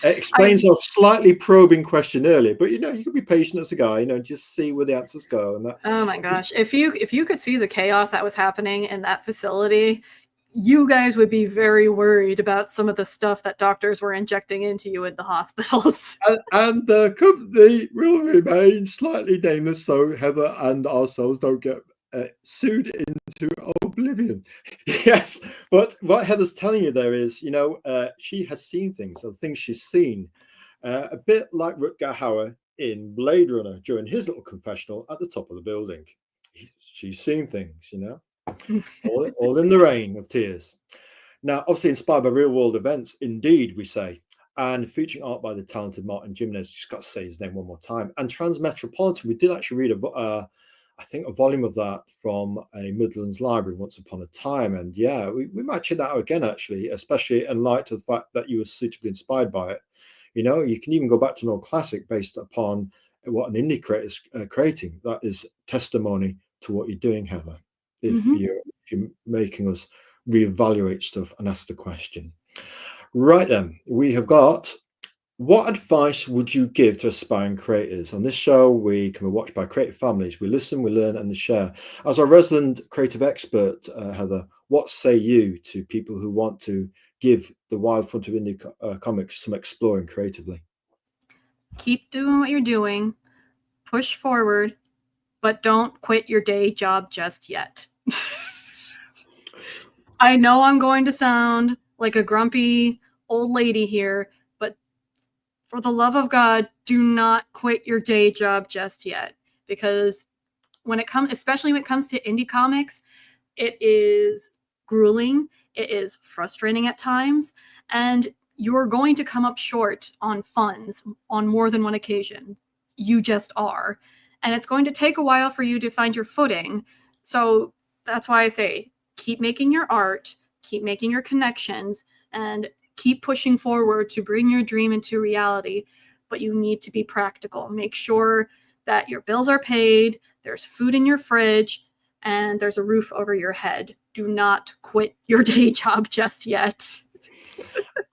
It explains our slightly probing question earlier, but you can be patient as a guy, just see where the answers go. And that. Oh my gosh, if you could see the chaos that was happening in that facility, you guys would be very worried about some of the stuff that doctors were injecting into you in the hospitals. And the company will remain slightly nameless, so Heather and ourselves don't get sued into oblivion. Yes, but what Heather's telling you there is, she has seen things, or things she's seen, a bit like Rutger Hauer in Blade Runner during his little confessional at the top of the building. She's seen things, all in the rain of tears. Now, obviously inspired by real-world events, indeed, we say, and featuring art by the talented Martin Jimenez. Just got to say his name one more time. And Transmetropolitan, we did actually read I think a volume of that from a Midlands library once upon a time. And yeah, we might check that out again, actually, especially in light of the fact that you were suitably inspired by it. You can even go back to an old classic based upon what an indie creator is creating. That is testimony to what you're doing, Heather, if you're making us reevaluate stuff and ask the question. Right then, we have got, what advice would you give to aspiring creators? On this show, we can be watched by creative families. We listen, we learn, and we share. As our resident creative expert, Heather, what say you to people who want to give the wild front of indie comics some exploring creatively? Keep doing what you're doing, push forward, but don't quit your day job just yet. I know I'm going to sound like a grumpy old lady here, but for the love of God, do not quit your day job just yet. Because especially when it comes to indie comics, it is grueling, it is frustrating at times, and you're going to come up short on funds on more than one occasion. you just are. And it's going to take a while for you to find your footing. So that's why I say keep making your art, keep making your connections, and keep pushing forward to bring your dream into reality. But you need to be practical. Make sure that your bills are paid, there's food in your fridge, and there's a roof over your head. Do not quit your day job just yet.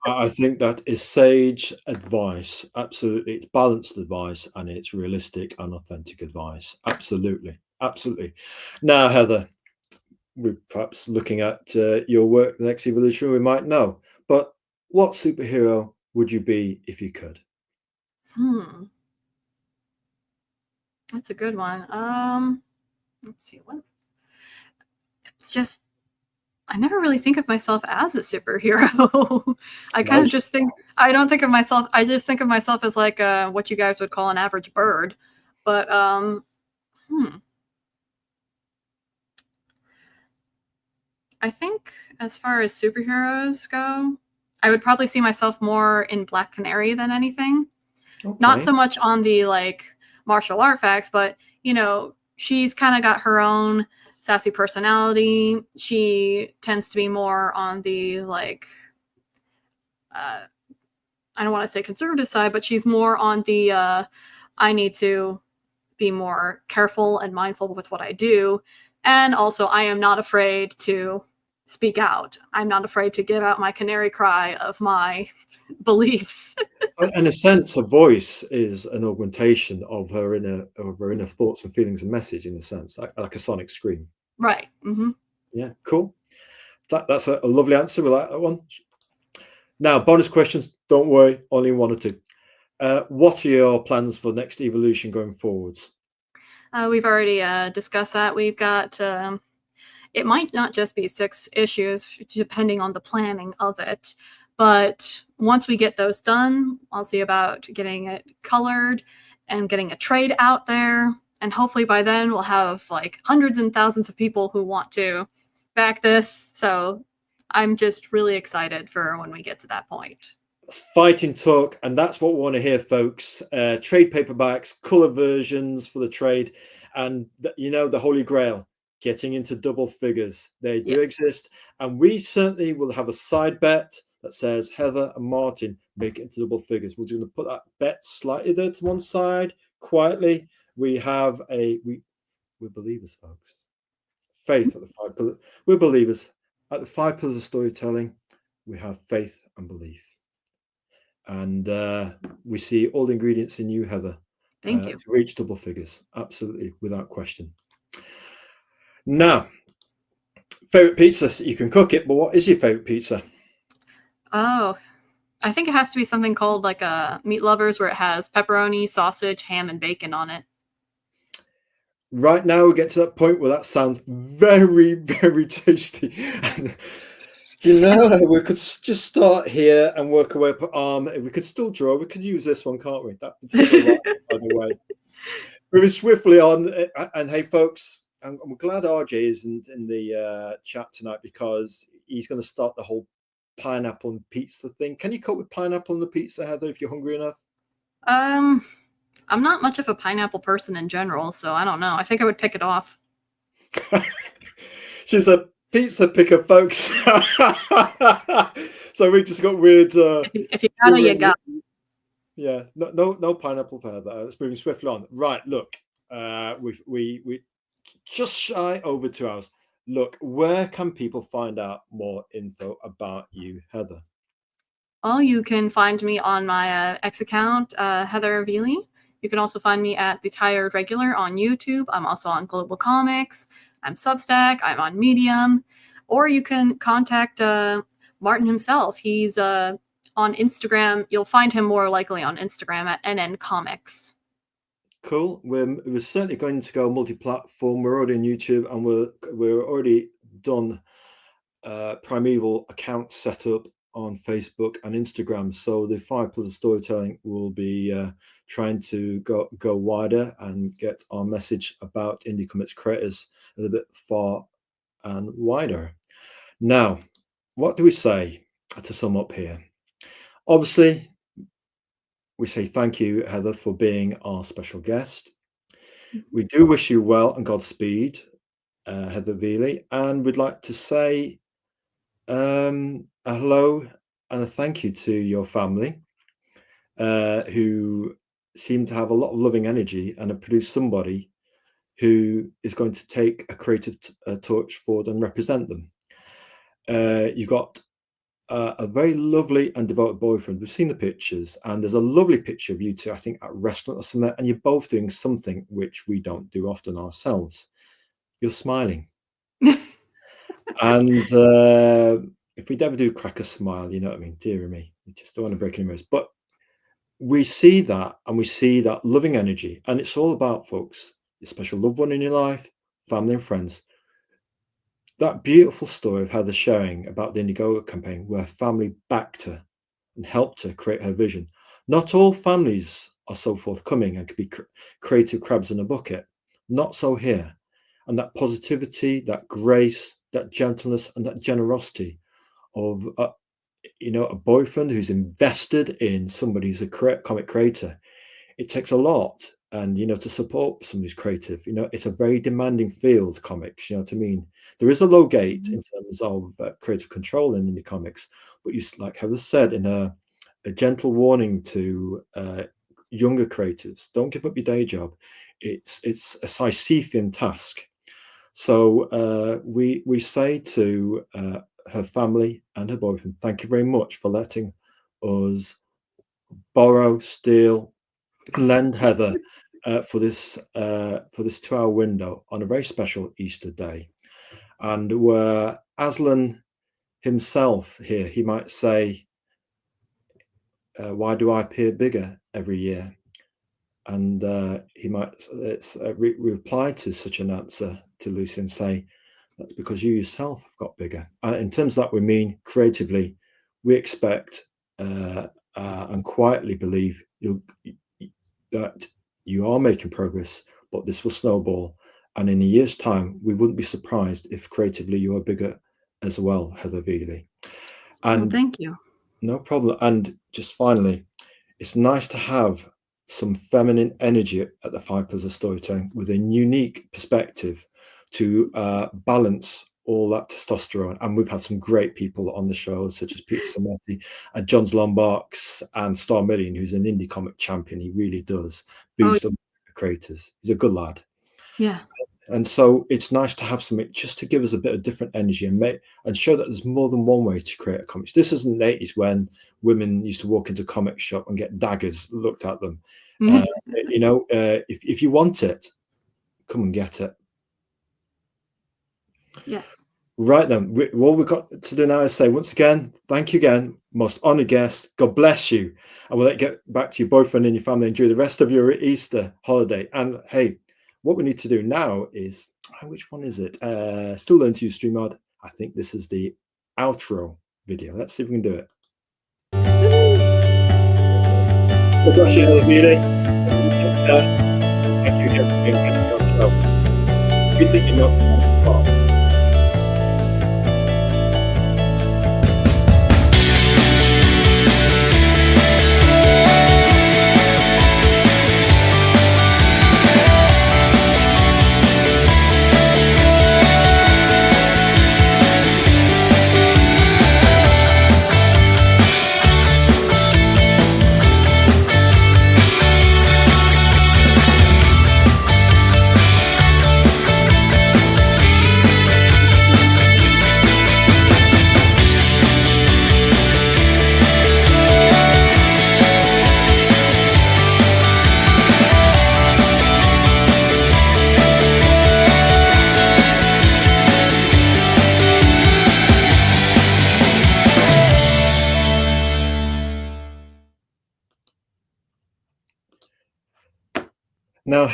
I think that is sage advice. Absolutely. It's balanced advice and it's realistic and authentic advice. Absolutely. Absolutely. Now, Heather, we're perhaps looking at your work, the next evolution, we might know. But what superhero would you be if you could? That's a good one. Let's see what. It's just I never really think of myself as a superhero. I kind of just think I don't think of myself. I just think of myself as like what you guys would call an average bird. But I think as far as superheroes go, I would probably see myself more in Black Canary than anything. Okay. Not so much on the like martial artifacts, but you know, she's kind of got her own sassy personality. She tends to be more on the like I don't want to say conservative side, but she's more on the I need to be more careful and mindful with what I do. And also I am not afraid to speak out. I'm not afraid to give out my canary cry of my beliefs. In a sense, her voice is an augmentation of her inner thoughts and feelings and message, in a sense, like a sonic scream. Right. Mm-hmm. Yeah, cool. That's a lovely answer. We like that one. Now, bonus questions. Don't worry, only one or two. What are your plans for next evolution going forwards? We've already discussed that. We've got it might not just be 6 issues, depending on the planning of it. But once we get those done, I'll see about getting it colored and getting a trade out there. And hopefully by then we'll have like hundreds and thousands of people who want to back this. So I'm just really excited for when we get to that point. That's fighting talk, and that's what we want to hear, folks. Trade paperbacks, color versions for the trade, and the holy grail, getting into double figures. They do exist, and we certainly will have a side bet that says Heather and Martin make it into double figures. We're just going to put that bet slightly there to one side quietly. We have we're believers, folks. Faith at the 5 pillars. We're believers at the 5 pillars of storytelling. We have faith and belief. And we see all the ingredients in you, Heather. Thank you. To reach double figures. Absolutely, without question. Now, favorite pizza. You can cook it, but what is your favorite pizza? Oh, I think it has to be something called like a Meat Lovers, where it has pepperoni, sausage, ham, and bacon on it. Right now, we get to that point where that sounds very, very tasty. We could just start here and work our way up. If we could still draw, we could use this one, can't we? That would still right, by the way. Moving swiftly on, and hey, folks, I'm glad RJ isn't in the chat tonight, because he's going to start the whole pineapple and pizza thing. Can you cope with pineapple on the pizza, Heather, if you're hungry enough? I'm not much of a pineapple person in general, so I don't know. I think I would pick it off. She's a pizza picker, folks. So we just got weird. If you got it, you got it. Yeah, no pineapple for Heather. Let's move swiftly on. Right, look, we just shy over 2 hours. Look, where can people find out more info about you, Heather? Well, you can find me on my X account, Heather Veley. You can also find me at The Tired Regular on YouTube. I'm also on Global Comics. I'm Substack. I'm on Medium. Or you can contact Martin himself. He's on Instagram. You'll find him more likely on Instagram at NN Comics. Cool. We're certainly going to go multi-platform. We're already on YouTube, and we're already done Primeval account set up on Facebook and Instagram. So the 5 pillars of storytelling will be trying to go wider and get our message about indie comics creators a little bit far and wider. Now, what do we say to sum up here? Obviously, we say thank you, Heather, for being our special guest. We do wish you well and Godspeed, Heather Veley, and we'd like to say a hello and a thank you to your family, who seem to have a lot of loving energy and have produced somebody who is going to take a creative torch forward and represent them. You've got a very lovely and devoted boyfriend. We've seen the pictures, and there's a lovely picture of you two, I think, at a restaurant or something, and you're both doing something which we don't do often ourselves. You're smiling. And if we'd ever do crack a smile, you know what I mean? Dear me, you just don't want to break any mirrors. But we see that, and we see that loving energy, and it's all about, folks, your special loved one in your life, family and friends. That beautiful story of Heather sharing about the Indiegogo campaign, where family backed her and helped her create her vision. Not all families are so forthcoming and can be creative crabs in a bucket. Not so here. And that positivity, that grace, that gentleness, and that generosity of a boyfriend who's invested in somebody who's a comic creator. It takes a lot, and to support somebody's creative. It's a very demanding field, comics. You know what I mean? There is a low gate in terms of creative control in indie comics, but you, like Heather said, in a gentle warning to younger creators: don't give up your day job. It's a Sisyphean task. So we say to her family and her boyfriend, thank you very much for letting us borrow, steal, lend Heather for this 2-hour window on a very special Easter day. And where Aslan himself here, he might say, why do I appear bigger every year? And he might reply to such an answer to Lucy and say, that's because you yourself have got bigger. In terms of that, we mean creatively, we expect and quietly believe that you are making progress, but this will snowball. And in a year's time, we wouldn't be surprised if creatively you are bigger as well, Heather Veley. And thank you. No problem. And just finally, it's nice to have some feminine energy at the 5 Pillars of Storytelling with a unique perspective to balance all that testosterone. And we've had some great people on the show, such as Peter Sametti and John Lombarks and Star Million, who's an indie comic champion. He really does boost up creators. He's a good lad. Yeah. And so it's nice to have something just to give us a bit of different energy and show that there's more than one way to create a comic. This isn't the 80s when women used to walk into a comic shop and get daggers looked at them. If you want it, come and get it. Yes. Right then, what we've got to do now is say once again, thank you again, most honoured guest. God bless you, and we'll let you get back to your boyfriend and your family. Enjoy the rest of your Easter holiday. And hey, what we need to do now is, which one is it? Still learn to use StreamYard. I think this is the outro video. Let's see if we can do it. God bless you, Heather Veley. Thank you again for being on the show. Good thing you're not far. Now